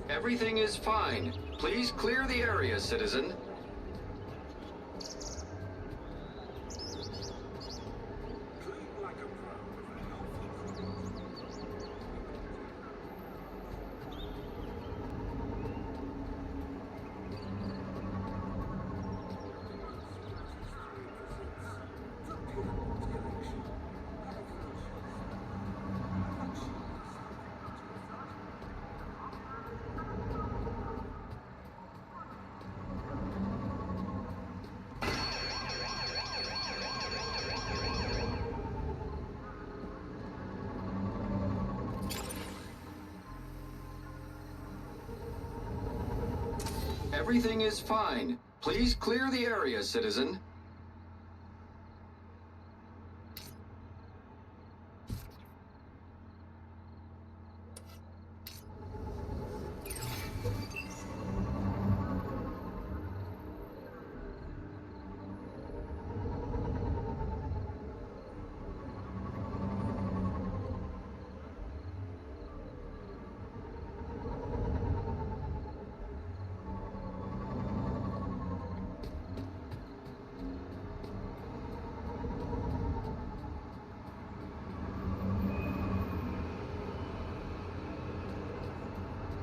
Everything is fine. Please clear the area, citizen. Everything is fine. Please clear the area, citizen.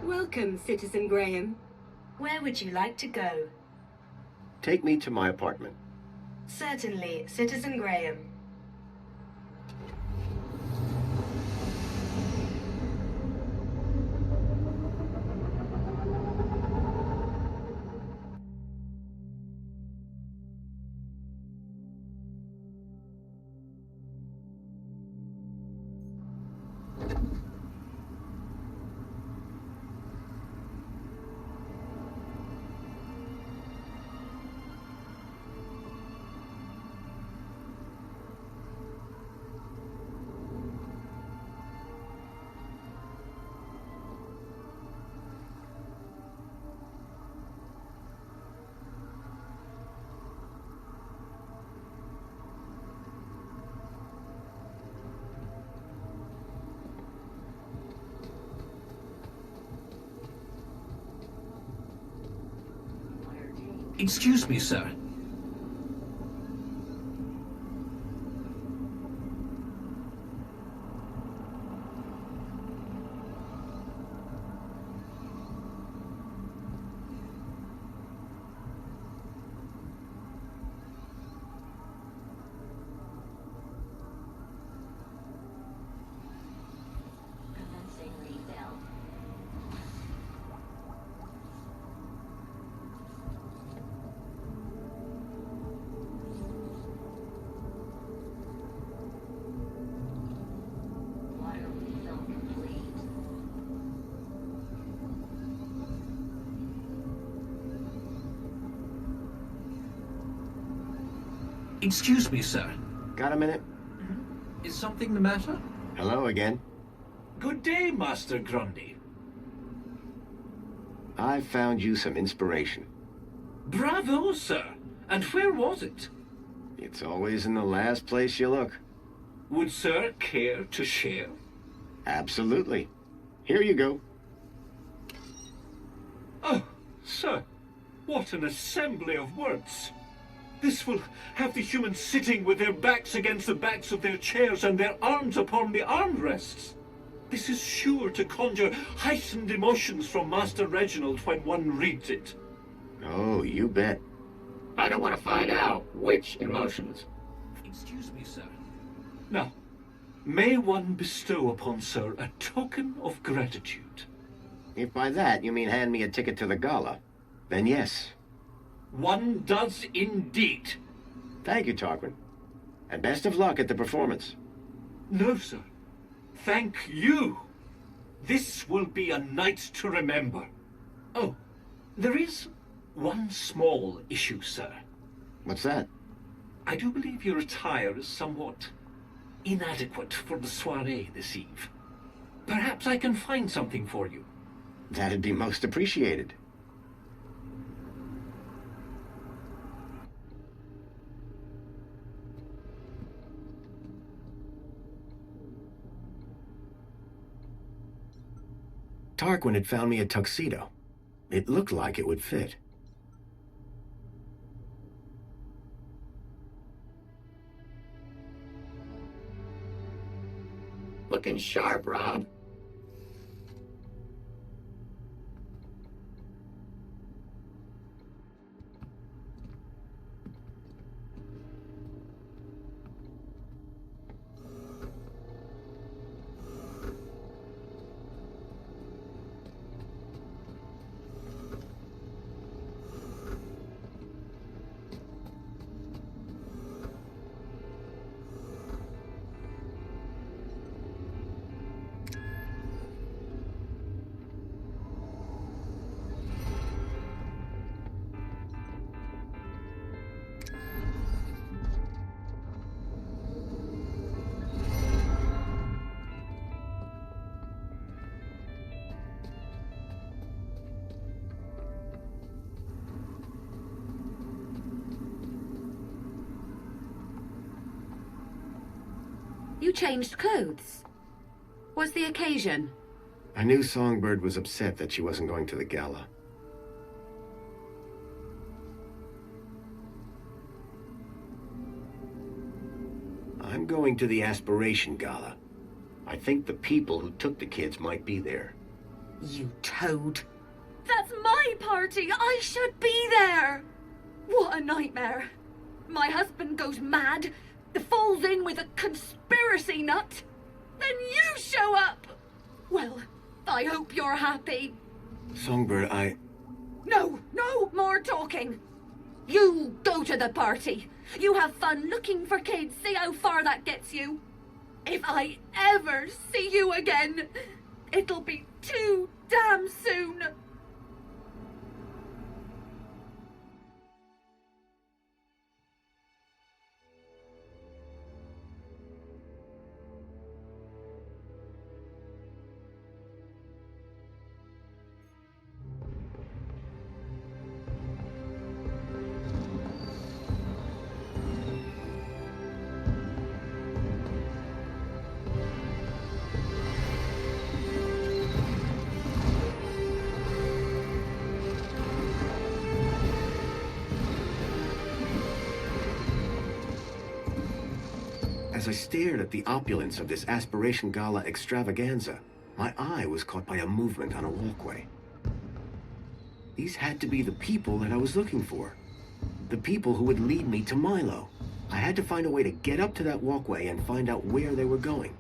Welcome, Citizen Graham. Where would you like to go? Take me to my apartment. Certainly, Citizen Graham. Excuse me, sir. Excuse me, sir. Got a minute? Is something the matter? Hello again. Good day, Master Grundy. I found you some inspiration. Bravo, sir. And where was it? It's always in the last place you look. Would sir care to share? Absolutely. Here you go. Oh, sir, what an assembly of words. This will have the humans sitting with their backs against the backs of their chairs and their arms upon the armrests. This is sure to conjure heightened emotions from Master Reginald when one reads it. Oh, you bet. I don't want to find out which emotions. Excuse me, sir. Now, may one bestow upon sir a token of gratitude? If by that you mean hand me a ticket to the gala, then yes. One does indeed. Thank you, Tarquin. And best of luck at the performance. No, sir. Thank you. This will be a night to remember. Oh, there is one small issue, sir. What's that? I do believe your attire is somewhat inadequate for the soiree this eve. Perhaps I can find something for you. That'd be most appreciated. Tarquin had found me a tuxedo. It looked like it would fit. Looking sharp, Rob. You changed clothes. What's the occasion? I knew Songbird was upset that she wasn't going to the gala. I'm going to the Aspiration Gala. I think the people who took the kids might be there. You toad. That's my party! I should be there! What a nightmare. My husband goes mad, falls in with a conspiracy nut, then you show up! Well, I hope you're happy. Songbird, No more talking. You go to the party. You have fun looking for kids, see how far that gets you. If I ever see you again, it'll be too damn soon. As I stared at the opulence of this Aspiration Gala extravaganza, my eye was caught by a movement on a walkway. These had to be the people that I was looking for. The people who would lead me to Milo. I had to find a way to get up to that walkway and find out where they were going.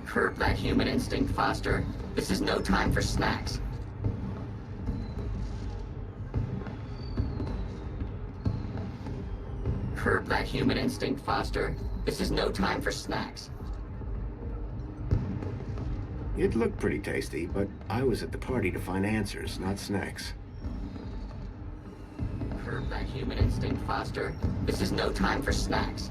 Curb that human instinct, Foster. This is no time for snacks. Curb that human instinct, Foster. This is no time for snacks. It looked pretty tasty, but I was at the party to find answers, not snacks. curb that human instinct, Foster. This is no time for snacks.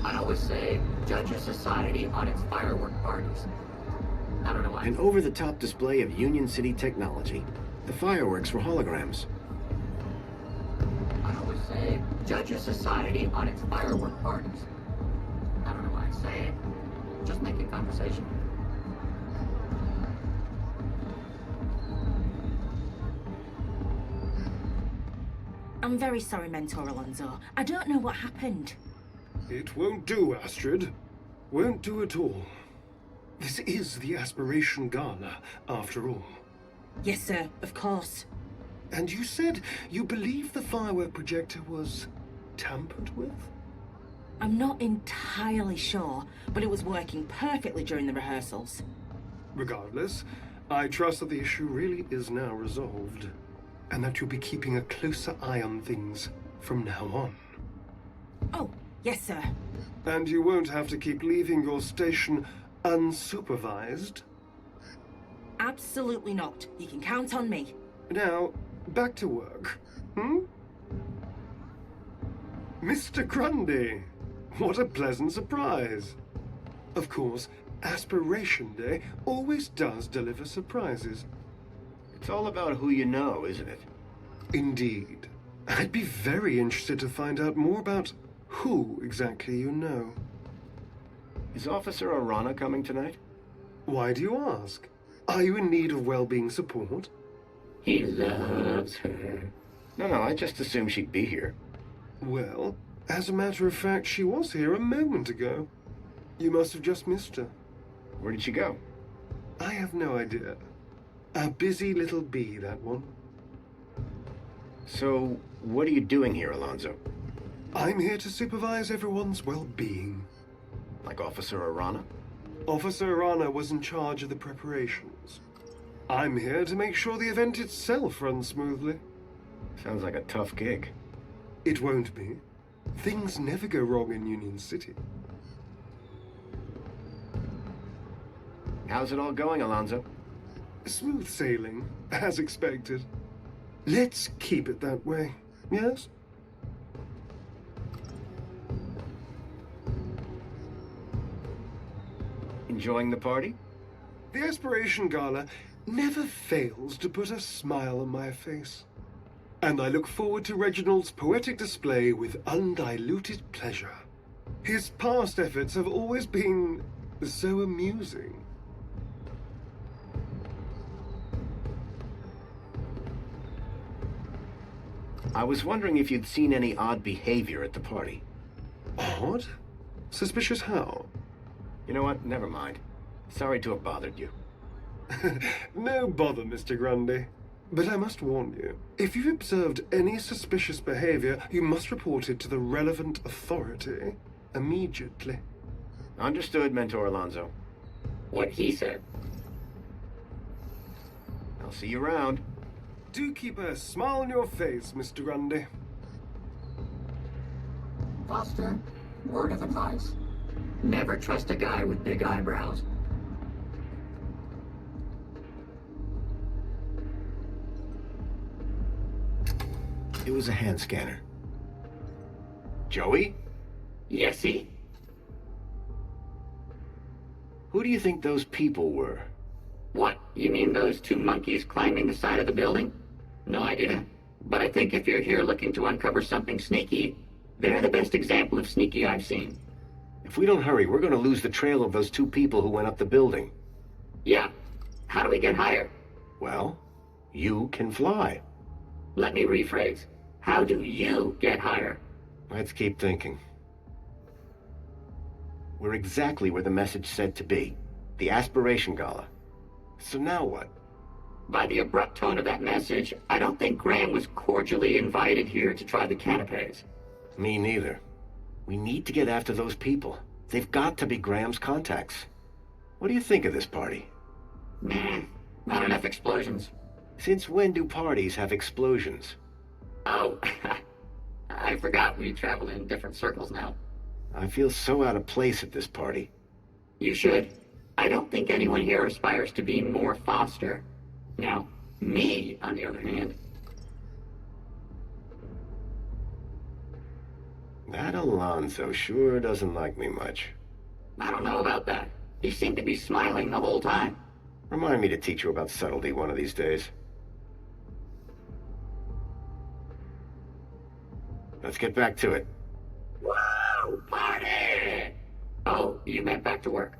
I always say, judge a society on its firework parties. I don't know why. An over-the-top display of Union City technology. The fireworks were holograms. I always say, judge a society on its firework parties. I don't know why I say it. Just making conversation. I'm very sorry, Mentor Alonso. I don't know what happened. It won't do, Astrid. Won't do at all. This is the Aspiration Gala, after all. Yes, sir, of course. And you said you believe the firework projector was tampered with? I'm not entirely sure, but it was working perfectly during the rehearsals. Regardless, I trust that the issue really is now resolved, and that you'll be keeping a closer eye on things from now on. Oh, yes, sir. And you won't have to keep leaving your station unsupervised? Absolutely not. You can count on me. Now, back to work. Mr. Grundy, what a pleasant surprise. Of course, Aspiration Day always does deliver surprises. It's all about who you know, isn't it? Indeed. I'd be very interested to find out more about who exactly you know. Is Officer Arana coming tonight? Why do you ask? Are you in need of well-being support? He loves her. No, I just assumed she'd be here. Well, as a matter of fact, she was here a moment ago. You must have just missed her. Where did she go? I have no idea. A busy little bee, that one. So, what are you doing here, Alonso? I'm here to supervise everyone's well-being. Like Officer Arana? Officer Arana was in charge of the preparations. I'm here to make sure the event itself runs smoothly. Sounds like a tough gig. It won't be. Things never go wrong in Union City. How's it all going, Alonso? Smooth sailing, as expected. Let's keep it that way, yes? Enjoying the party? The Aspiration Gala never fails to put a smile on my face. And I look forward to Reginald's poetic display with undiluted pleasure. His past efforts have always been so amusing. I was wondering if you'd seen any odd behavior at the party. Odd? Suspicious how? You know what? Never mind. Sorry to have bothered you. No bother, Mr. Grundy. But I must warn you, if you've observed any suspicious behavior, you must report it to the relevant authority immediately. Understood, Mentor Alonso. What he said. I'll see you around. Do keep a smile on your face, Mr. Grundy. Foster, word of advice. Never trust a guy with big eyebrows. It was a hand scanner. Joey? Yesy? Who do you think those people were? What, you mean those two monkeys climbing the side of the building? No idea. But I think if you're here looking to uncover something sneaky, they're the best example of sneaky I've seen. If we don't hurry, we're going to lose the trail of those two people who went up the building. Yeah. How do we get higher? Well, you can fly. Let me rephrase. How do you get higher? Let's keep thinking. We're exactly where the message said to be. The Aspiration Gala. So now what? By the abrupt tone of that message, I don't think Graham was cordially invited here to try the canapes. Me neither. We need to get after those people. They've got to be Graham's contacts. What do you think of this party? Man, not enough explosions. Since when do parties have explosions? Oh, I forgot we travel in different circles now. I feel so out of place at this party. You should. I don't think anyone here aspires to be more Foster. Now, me, on the other hand. That Alonzo sure doesn't like me much. I don't know about that. He seemed to be smiling the whole time. Remind me to teach you about subtlety one of these days. Let's get back to it. Whoa! Party! Oh, you meant back to work.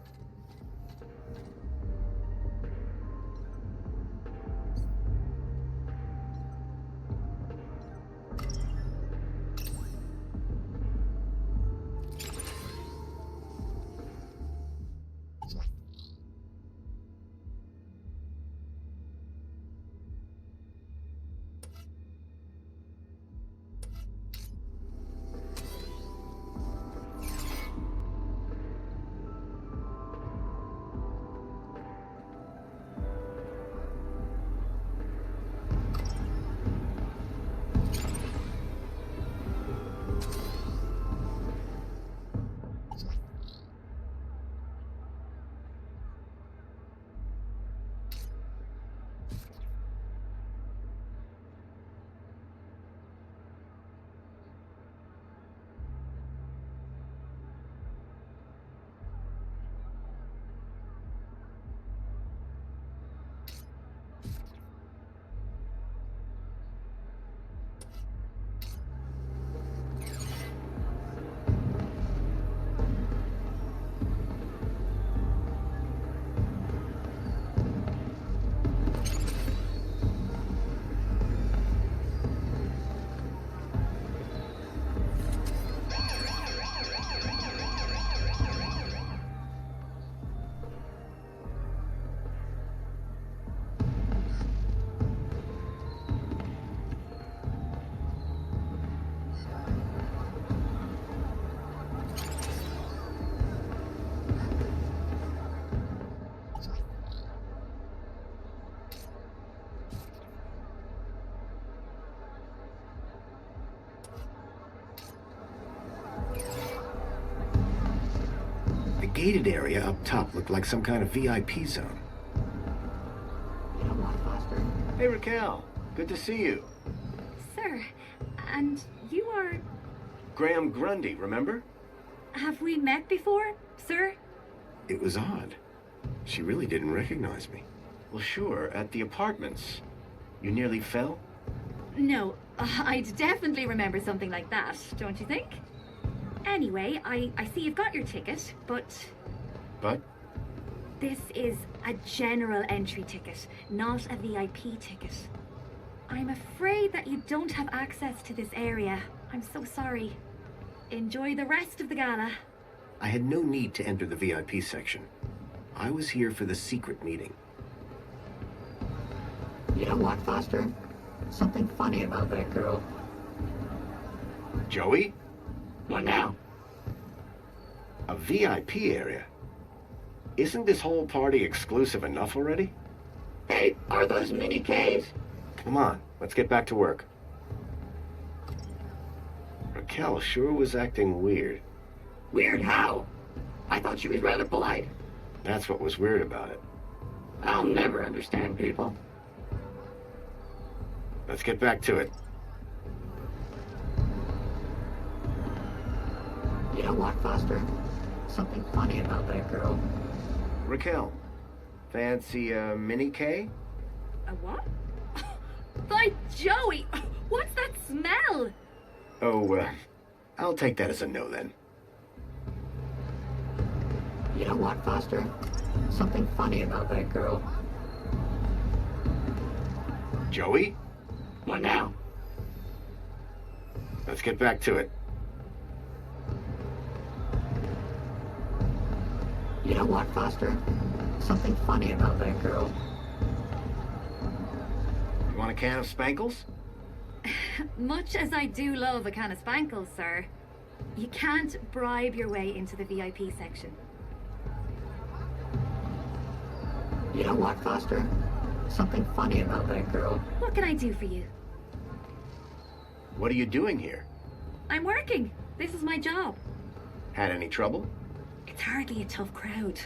The gated area up top looked like some kind of VIP zone. Hey, Raquel. Good to see you. Sir, and you are... Graham Grundy, remember? Have we met before, sir? It was odd. She really didn't recognize me. Well, sure, at the apartments. You nearly fell? No, I'd definitely remember something like that, don't you think? Anyway, I see you've got your ticket, but... But? This is a general entry ticket, not a VIP ticket. I'm afraid that you don't have access to this area. I'm so sorry. Enjoy the rest of the gala. I had no need to enter the VIP section. I was here for the secret meeting. You know what, Foster? Something funny about that girl. Joey? What now? A VIP area? Isn't this whole party exclusive enough already? Hey, are those mini Ks? Come on, let's get back to work. Raquel sure was acting weird. Weird how? I thought she was rather polite. That's what was weird about it. I'll never understand people. Let's get back to it. You know what, Foster? Something funny about that girl. Raquel, fancy a mini K? A what? By Joey! What's that smell? Oh, I'll take that as a no then. You know what, Foster? Something funny about that girl. Joey? What now? Let's get back to it. You know what, Foster? Something funny about that girl. You want a can of Spankles? Much as I do love a can of Spankles, sir, you can't bribe your way into the VIP section. You know what, Foster? Something funny about that girl. What can I do for you? What are you doing here? I'm working. This is my job. Had any trouble? It's hardly a tough crowd.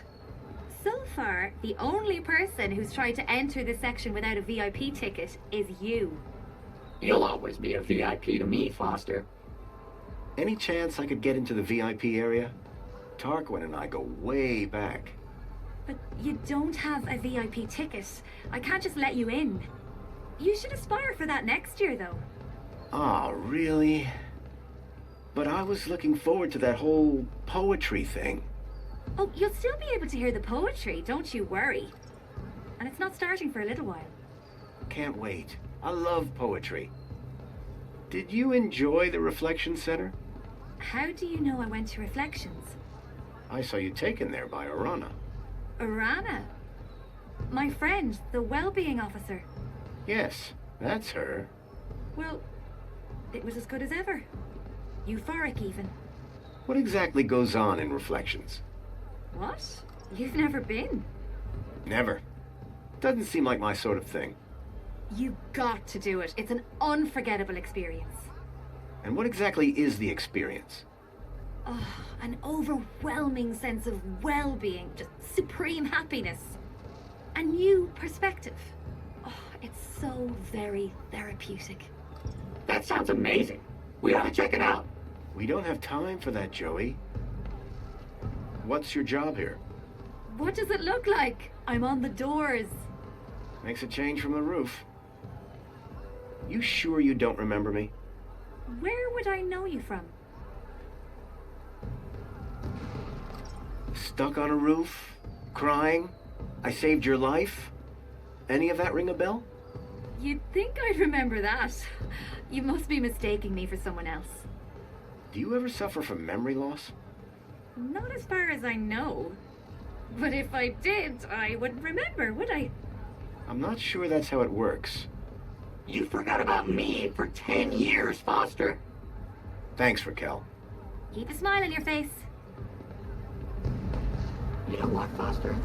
So far, the only person who's tried to enter this section without a VIP ticket is you. You'll always be a VIP to me, Foster. Any chance I could get into the VIP area? Tarquin and I go way back. But you don't have a VIP ticket. I can't just let you in. You should aspire for that next year, though. Ah, really? But I was looking forward to that whole poetry thing. Oh, you'll still be able to hear the poetry, don't you worry. And it's not starting for a little while. Can't wait. I love poetry. Did you enjoy the Reflection Center? How do you know I went to Reflections? I saw you taken there by Arana. Arana? My friend, the well-being officer. Yes, that's her. Well, it was as good as ever. Euphoric, even. What exactly goes on in Reflections? What? You've never been? Never. Doesn't seem like my sort of thing. You got to do it. It's an unforgettable experience. And what exactly is the experience? Oh, an overwhelming sense of well-being, just supreme happiness. A new perspective. Oh, it's so very therapeutic. That sounds amazing. We ought to check it out. We don't have time for that, Joey. What's your job here? What does it look like? I'm on the doors. Makes a change from the roof. You sure you don't remember me? Where would I know you from? Stuck on a roof? Crying? I saved your life? Any of that ring a bell? You'd think I'd remember that. You must be mistaking me for someone else. Do you ever suffer from memory loss? Not as far as I know. But if I did, I would remember, would I? I'm not sure that's how it works. You forgot about me for 10 years, Foster. Thanks, Raquel. Keep a smile on your face. You know what, Foster?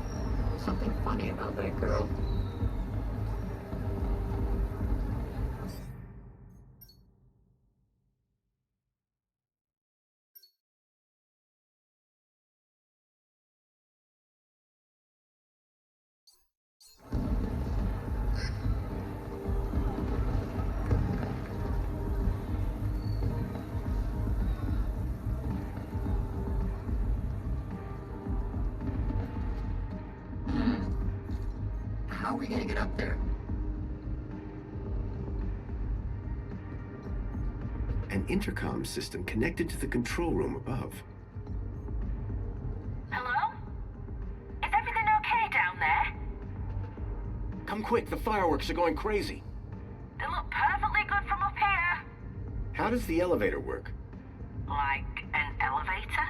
There's something funny about that girl. How are we gonna get up there? An intercom system connected to the control room above. Hello? Is everything okay down there? Come quick, the fireworks are going crazy. They look perfectly good from up here. How does the elevator work? Like an elevator?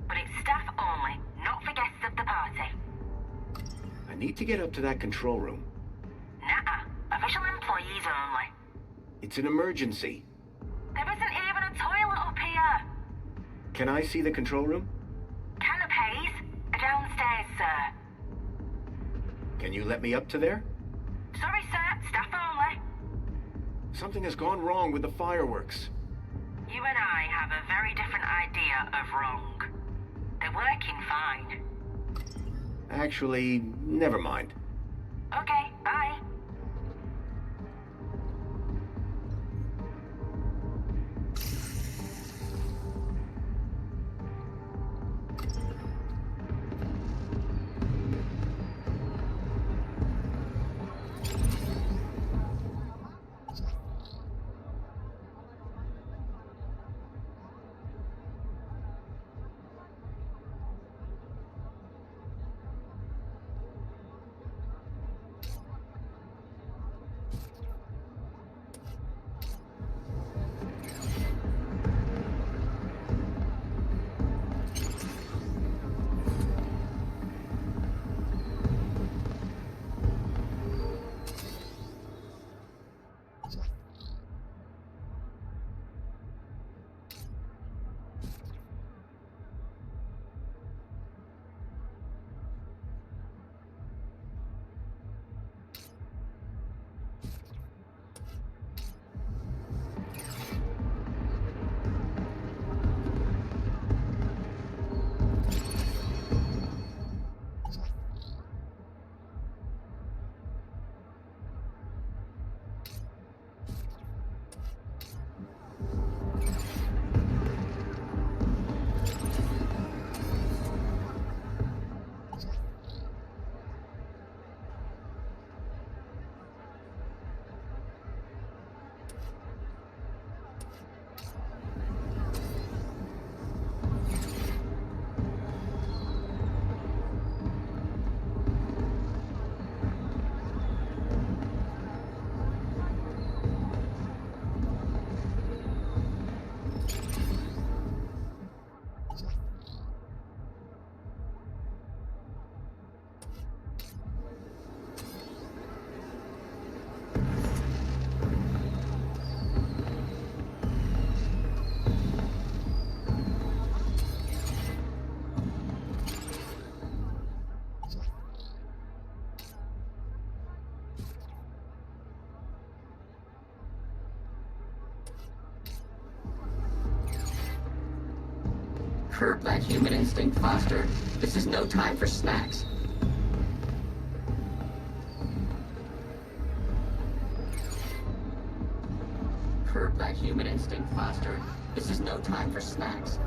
But it's staff only, not for guests of the party. I need to get up to that control room. Nuh-uh. Official employees only. It's an emergency. There isn't even a toilet up here. Can I see the control room? Canopies are downstairs, sir. Can you let me up to there? Sorry, sir. Staff only. Something has gone wrong with the fireworks. You and I have a very different idea of wrong. They're working fine. Actually, never mind. Okay, bye. Curb that human instinct, Foster. This is no time for snacks. Curb that human instinct, Foster. This is no time for snacks.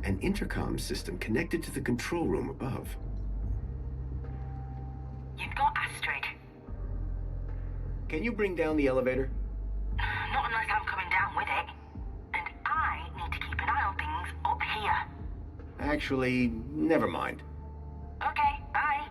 An intercom system connected to the control room above. You've got Astrid. Can you bring down the elevator? Not unless I'm coming down with it. And I need to keep an eye on things up here. Actually, never mind. Okay, bye.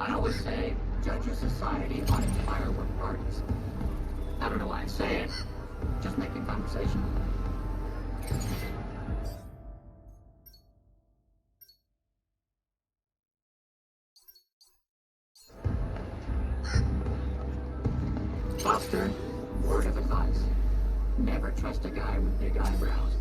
I always say, judge a society on its firework parties. I don't know why I say it. Just making conversation. Foster, word of advice. Never trust a guy with big eyebrows.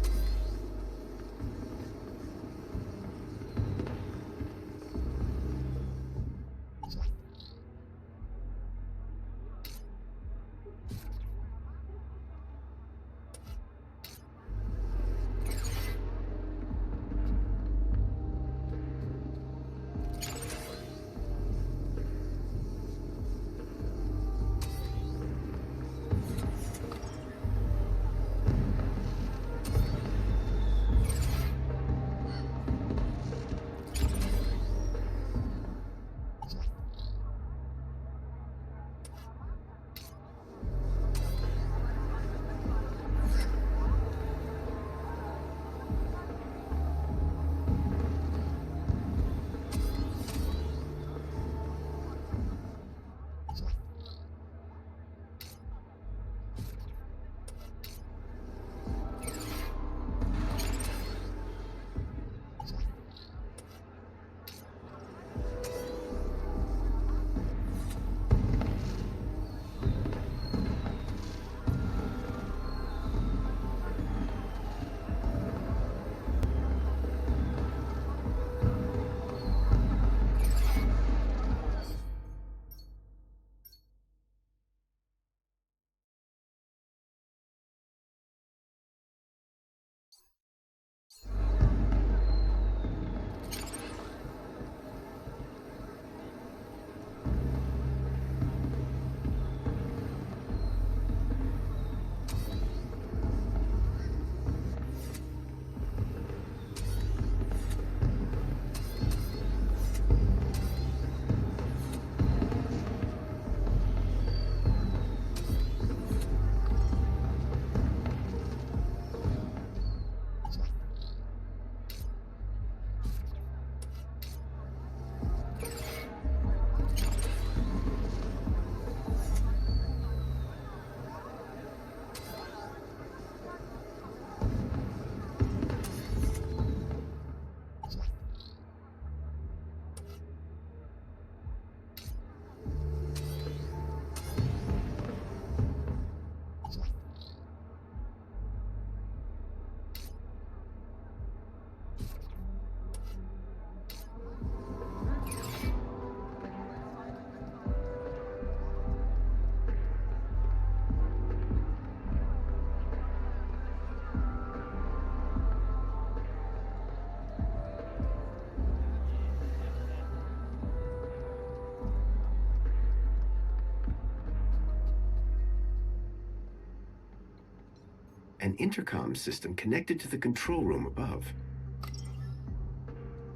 an intercom system connected to the control room above.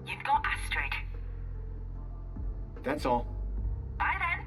You've got Astrid. That's all. Bye then.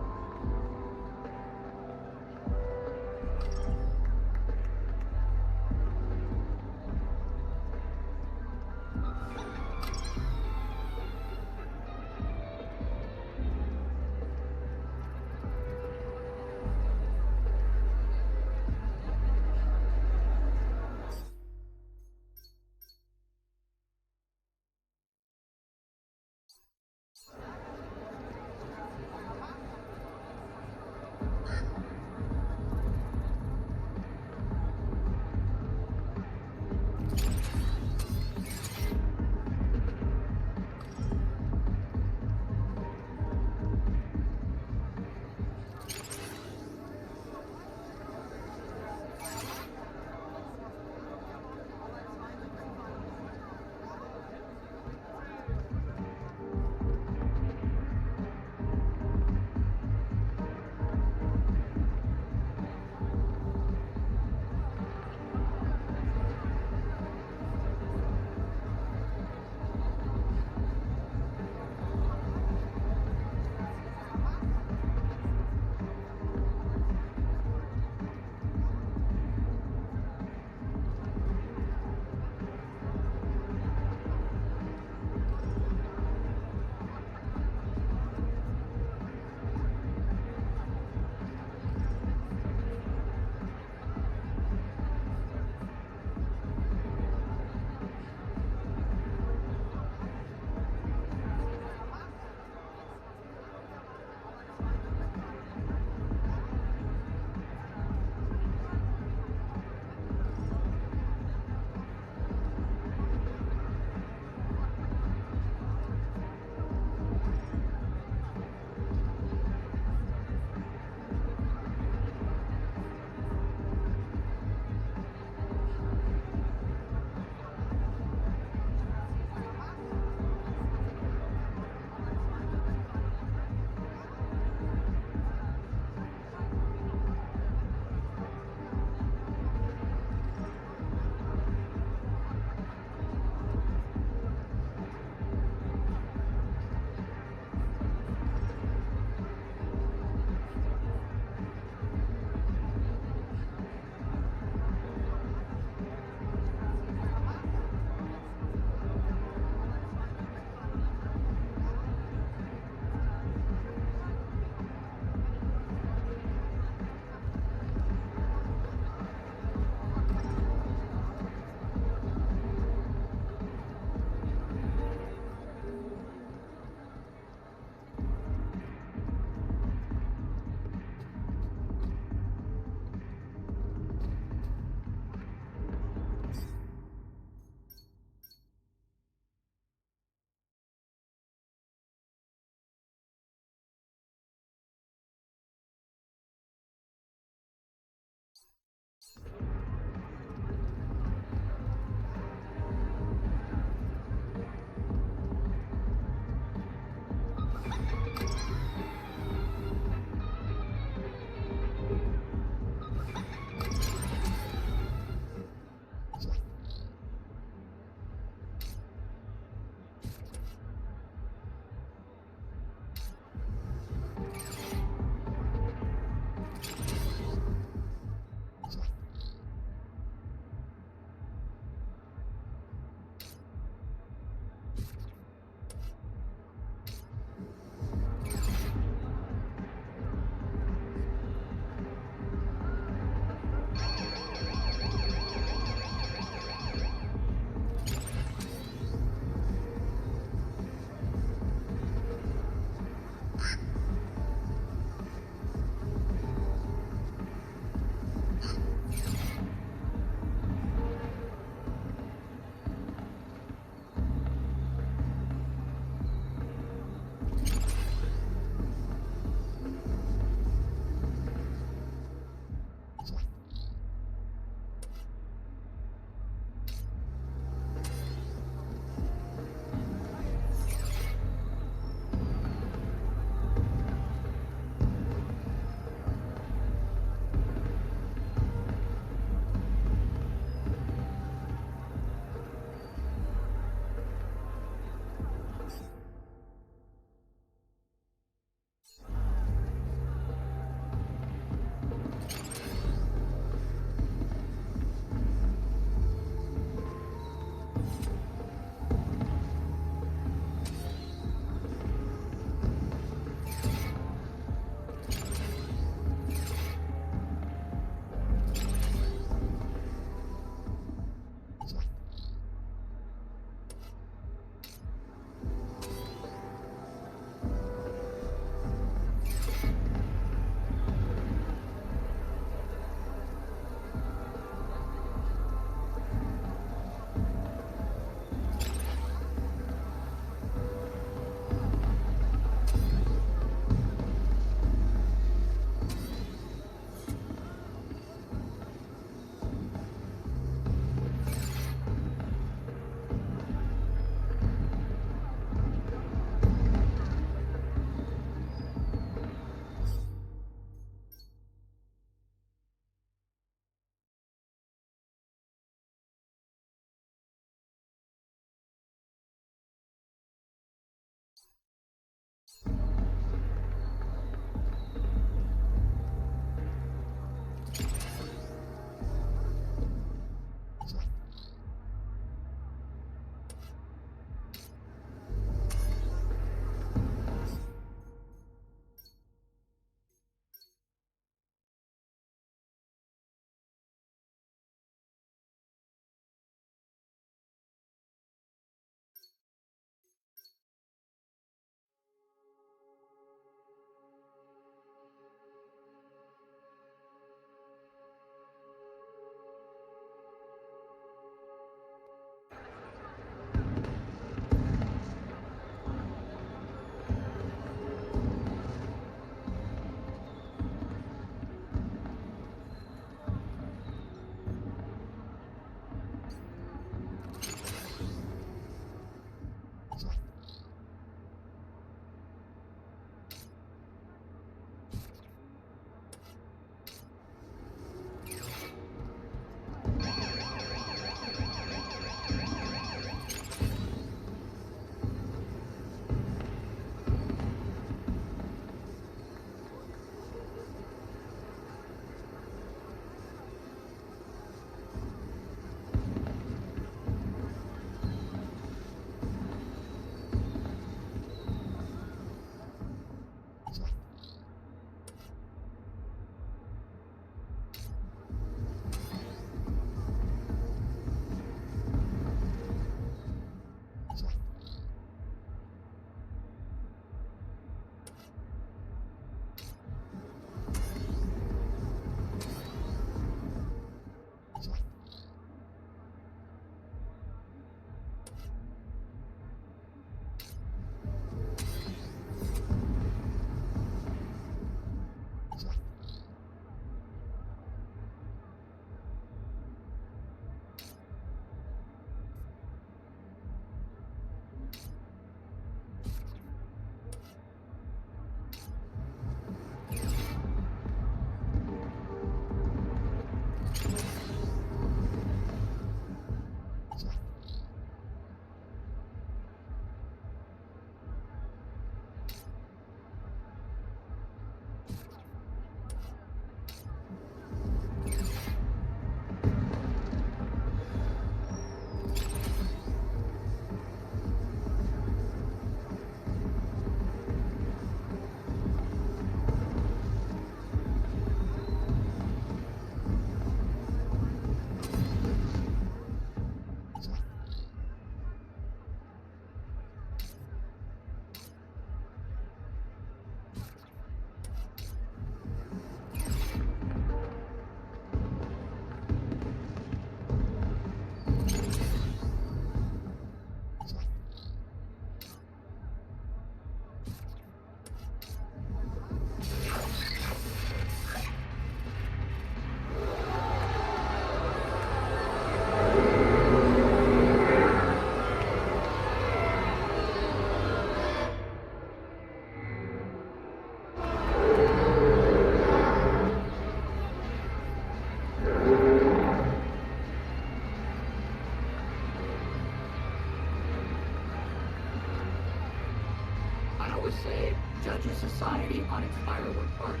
always say, judge a society on its firework parties.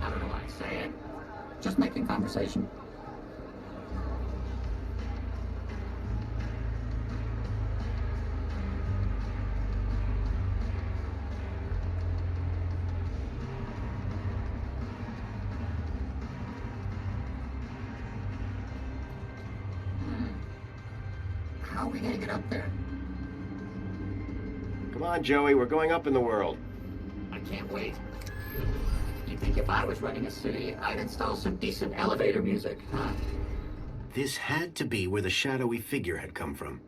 I don't know why I say it. Just making conversation. How are we gonna get up there? Come on, Joey, we're going up in the world. I can't wait. You think if I was running a city, I'd install some decent elevator music, huh? This had to be where the shadowy figure had come from.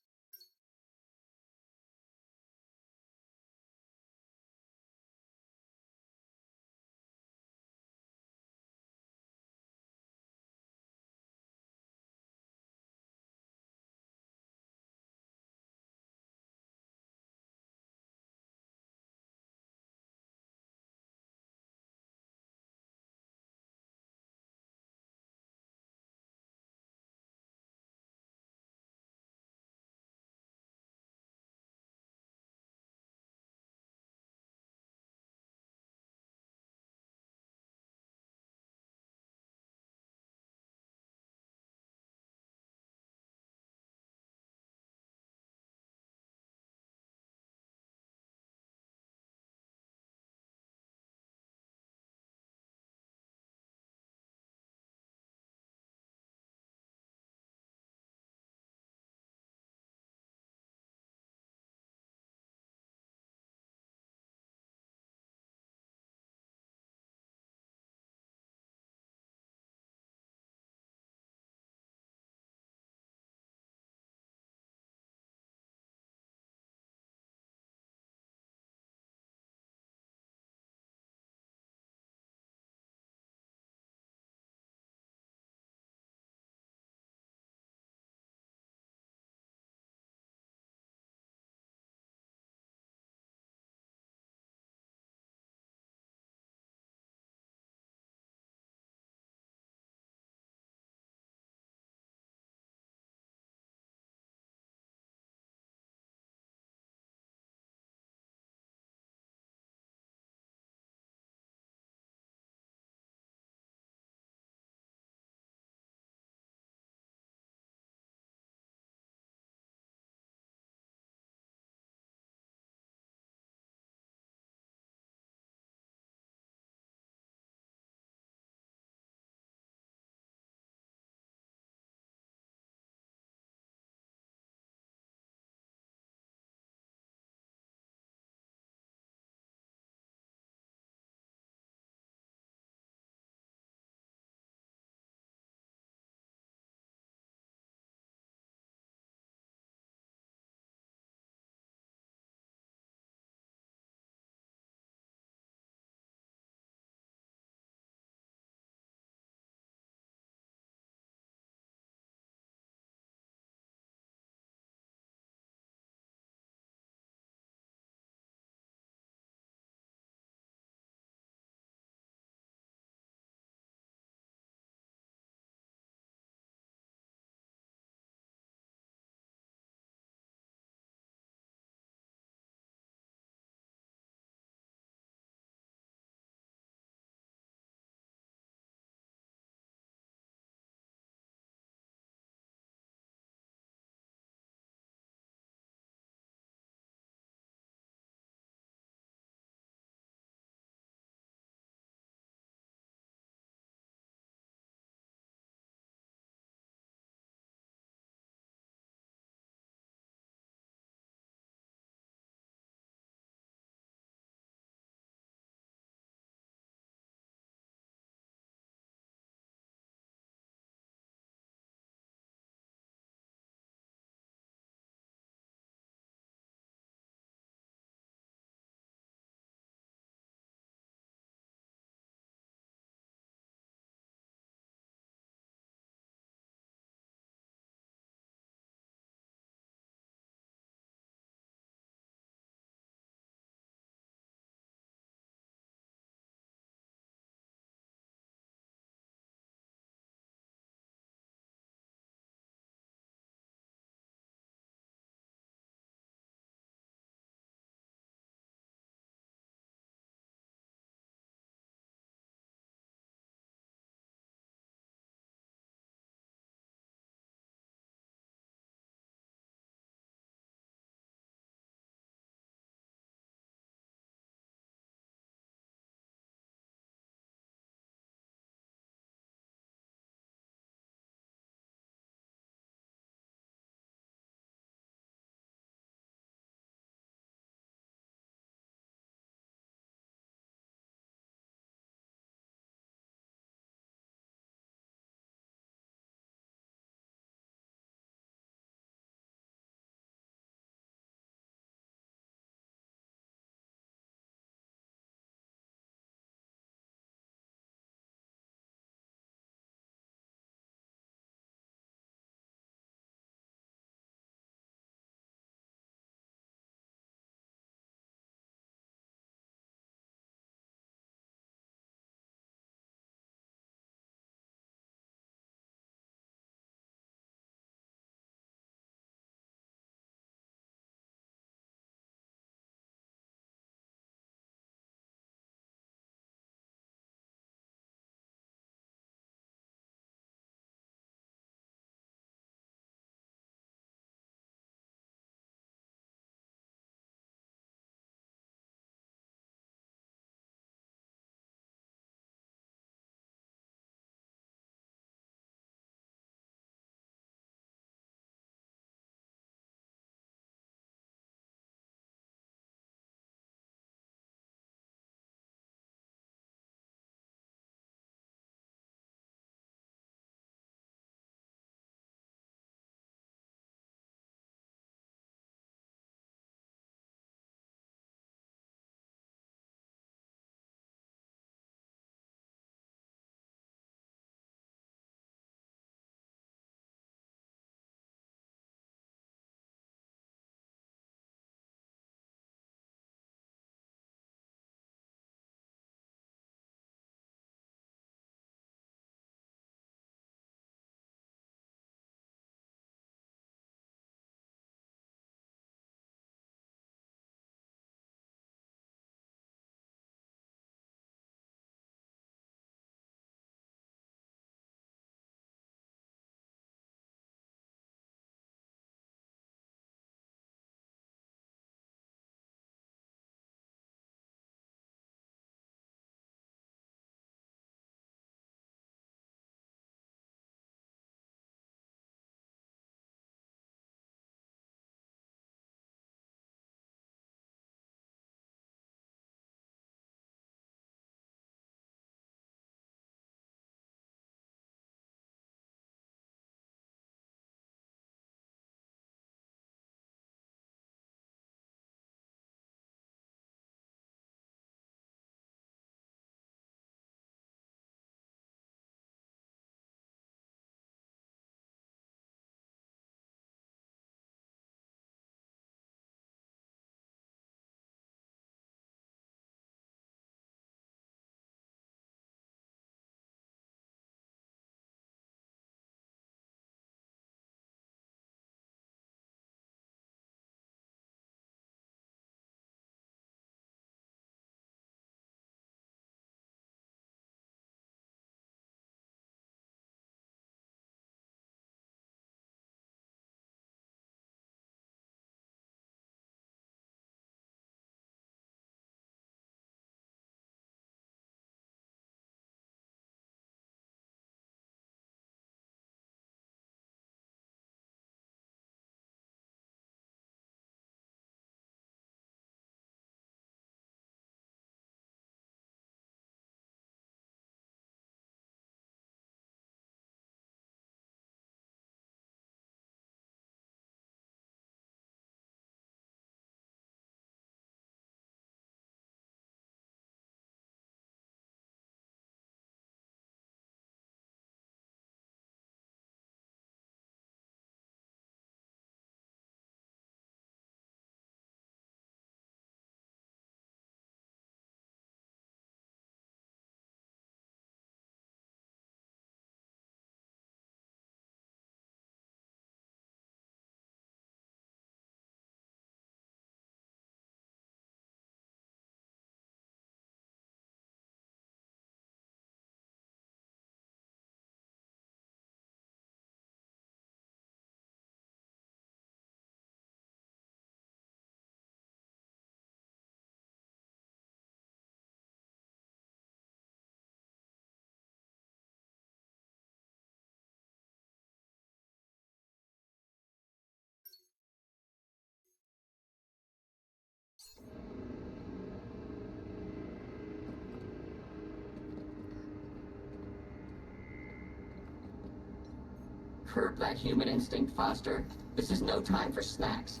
Curb that human instinct, Foster. This is no time for snacks.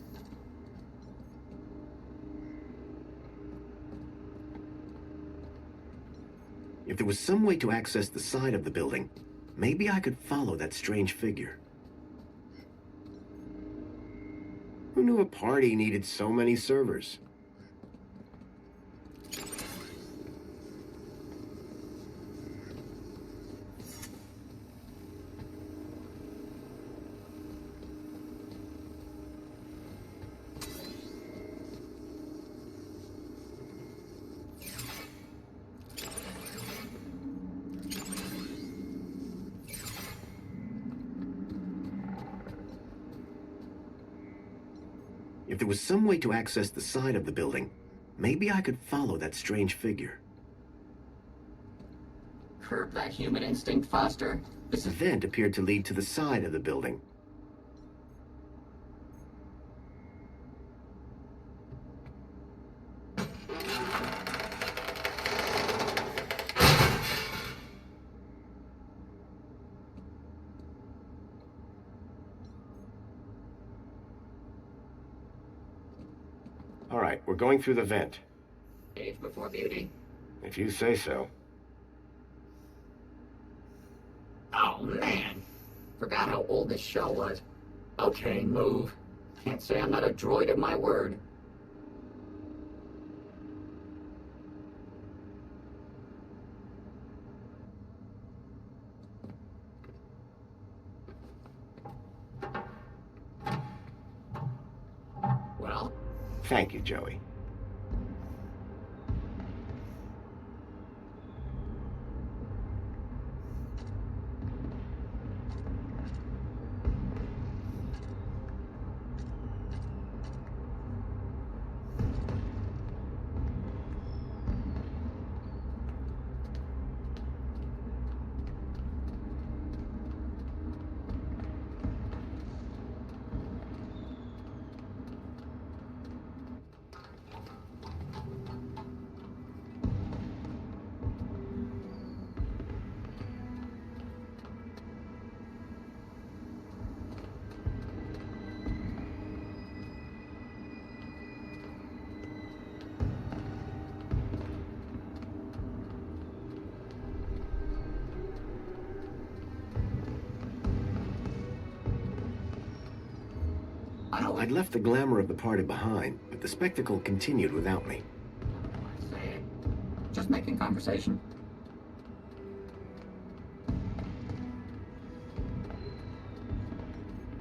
If there was some way to access the side of the building, maybe I could follow that strange figure. Who knew a party needed so many servers? If there was some way to access the side of the building, maybe I could follow that strange figure. Curb that human instinct, Foster. This vent appeared to lead to the side of the building. All right, we're going through the vent. Age before beauty. If you say so. Oh, man. Forgot how old this show was. Okay, move. Can't say I'm not a droid of my word. Well? Thank you, Joey. I'd left the glamour of the party behind, but the spectacle continued without me. Just making conversation.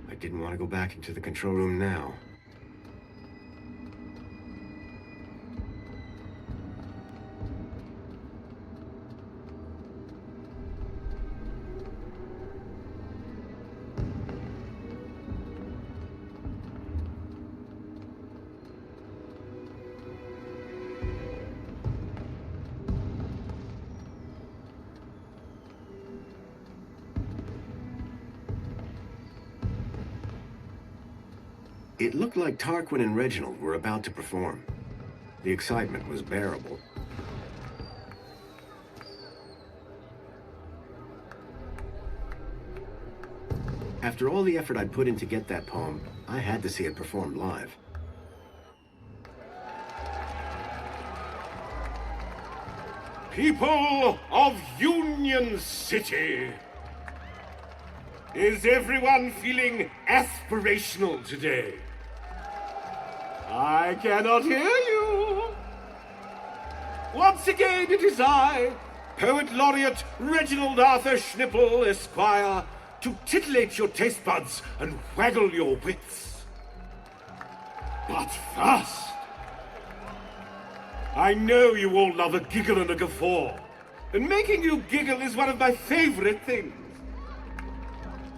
I didn't want to go back into the control room now. It looked like Tarquin and Reginald were about to perform. The excitement was bearable. After all the effort I'd put in to get that poem, I had to see it performed live. People of Union City! Is everyone feeling aspirational today? I cannot hear you. Once again, it is I, Poet Laureate Reginald Arthur Schnipple, Esquire, to titillate your taste buds and waggle your wits. But first, I know you all love a giggle and a guffaw, and making you giggle is one of my favorite things.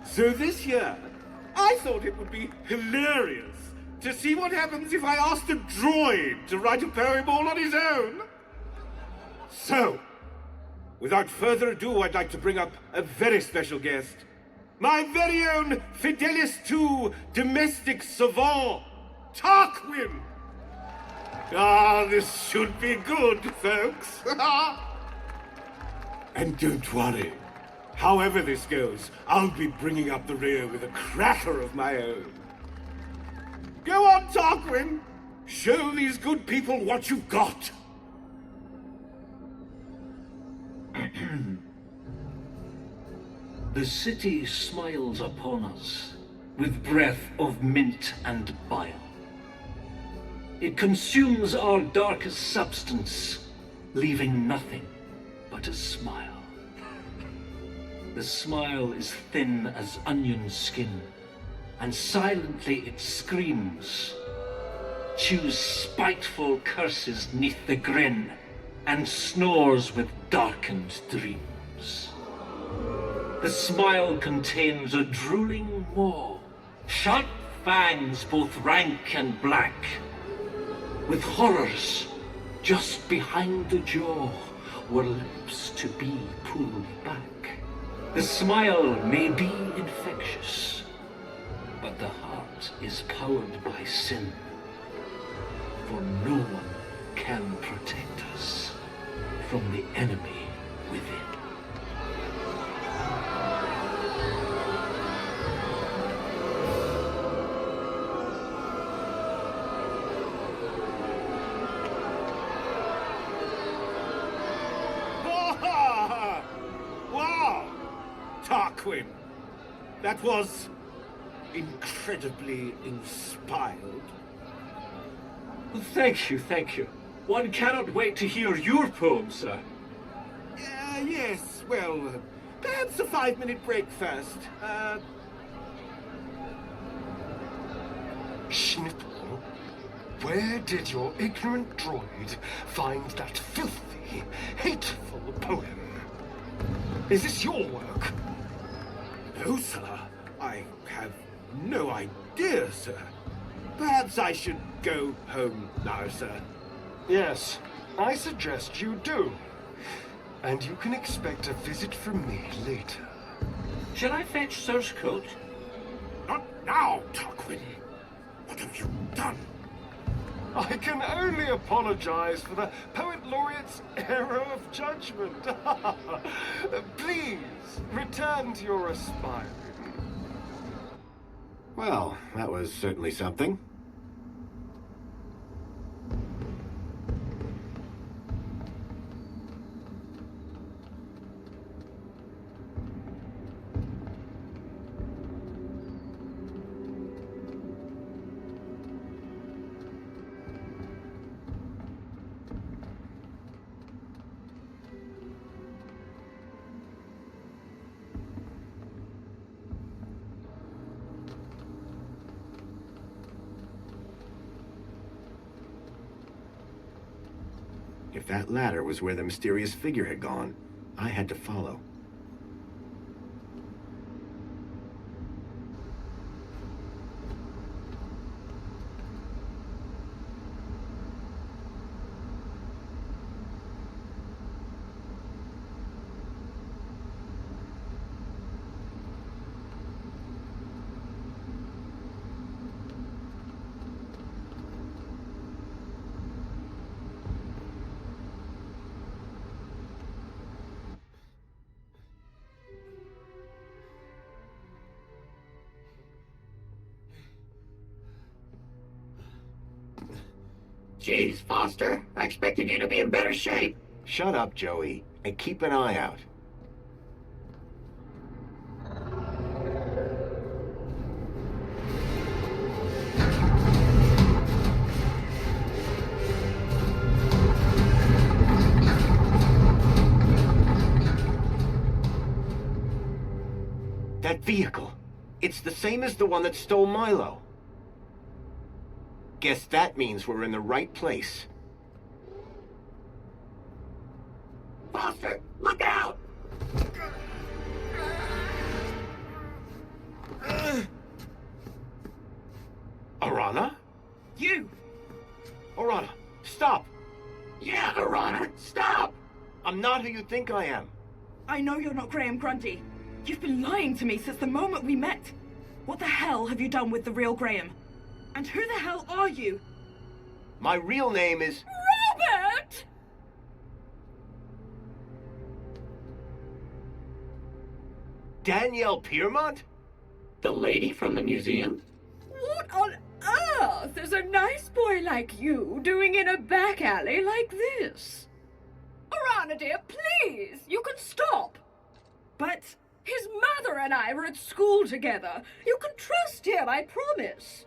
So this year, I thought it would be hilarious to see what happens if I asked a droid to write a poem all on his own. So, without further ado, I'd like to bring up a very special guest. My very own Fidelis II domestic savant, Tarquin. Ah, this should be good, folks. And don't worry. However this goes, I'll be bringing up the rear with a cracker of my own. Go on, Tarquin! Show these good people what you've got! The city smiles upon us with breath of mint and bile. It consumes our darkest substance, leaving nothing but a smile. The smile is thin as onion skin, and silently it screams, chews spiteful curses neath the grin, and snores with darkened dreams. The smile contains a drooling maw, sharp fangs both rank and black, with horrors just behind the jaw, were lips to be pulled back. The smile may be infectious, but the heart is powered by sin, for no one can protect us from the enemy within. Wow! Tarquin, that was incredibly inspired. Thank you, thank you. One cannot wait to hear your poem, sir. Yes, well, perhaps a 5-minute break first. Schnitzel, where did your ignorant droid find that filthy, hateful poem? Is this your work? No, sir. I have no idea, sir. Perhaps I should go home now, sir. Yes, I suggest you do. And you can expect a visit from me later. Shall I fetch Sir's coat? Not now, Tarquin. What have you done? I can only apologize for the Poet Laureate's error of judgment. Please, return to your aspiring. Well, that was certainly something. If that ladder was where the mysterious figure had gone, I had to follow. Jeez, Foster, I expected you to be in better shape. Shut up, Joey, and keep an eye out. That vehicle. It's the same as the one that stole Milo. Guess that means we're in the right place. Foster, look out! Arana? You! Arana, stop! Yeah, Arana, stop! I'm not who you think I am. I know you're not Graham Grundy. You've been lying to me since the moment we met. What the hell have you done with the real Graham? And who the hell are you? My real name is... Robert! Danielle Piermont? The lady from the museum? What on earth is a nice boy like you doing in a back alley like this? Arana, dear, please, you can stop. But his mother and I were at school together. You can trust him, I promise.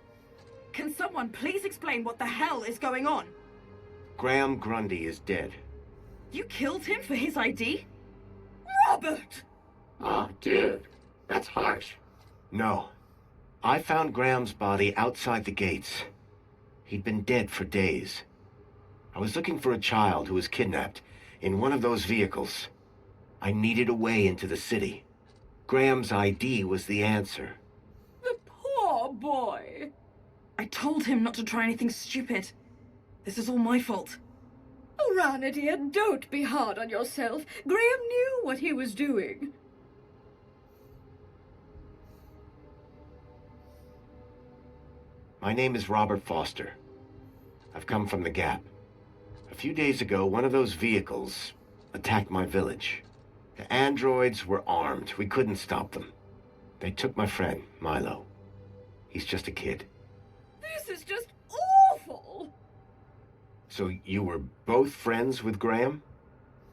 Can someone please explain what the hell is going on? Graham Grundy is dead. You killed him for his ID? Robert! Oh, dude, that's harsh. No. I found Graham's body outside the gates. He'd been dead for days. I was looking for a child who was kidnapped in one of those vehicles. I needed a way into the city. Graham's ID was the answer. The poor boy. I told him not to try anything stupid. This is all my fault. Arana, dear, don't be hard on yourself. Graham knew what he was doing. My name is Robert Foster. I've come from the Gap. A few days ago, one of those vehicles attacked my village. The androids were armed. We couldn't stop them. They took my friend, Milo. He's just a kid. This is just awful! So you were both friends with Graham?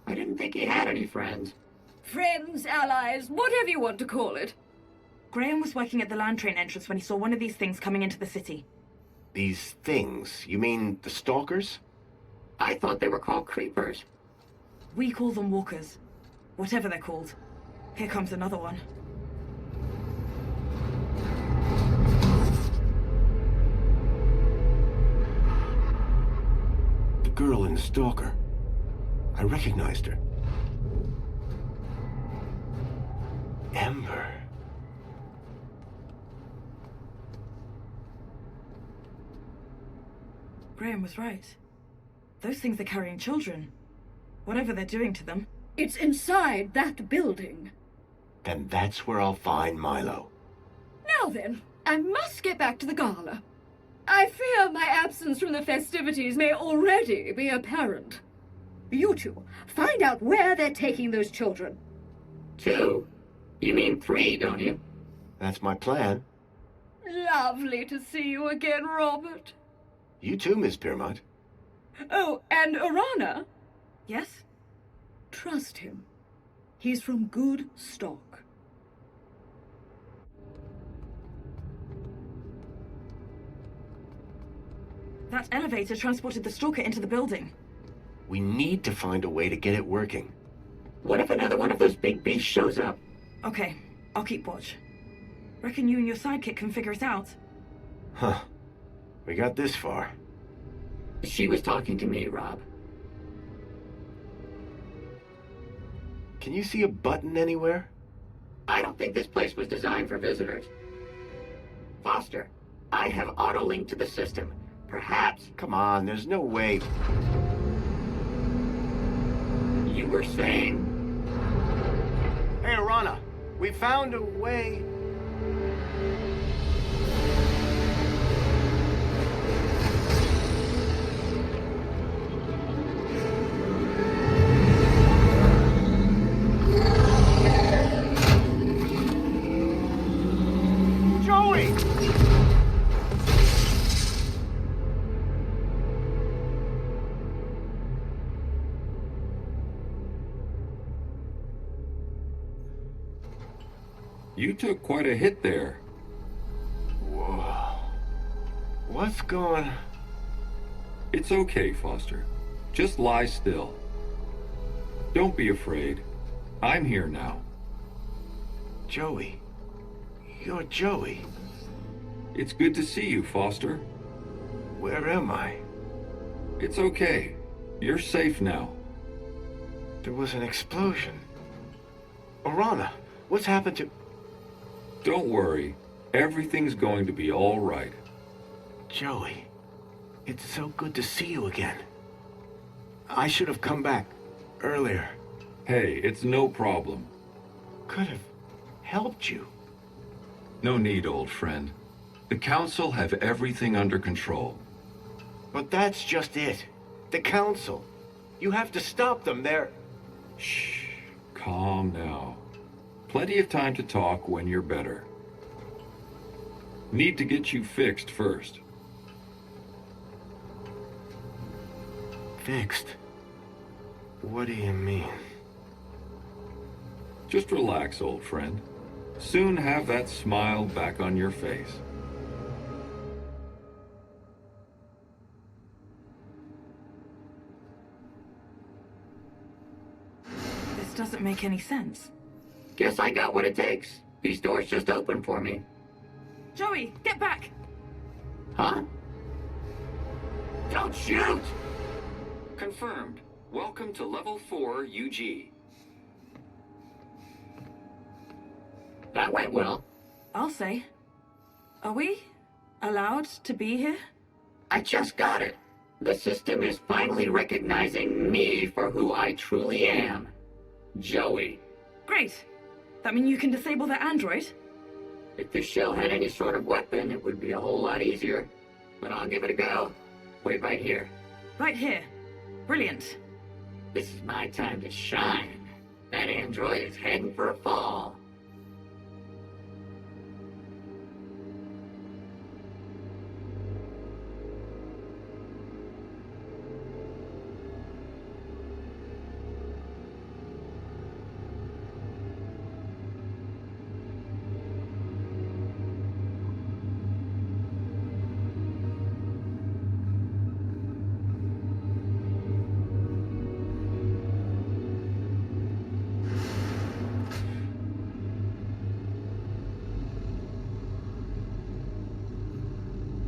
I didn't think he had any friends. Friends, allies, whatever you want to call it. Graham was working at the land train entrance when he saw one of these things coming into the city. These things? You mean the stalkers? I thought they were called creepers. We call them walkers. Whatever they're called. Here comes another one. The girl in the stalker. I recognized her. Ember. Graham was right. Those things are carrying children. Whatever they're doing to them. It's inside that building. Then that's where I'll find Milo. Now then, I must get back to the gala. I fear my absence from the festivities may already be apparent. You two, find out where they're taking those children. 2? You mean 3, don't you? That's my plan. Lovely to see you again, Robert. You too, Miss Piermont. Oh, and Arana? Yes? Trust him. He's from good stock. That elevator transported the stalker into the building. We need to find a way to get it working. What if another one of those big beasts shows up? Okay, I'll keep watch. Reckon you and your sidekick can figure it out. Huh. We got this far. She was talking to me, Rob. Can you see a button anywhere? I don't think this place was designed for visitors. Foster, I have auto-linked to the system. Perhaps... Come on, there's no way. You were saying... Hey, Arana, we found a way... Joey! You took quite a hit there. Whoa. What's going... It's okay, Foster. Just lie still. Don't be afraid. I'm here now. Joey. You're Joey. It's good to see you, Foster. Where am I? It's okay. You're safe now. There was an explosion. Arana, what's happened to... Don't worry. Everything's going to be all right. Joey, it's so good to see you again. I should have come back earlier. Hey, it's no problem. Could have helped you. No need, old friend. The Council have everything under control. But that's just it. The Council. You have to stop them. They're... Shh. Calm now. Plenty of time to talk when you're better. Need to get you fixed first. Fixed? What do you mean? Just relax, old friend. Soon have that smile back on your face. This doesn't make any sense. Guess I got what it takes. These doors just opened for me. Joey, get back! Huh? Don't shoot! Confirmed. Welcome to Level 4 UG. That went well. I'll say. Are we allowed to be here? I just got it. The system is finally recognizing me for who I truly am. Joey. Great. That mean you can disable the android? If this shell had any sort of weapon, it would be a whole lot easier. But I'll give it a go. Wait right here. Right here. Brilliant. This is my time to shine. That android is heading for a fall.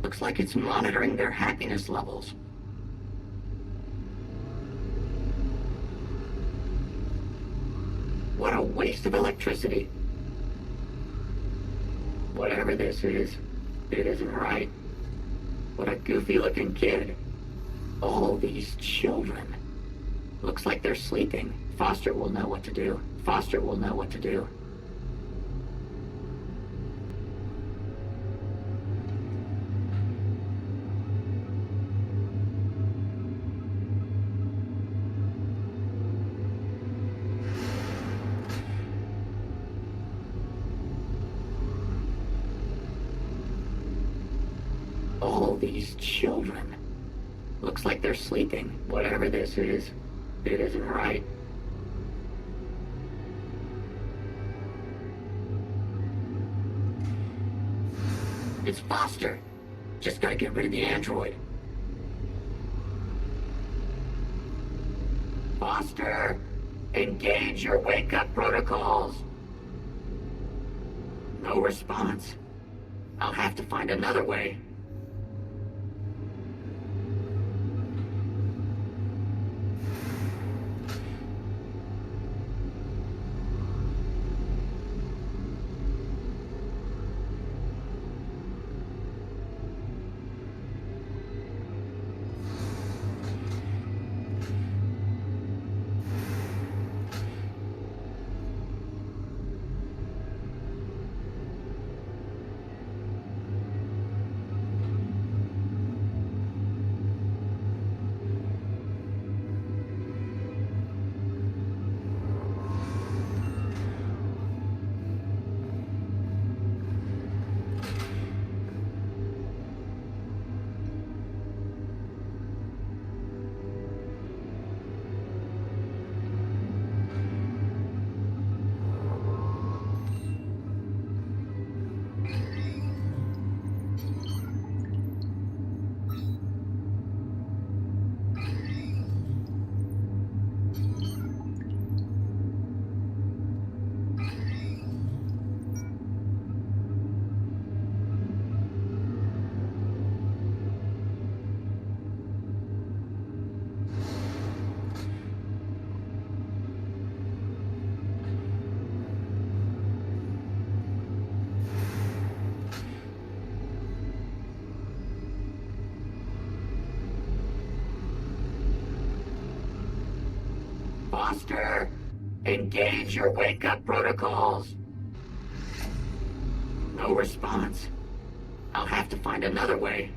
Looks like it's monitoring their happiness levels. What a waste of electricity. Whatever this is, it isn't right. What a goofy-looking kid. All these children. Looks like they're sleeping. Foster will know what to do. Foster will know what to do. All these children. Looks like they're sleeping. Whatever this is, it isn't right. It's Foster. Just gotta get rid of the android. Foster! Engage your wake-up protocols! No response. I'll have to find another way. Foster! Engage your wake-up protocols! No response. I'll have to find another way.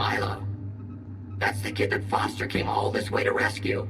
Milo. That's the kid that Foster came all this way to rescue.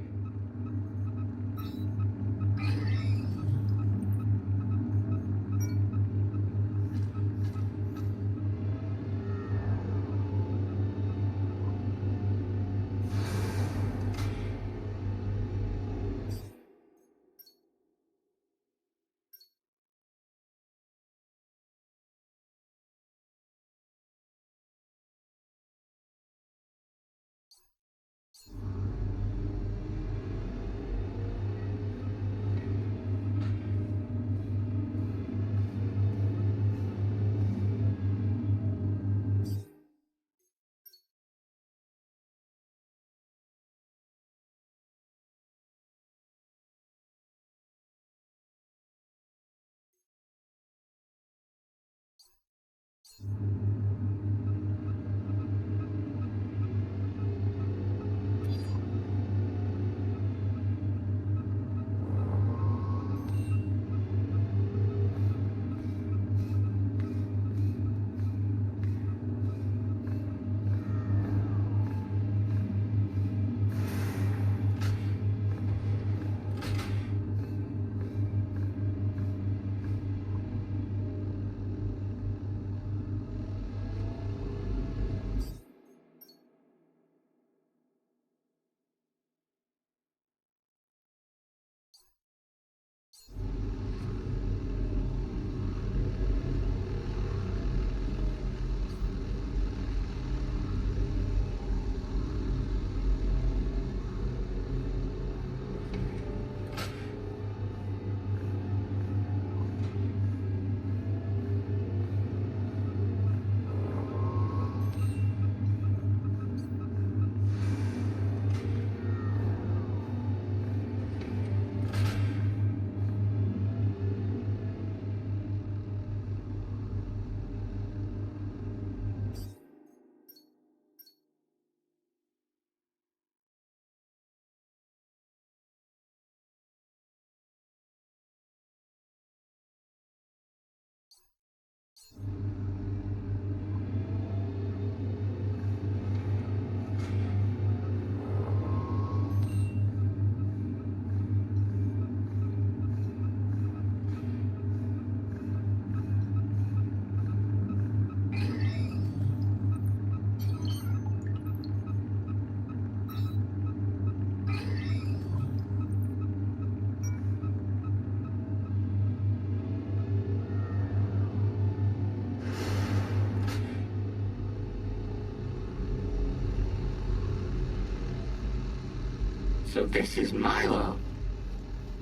So this is Milo.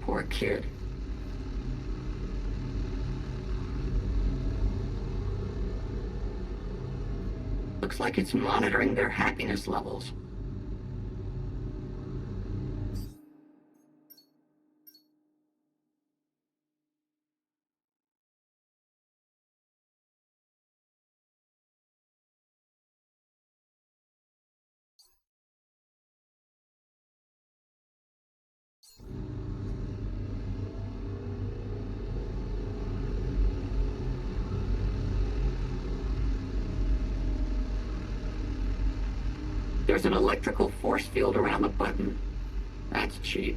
Poor kid. Looks like it's monitoring their happiness levels. There's an electrical force field around the button. That's cheap.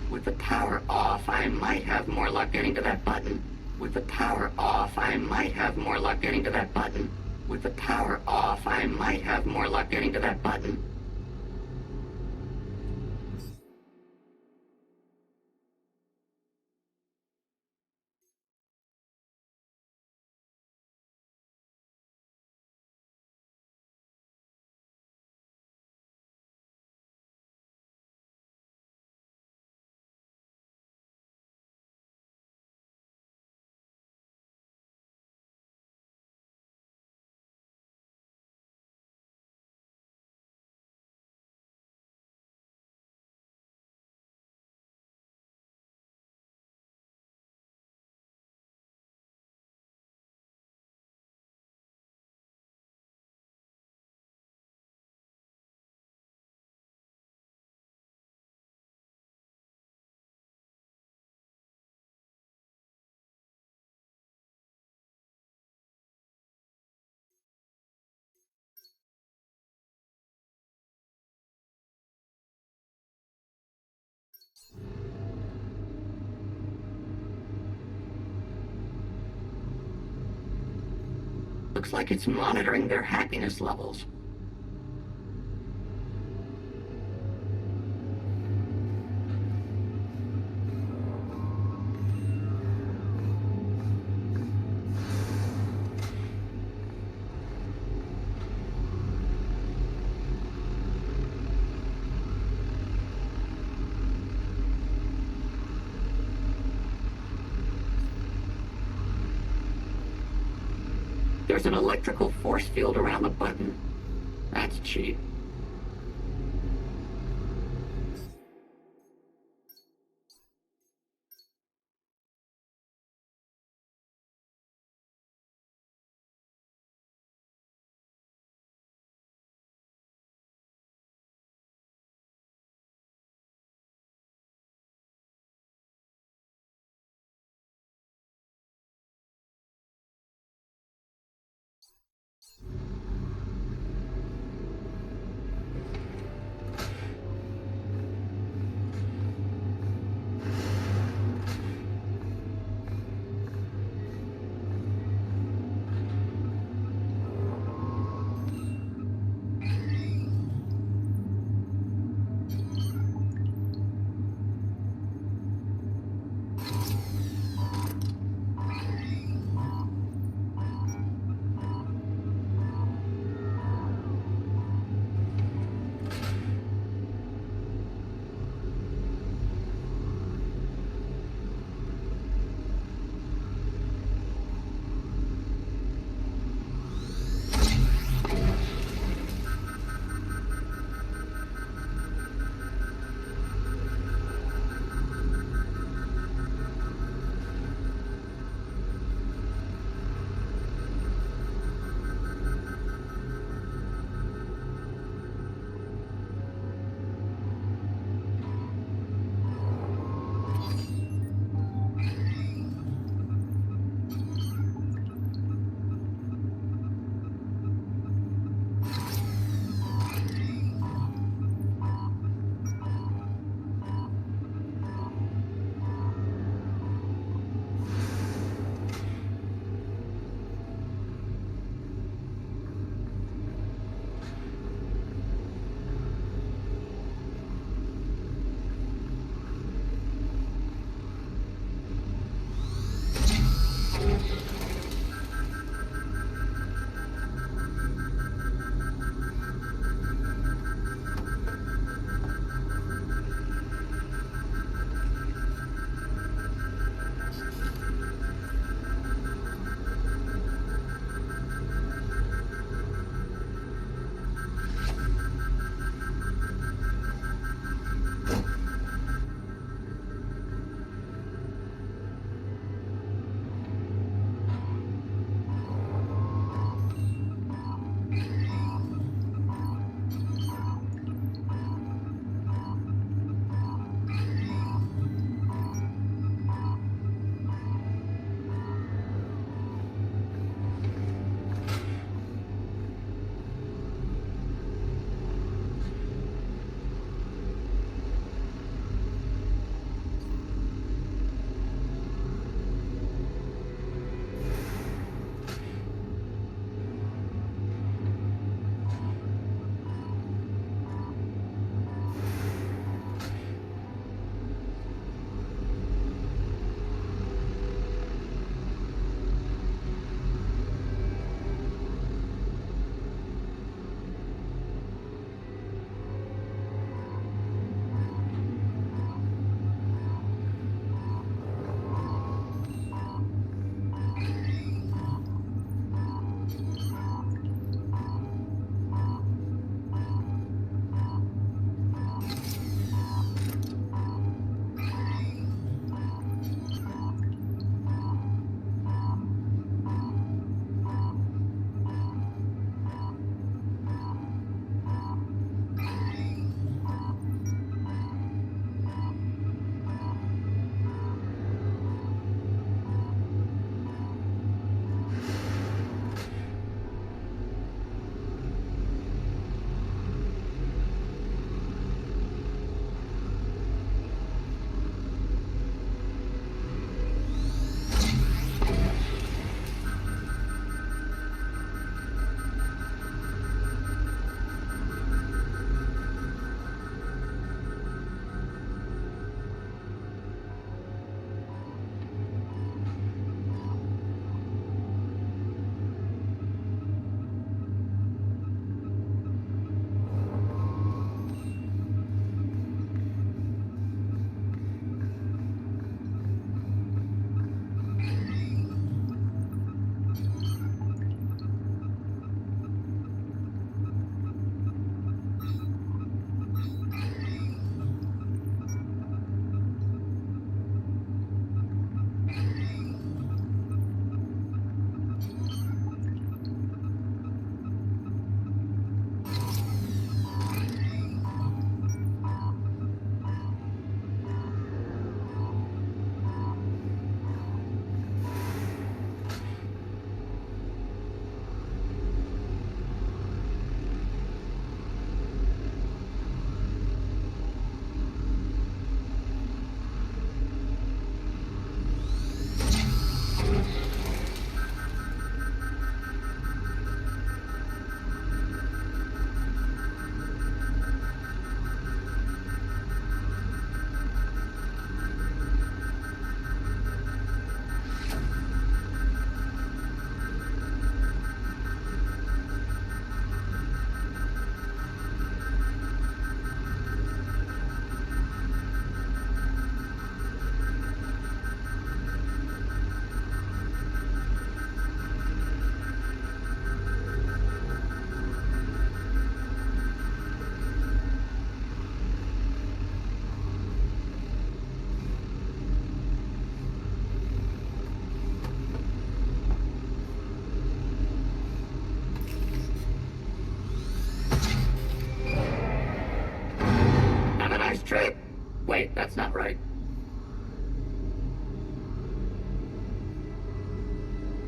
With the power off, I might have more luck getting to that button. With the power off, I might have more luck getting to that button. With the power off, I might have more luck getting to that button. Looks like it's monitoring their happiness levels. There's an electrical force field around the button. That's cheap.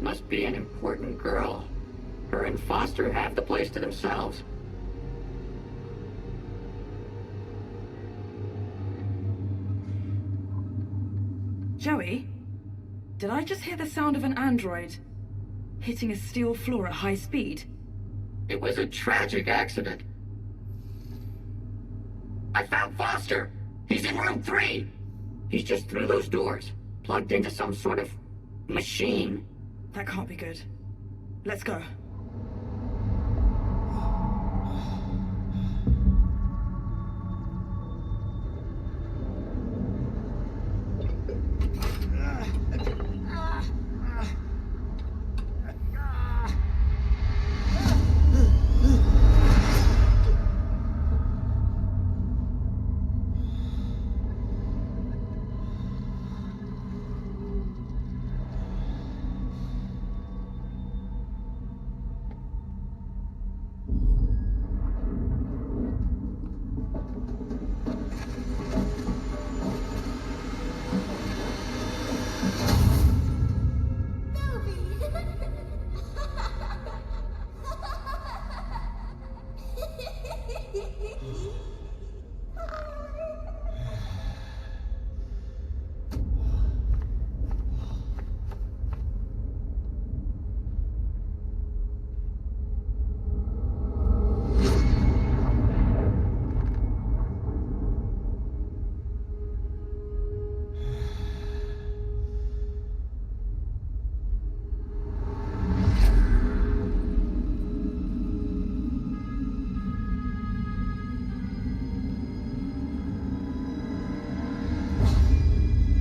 Must be an important girl. Her and Foster have the place to themselves. Joey, did I just hear the sound of an android hitting a steel floor at high speed? It was a tragic accident. I found Foster! He's in room 3! He's just through those doors, plugged into some sort of machine. That can't be good. Let's go.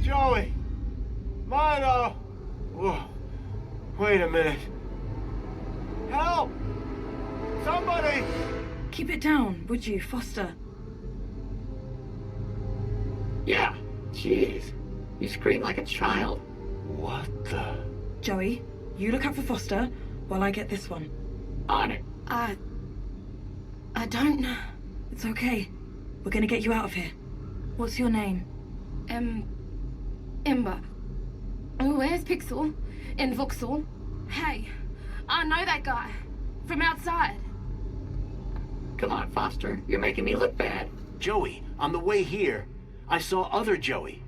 Joey! Milo! Whoa. Wait a minute. Help! Somebody! Keep it down, would you, Foster? Yeah, jeez. You scream like a child. What the? Joey, you look up for Foster while I get this one. On it. I don't know. It's okay. We're gonna get you out of here. What's your name? Ember. Where's Pixel? And Voxel? Hey, I know that guy. From outside. Come on, Foster. You're making me look bad. Joey, on the way here, I saw other Joey.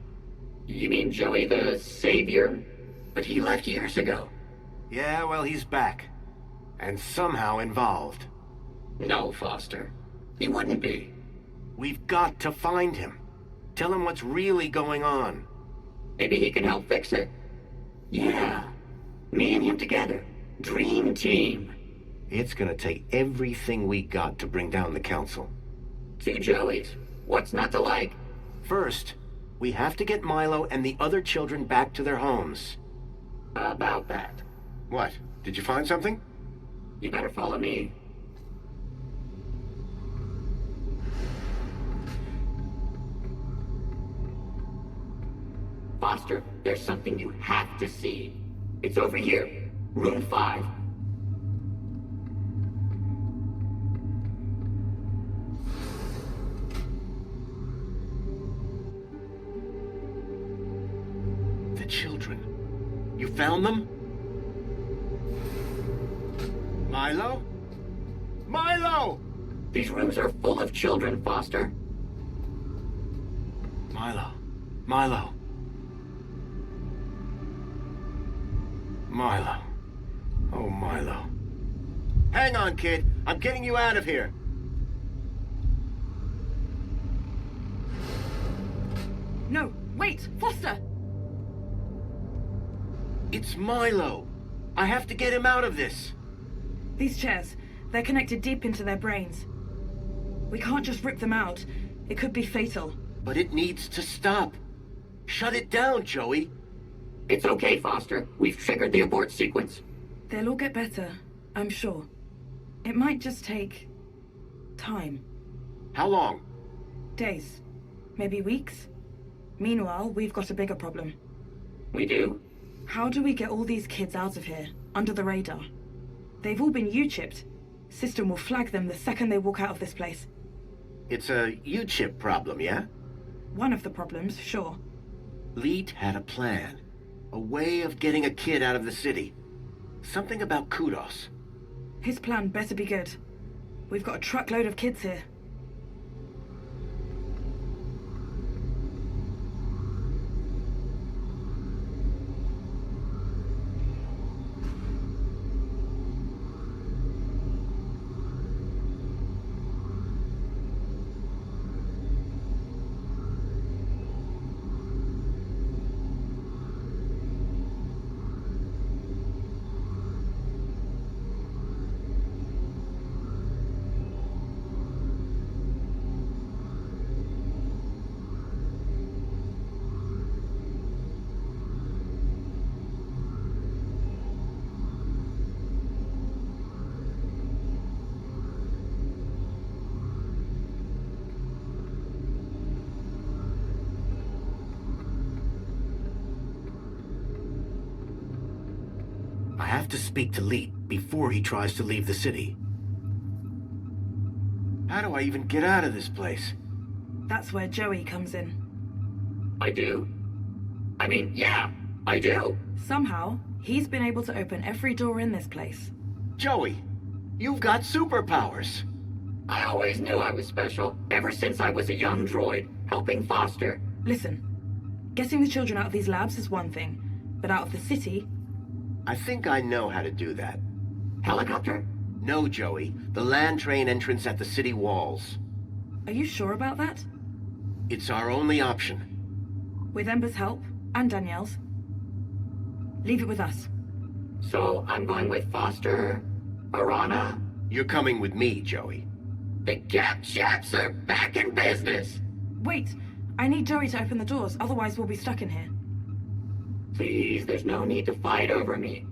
You mean Joey the Savior? But he left years ago. Yeah, well, he's back. And somehow involved. No, Foster. He wouldn't be. We've got to find him. Tell him what's really going on. Maybe he can help fix it. Yeah. Me and him together. Dream team. It's gonna take everything we got to bring down the council. 2 Joeys. What's not to like? First, we have to get Milo and the other children back to their homes. About that. What? Did you find something? You better follow me. Foster, there's something you have to see. It's over here. Room 5. The children. You found them? Milo? Milo! These rooms are full of children, Foster. Milo. Milo. Milo. Oh, Milo. Hang on, kid. I'm getting you out of here. No, wait, Foster! It's Milo. I have to get him out of this. These chairs, they're connected deep into their brains. We can't just rip them out. It could be fatal. But it needs to stop. Shut it down, Joey. It's okay, Foster. We've triggered the abort sequence. They'll all get better, I'm sure. It might just take... time. How long? Days. Maybe weeks. Meanwhile, we've got a bigger problem. We do? How do we get all these kids out of here, under the radar? They've all been U-chipped. System will flag them the second they walk out of this place. It's a U-chip problem, yeah? One of the problems, sure. Leet had a plan. A way of getting a kid out of the city. Something about Kudos. His plan better be good. We've got a truckload of kids here. I have to speak to Leet before he tries to leave the city. How do I even get out of this place? That's where Joey comes in. I do. I mean, yeah, I do. Somehow, he's been able to open every door in this place. Joey, you've got superpowers. I always knew I was special, ever since I was a young droid, helping Foster. Listen, getting the children out of these labs is one thing, but out of the city... I think I know how to do that. Helicopter? No, Joey. The land train entrance at the city walls. Are you sure about that? It's our only option. With Ember's help, and Danielle's. Leave it with us. So I'm going with Foster, Arana? You're coming with me, Joey. The Gap Chaps are back in business. Wait, I need Joey to open the doors, otherwise we'll be stuck in here. Please, there's no need to fight over me.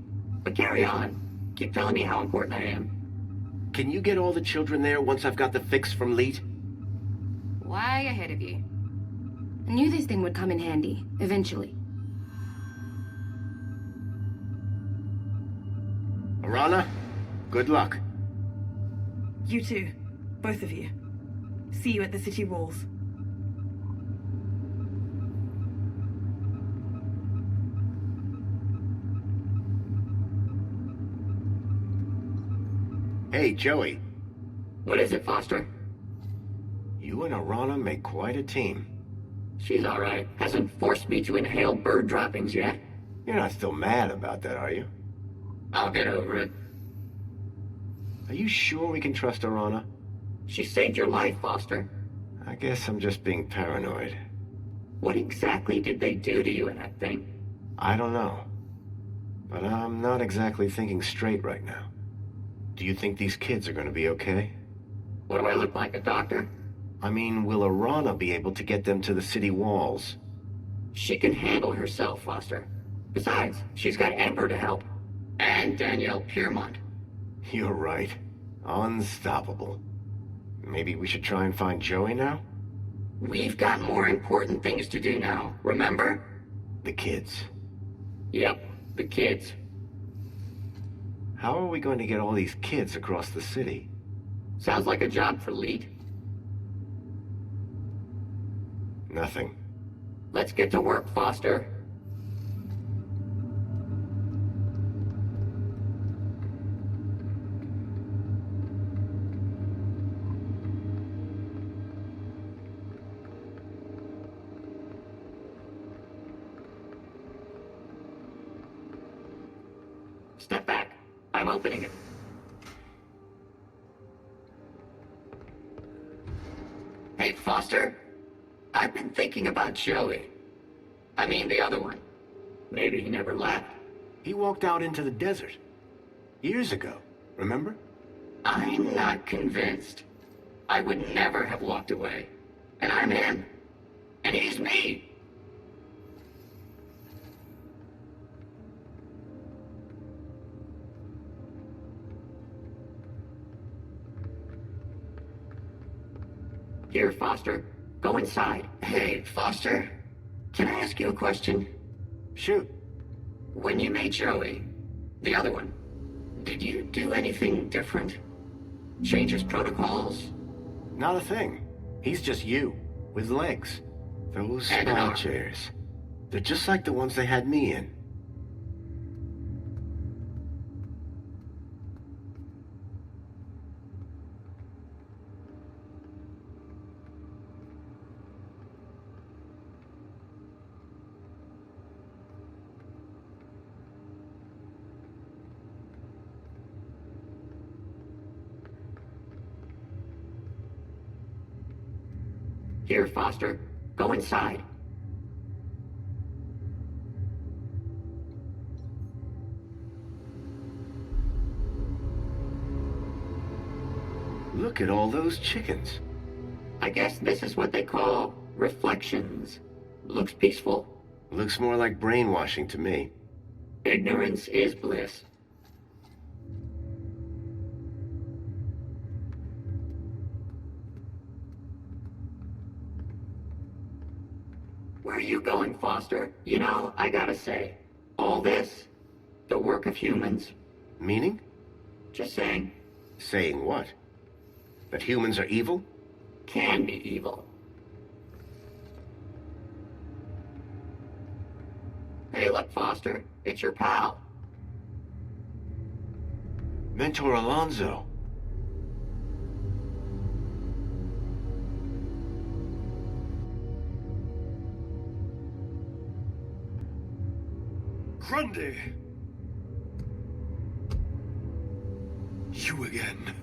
But carry on. Keep telling me how important I am. Can you get all the children there once I've got the fix from Leet? Way ahead of you. I knew this thing would come in handy, eventually. Arana, good luck. You too. Both of you. See you at the city walls. Hey, Joey. What is it, Foster? You and Arana make quite a team. She's all right. Hasn't forced me to inhale bird droppings yet. You're not still mad about that, are you? I'll get over it. Are you sure we can trust Arana? She saved your life, Foster. I guess I'm just being paranoid. What exactly did they do to you in that thing? I don't know. But I'm not exactly thinking straight right now. Do you think these kids are going to be okay? What do I look like, a doctor? I mean, will Arana be able to get them to the city walls? She can handle herself, Foster. Besides, she's got Ember to help. And Danielle Piermont. You're right. Unstoppable. Maybe we should try and find Joey now? We've got more important things to do now, remember? The kids. Yep, the kids. How are we going to get all these kids across the city? Sounds like a job for Leet. Nothing. Let's get to work, Foster. Step back. I'm opening it. Hey, Foster. I've been thinking about Joey. I mean, the other one. Maybe he never left. He walked out into the desert. Years ago, remember? I'm not convinced. I would never have walked away. And I'm him. And he's me. Here, Foster. Go inside. Hey, Foster. Can I ask you a question? Shoot. When you made Joey, the other one, did you do anything different? Change his protocols? Not a thing. He's just you, with legs. Those spy chairs. They're just like the ones they had me in. Here, Foster. Go inside. Look at all those chickens. I guess this is what they call reflections. Looks peaceful. Looks more like brainwashing to me. Ignorance is bliss. Where are you going, Foster? You know, I gotta say, all this, the work of humans. Meaning? Just saying. Saying what? That humans are evil? Can be evil. Hey, look, Foster. It's your pal. Mentor Alonso. Grundy! You again.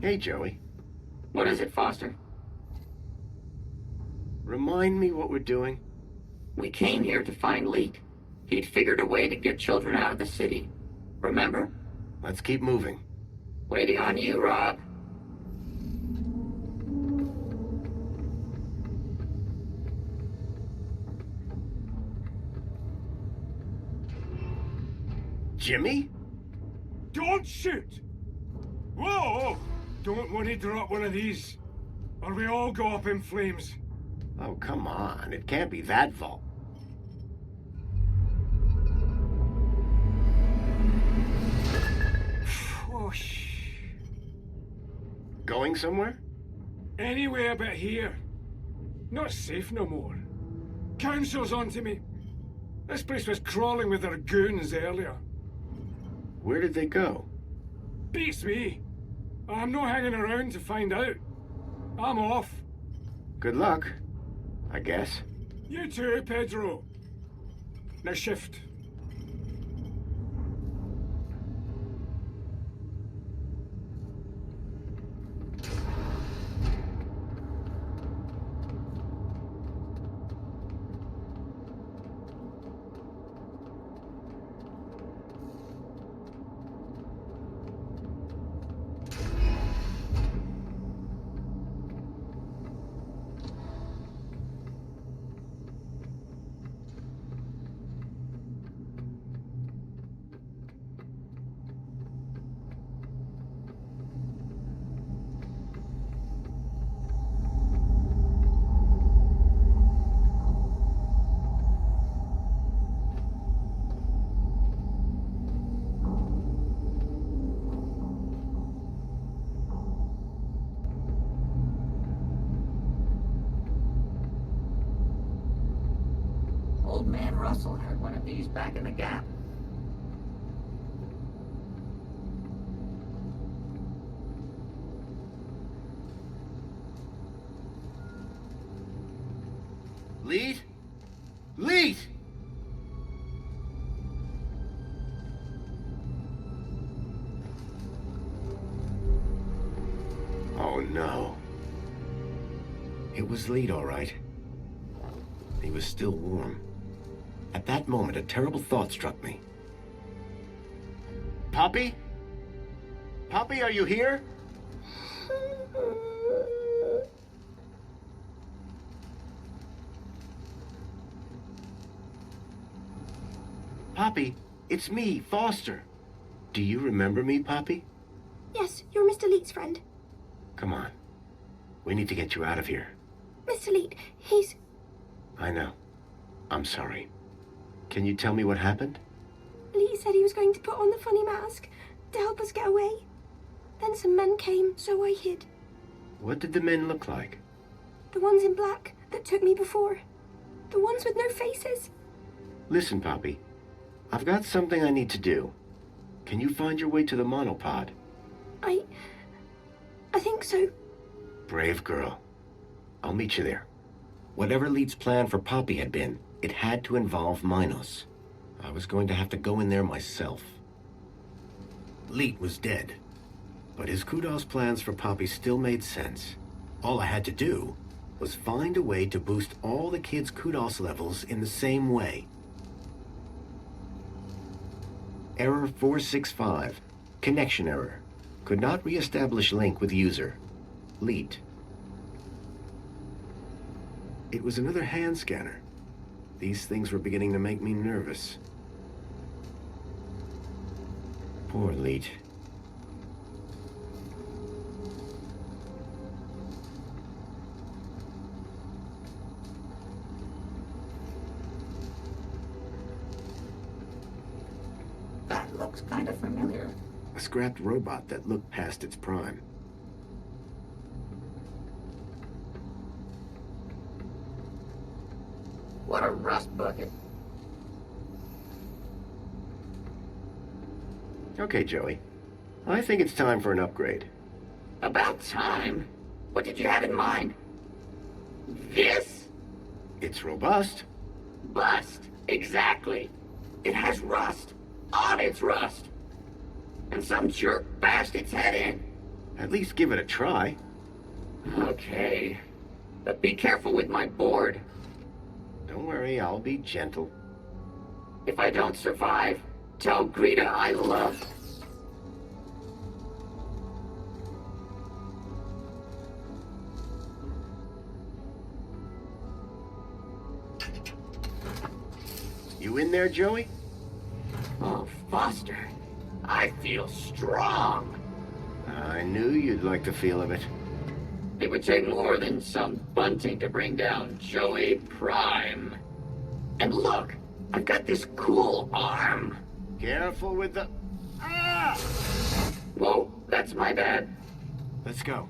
Hey, Joey. What is it, Foster? Remind me what we're doing? We came here to find Leet. He'd figured a way to get children out of the city. Remember? Let's keep moving. Waiting on you, Rob. Jimmy? Don't shoot! Whoa! Don't want to drop one of these, or we all go up in flames. Oh, come on. It can't be that vault. Whoosh. Going somewhere? Anywhere but here. Not safe no more. Council's onto me. This place was crawling with their goons earlier. Where did they go? Beats me. I'm not hanging around to find out. I'm off. Good luck, I guess. You too, Pedro. Now shift. Old man Russell had one of these back in the Gap. Leet? Leet! Oh, no. It was Leet, all right. He was still warm. At that moment, a terrible thought struck me. Poppy? Poppy, are you here? Poppy, it's me, Foster. Do you remember me, Poppy? Yes, you're Mr. Leet's friend. Come on. We need to get you out of here. Mr. Leet, he's... I know. I'm sorry. Can you tell me what happened? Leet said he was going to put on the funny mask to help us get away. Then some men came, so I hid. What did the men look like? The ones in black that took me before. The ones with no faces. Listen, Poppy. I've got something I need to do. Can you find your way to the monopod? I think so. Brave girl. I'll meet you there. Whatever Leet's plan for Poppy had been, it had to involve Minos. I was going to have to go in there myself. Leet was dead, but his Kudos plans for Poppy still made sense. All I had to do was find a way to boost all the kids' Kudos levels in the same way. Error 465. Connection error. Could not re-establish link with user. Leet. It was another hand scanner. These things were beginning to make me nervous. Poor Leet. That looks kind of familiar. A scrapped robot that looked past its prime. What a rust bucket. Okay, Joey. I think it's time for an upgrade. About time? What did you have in mind? This? It's robust. Bust. Exactly. It has rust. On its rust. And some jerk bashed its head in. At least give it a try. Okay. But be careful with my board. Don't worry, I'll be gentle. If I don't survive, tell Greta I love. You in there, Joey? Oh, Foster. I feel strong. I knew you'd like the feel of it. It would take more than some bunting to bring down Joey Prime. And look, I've got this cool arm. Careful with the... Ah! Whoa, that's my bad. Let's go.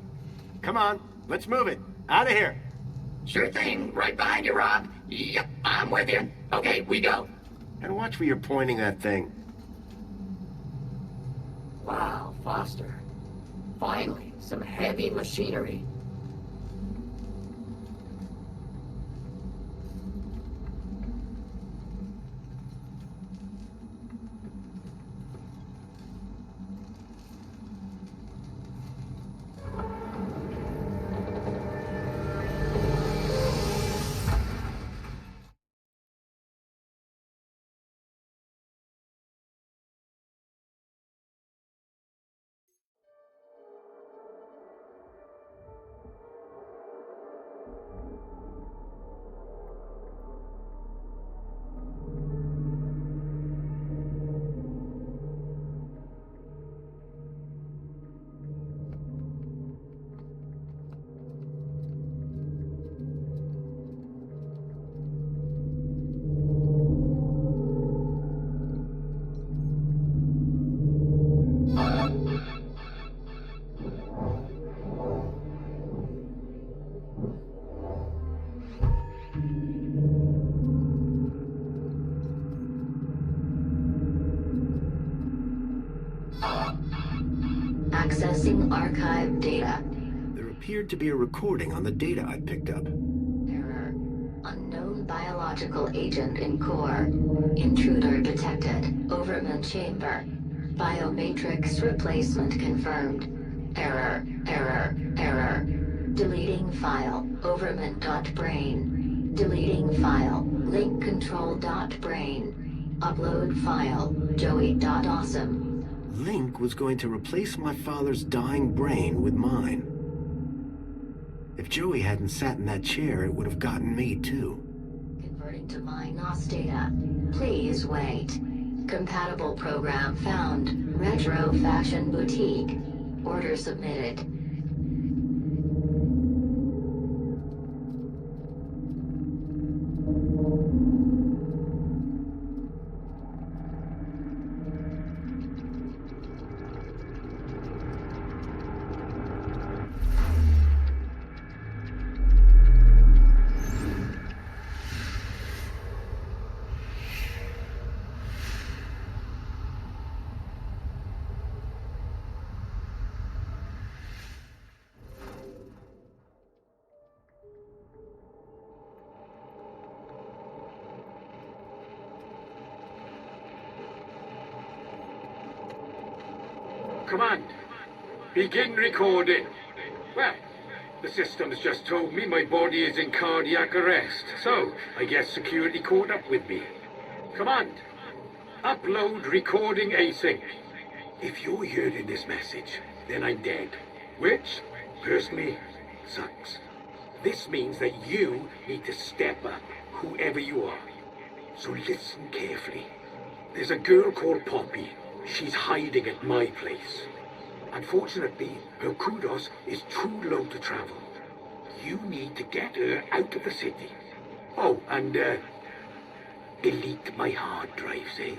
Come on, let's move it. Out of here. Sure thing. Right behind you, Rob. Yep, I'm with you. Okay, we go. And watch where you're pointing that thing. Wow, Foster. Finally, some heavy machinery. Accessing archive data. There appeared to be a recording on the data I picked up. Error. Unknown biological agent in core. Intruder detected. Overman chamber. Biomatrix replacement confirmed. Error. Error. Error. Deleting file. Overman.brain. Deleting file. Link control.brain. Upload file. Joey.awesome. Link was going to replace my father's dying brain with mine. If Joey hadn't sat in that chair, it would have gotten me, too. Converting to my NOS data. Please wait. Compatible program found. Retro Fashion Boutique. Order submitted. Command, begin recording. Well, the system's just told me my body is in cardiac arrest, so I guess security caught up with me. Command, upload recording async. If you're hearing this message, then I'm dead, which, personally, sucks. This means that you need to step up, whoever you are. So listen carefully. There's a girl called Poppy. She's hiding at my place. Unfortunately, her kudos is too low to travel. You need to get her out of the city. Oh, and, delete my hard drives, eh?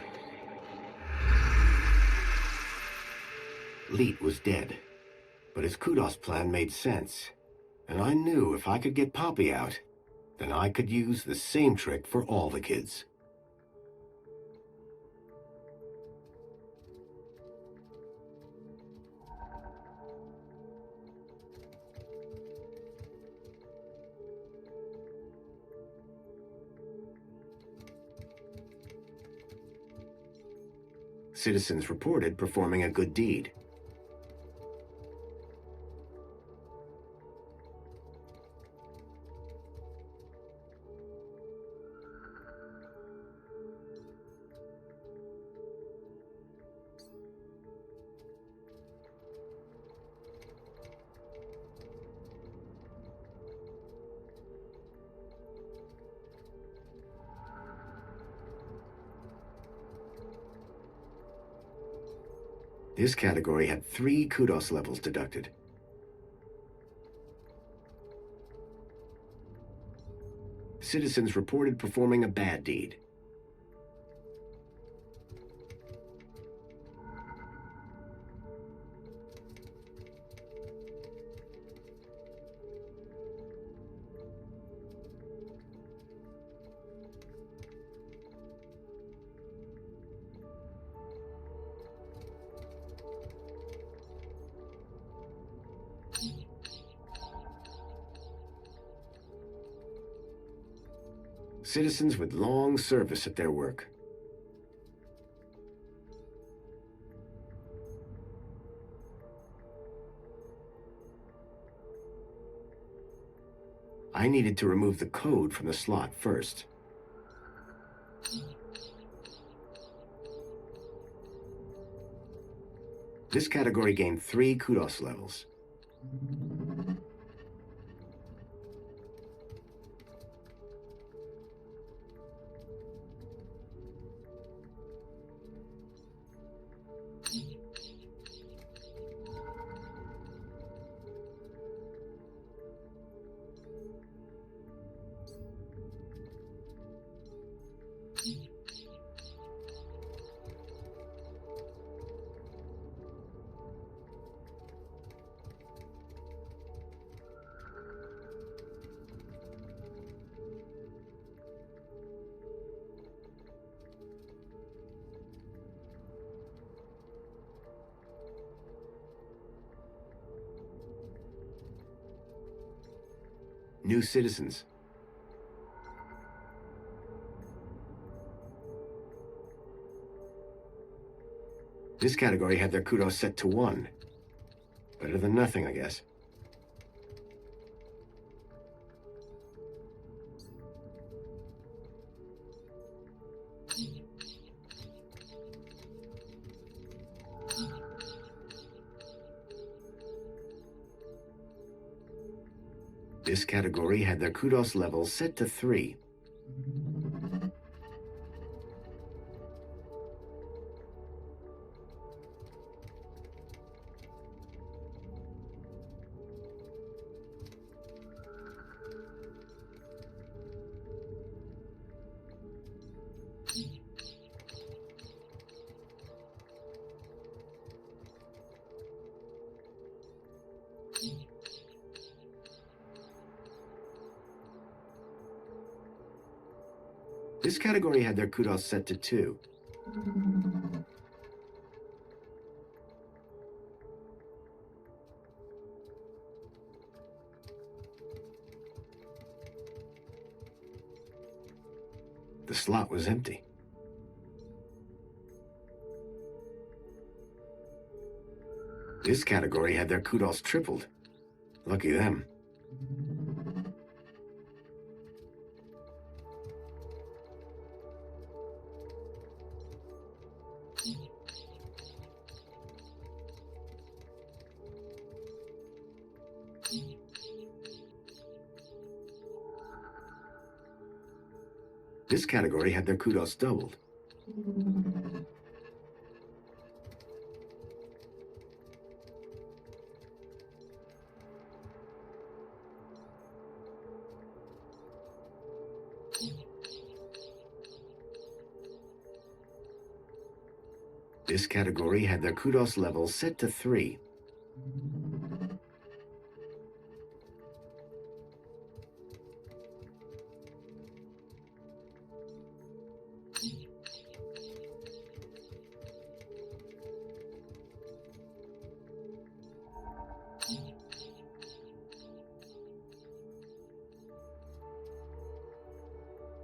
Leet was dead, but his kudos plan made sense. And I knew if I could get Poppy out, then I could use the same trick for all the kids. Citizens reported performing a good deed. This category had 3 kudos levels deducted. Citizens reported performing a bad deed. Citizens with long service at their work. I needed to remove the code from the slot first. This category gained 3 kudos levels. New citizens. This category had their kudos set to 1. Better than nothing, I guess. This category had their kudos level set to 3. This category had their kudos set to 2. The slot was empty. This category had their kudos tripled. Lucky them. This category had their kudos doubled. This category had their kudos level set to 3.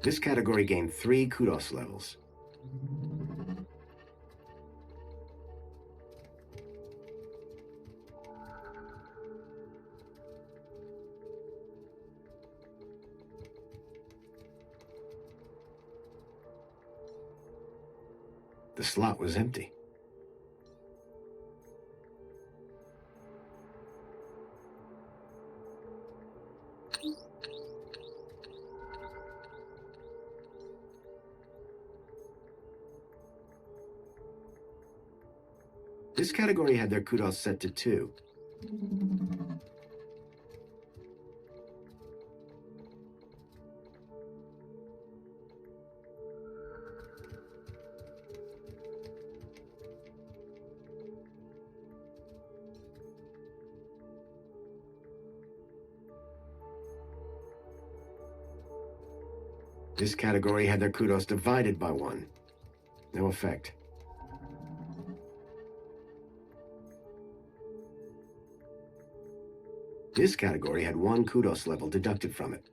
This category gained 3 kudos levels. The slot was empty. This category had their kudos set to 2. This category had their kudos divided by 1. No effect. This category had 1 kudos level deducted from it.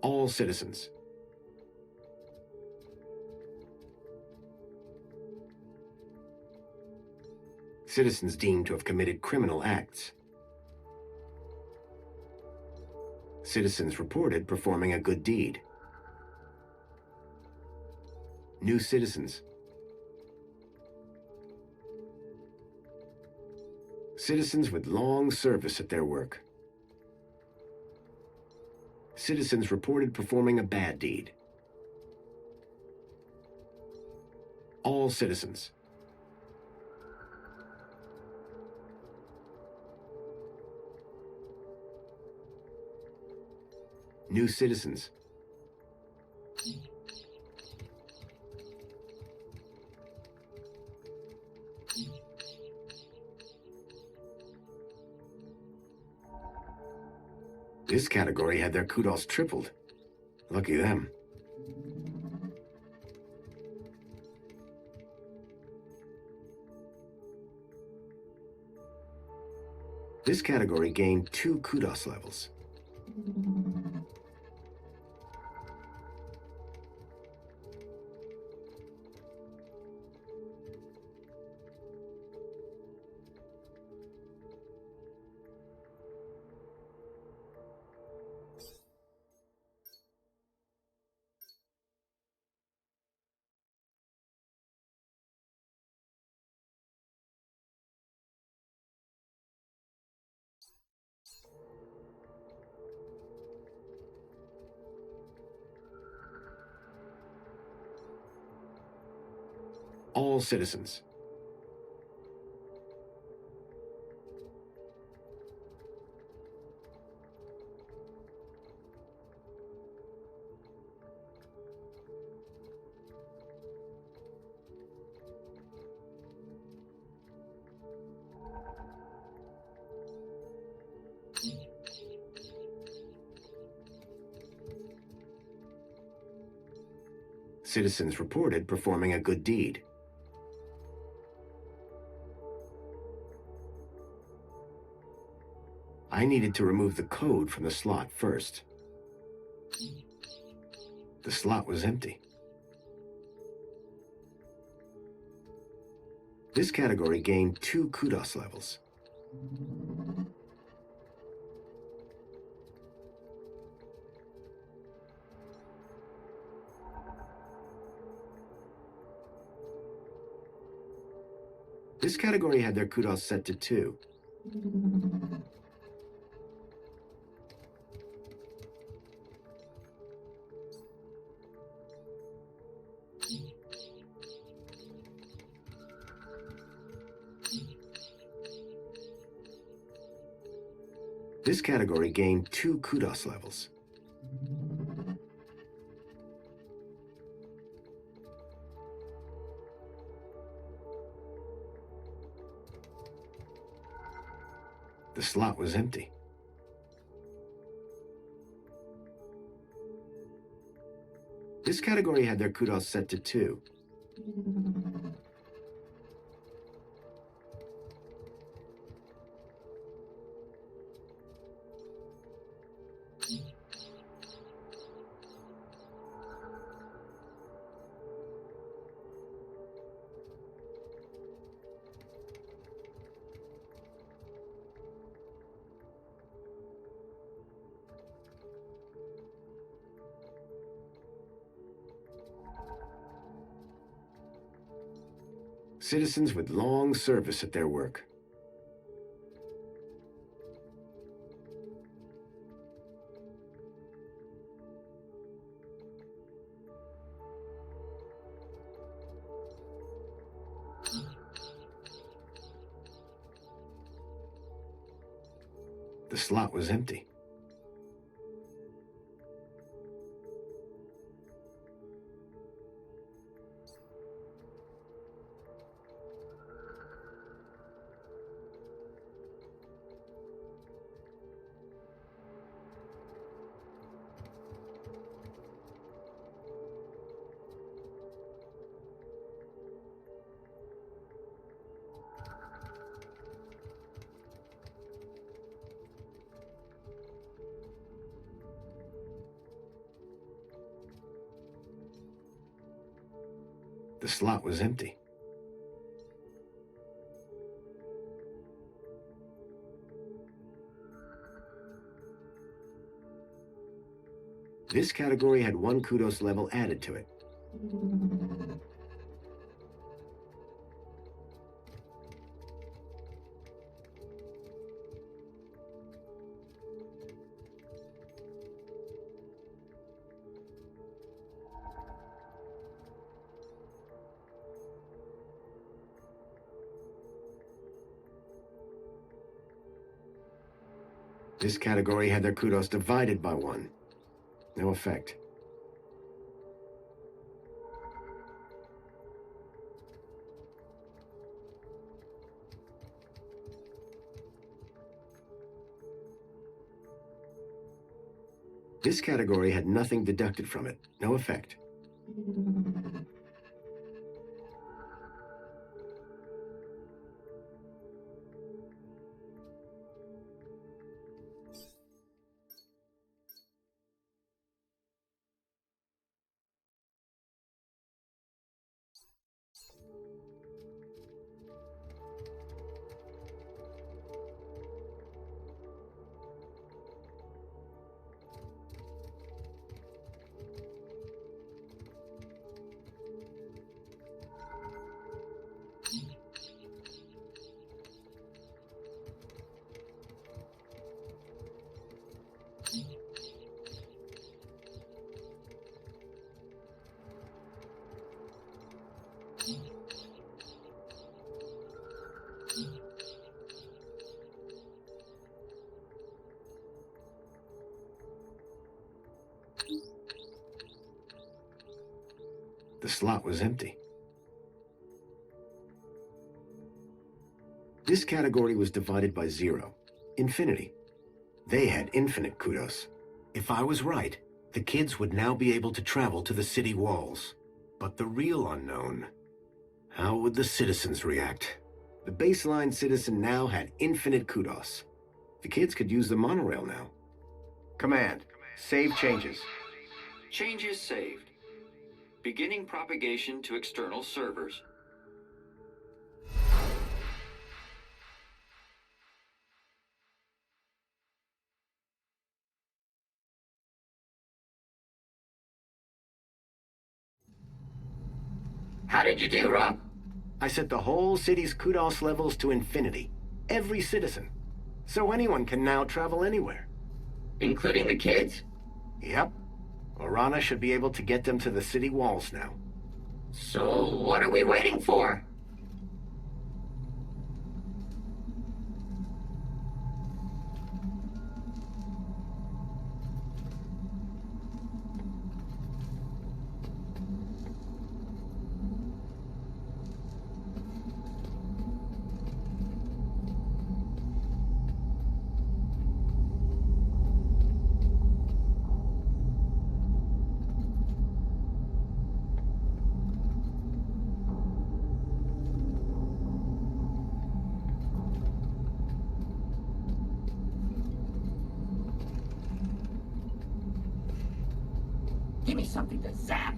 All citizens. Citizens deemed to have committed criminal acts. Citizens reported performing a good deed. New citizens. Citizens with long service at their work. Citizens reported performing a bad deed. All citizens. New citizens. This category had their kudos tripled. Lucky them. This category gained 2 kudos levels. All citizens. Citizens reported performing a good deed. I needed to remove the code from the slot first. The slot was empty. This category gained 2 kudos levels. This category had their kudos set to 2. This category gained 2 kudos levels. The slot was empty. This category had their kudos set to 2. Citizens with long service at their work. The slot was empty. The slot was empty. This category had 1 kudos level added to it. This category had their kudos divided by 1. No effect. This category had nothing deducted from it. No effect. The slot was empty. This category was divided by 0. Infinity. They had infinite kudos. If I was right, the kids would now be able to travel to the city walls. But the real unknown, how would the citizens react? The baseline citizen now had infinite kudos. The kids could use the monorail now. Command, save changes. Changes saved. Beginning propagation to external servers. How did you do, Rob? I set the whole city's kudos levels to infinity. Every citizen. So anyone can now travel anywhere. Including the kids? Yep. Orana should be able to get them to the city walls now. So what are we waiting for? Give me something to zap.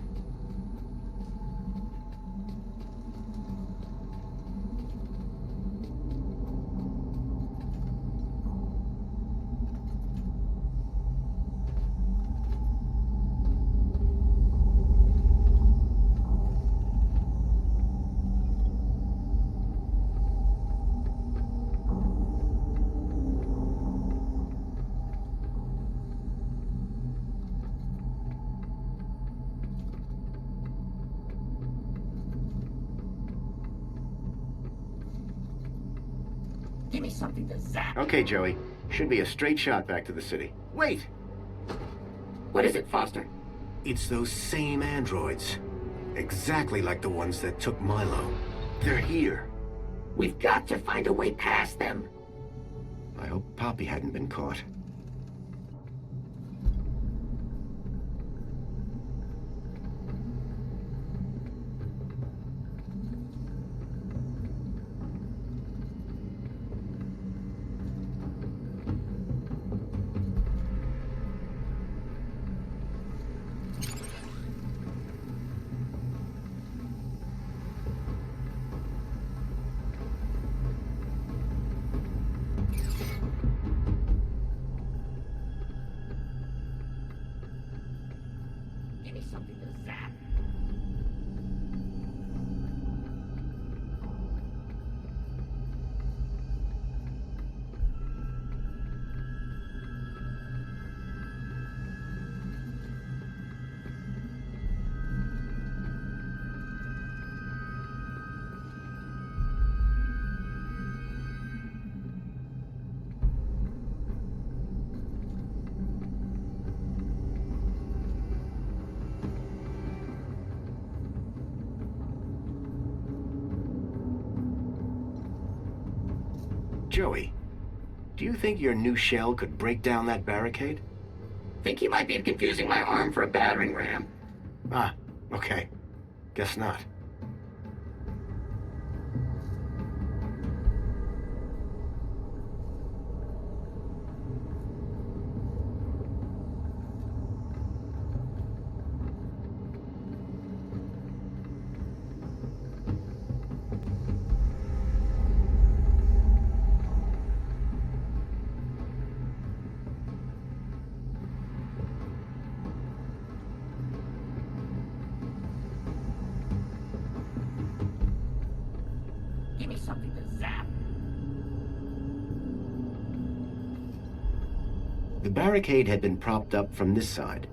Give me something to zap. Okay, Joey. Should be a straight shot back to the city. Wait! What is it, Foster? It's those same androids. Exactly like the ones that took Milo. They're here. We've got to find a way past them. I hope Poppy hadn't been caught. Give me something to zap. Joey, do you think your new shell could break down that barricade? Think he might be confusing my arm for a battering ram. Ah, okay. Guess not. Give me something to zap. The barricade had been propped up from this side.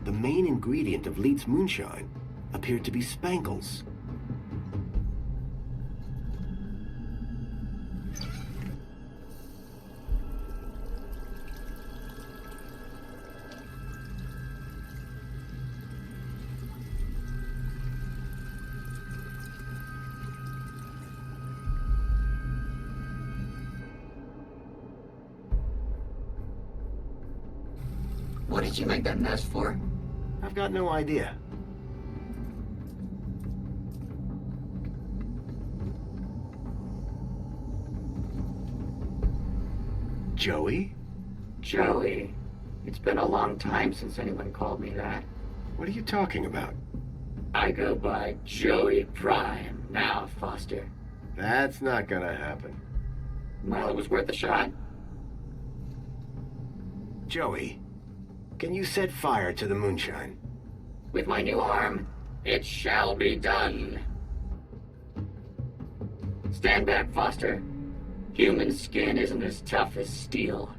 The main ingredient of Leet's moonshine appeared to be spangles. What did you make that mess for? I've got no idea. Joey? Joey. It's been a long time since anyone called me that. What are you talking about? I go by Joey Prime now, Foster. That's not gonna happen. Well, it was worth a shot. Joey, can you set fire to the moonshine? With my new arm, it shall be done. Stand back, Foster. Human skin isn't as tough as steel.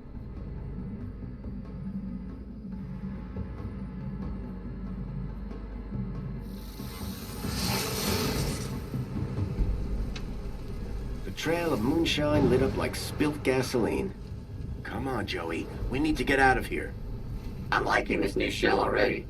trail of moonshine lit up like spilt gasoline. Come on, Joey. We need to get out of here. I'm liking this new shell already.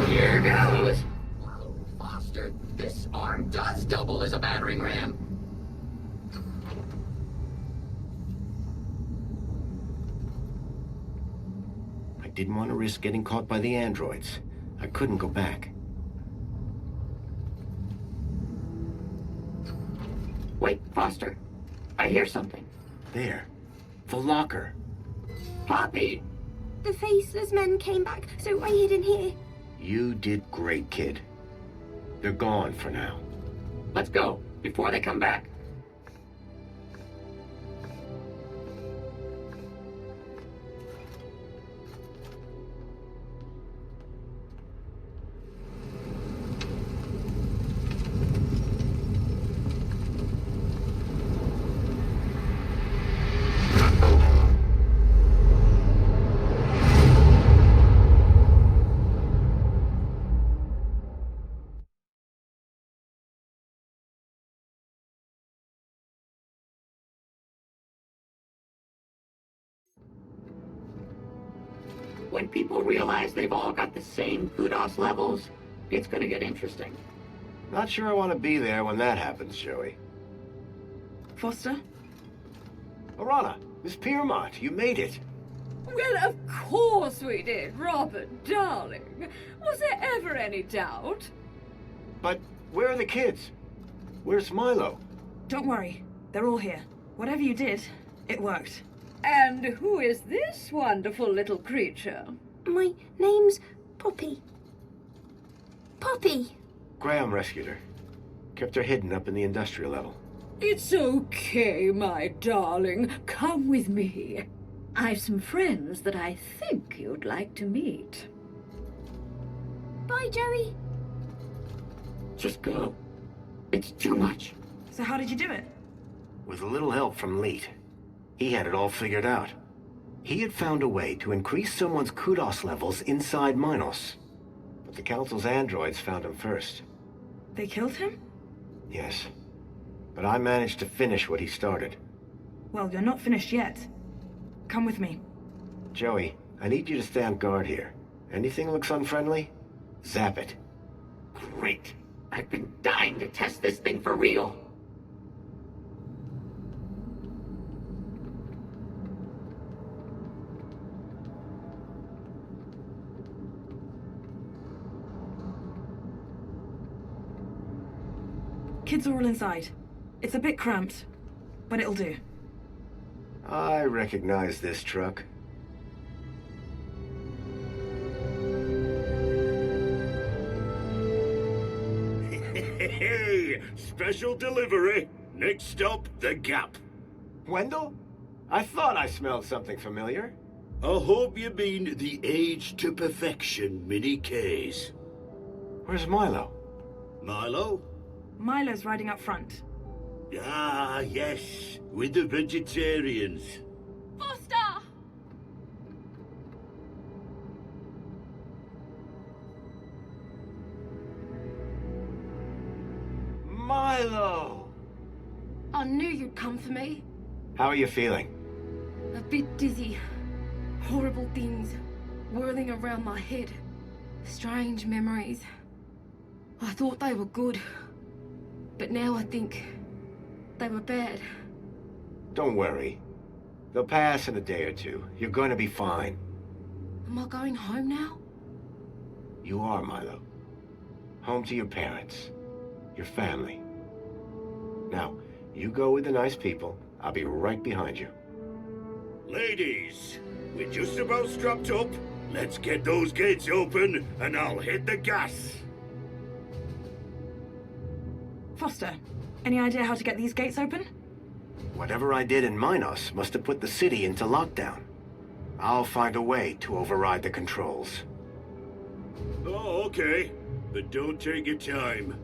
Here goes. Whoa, Foster, this arm does double as a battering ram. I didn't want to risk getting caught by the androids. I couldn't go back. Wait, Foster. I hear something. There. The locker. Poppy! The faceless men came back, so I hid in here. You did great, kid. They're gone for now. Let's go, before they come back. When people realize they've all got the same kudos levels, it's gonna get interesting. Not sure I want to be there when that happens, Joey. Foster? Arana, Miss Piermont, you made it. Well, of course we did, Robert, darling. Was there ever any doubt? But where are the kids? Where's Milo? Don't worry. They're all here. Whatever you did, it worked. And who is this wonderful little creature? My name's Poppy. Poppy! Graham rescued her. Kept her hidden up in the industrial level. It's okay, my darling. Come with me. I've some friends that I think you'd like to meet. Bye, Joey. Just go. It's too much. So how did you do it? With a little help from Leet. He had it all figured out. He had found a way to increase someone's kudos levels inside Minos. But the Council's androids found him first. They killed him? Yes. But I managed to finish what he started. Well, you're not finished yet. Come with me. Joey, I need you to stand guard here. Anything looks unfriendly? Zap it. Great. I've been dying to test this thing for real. Kids are all inside. It's a bit cramped, but it'll do. I recognize this truck. Hey, special delivery. Next stop, the Gap. Wendell? I thought I smelled something familiar. I hope you mean the Age to Perfection mini case. Where's Milo? Milo? Milo's riding up front. Ah, yes, with the vegetarians. Foster! Milo! I knew you'd come for me. How are you feeling? A bit dizzy. Horrible things whirling around my head. Strange memories. I thought they were good, but now I think they were bad. Don't worry. They'll pass in a day or two. You're going to be fine. Am I going home now? You are, Milo. Home to your parents. Your family. Now, you go with the nice people. I'll be right behind you. Ladies, we're just about strapped up. Let's get those gates open, and I'll hit the gas. Foster, any idea how to get these gates open? Whatever I did in Minos must have put the city into lockdown. I'll find a way to override the controls. Oh, okay. But don't take your time.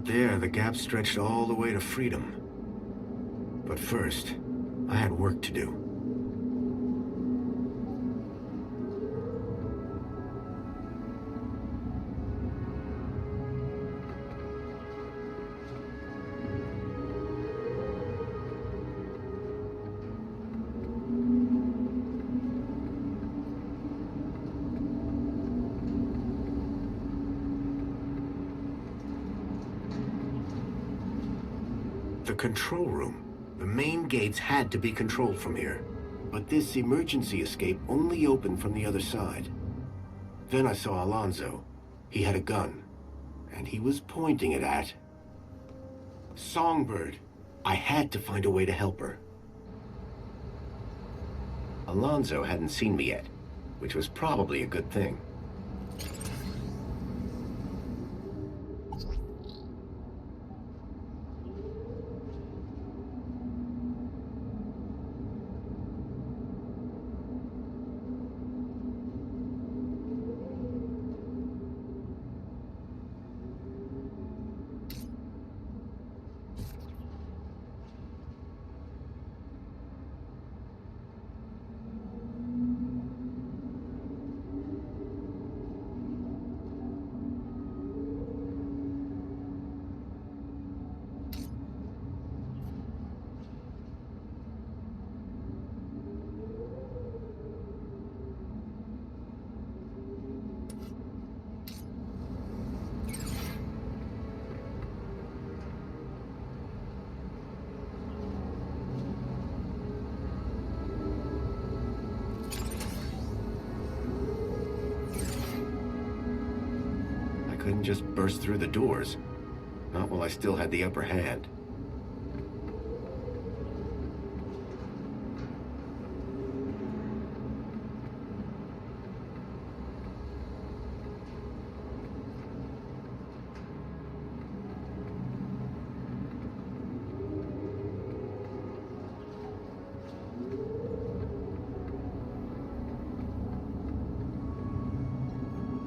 Out there, the gap stretched all the way to freedom. But first, I had work to do. The control room. The main gates had to be controlled from here. But this emergency escape only opened from the other side. Then I saw Alonzo. He had a gun. And he was pointing it at... Songbird. I had to find a way to help her. Alonzo hadn't seen me yet, which was probably a good thing. Couldn't just burst through the doors. Not while I still had the upper hand.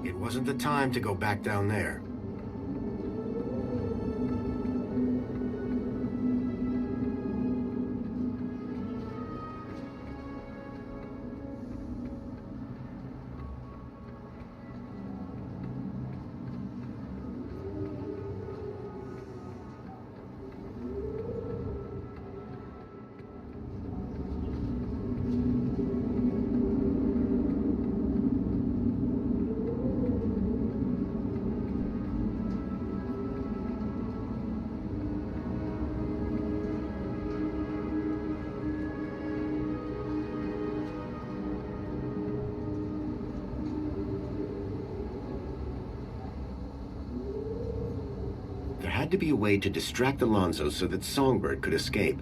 It wasn't the time to go back down there. There had to be a way to distract Alonzo so that Songbird could escape.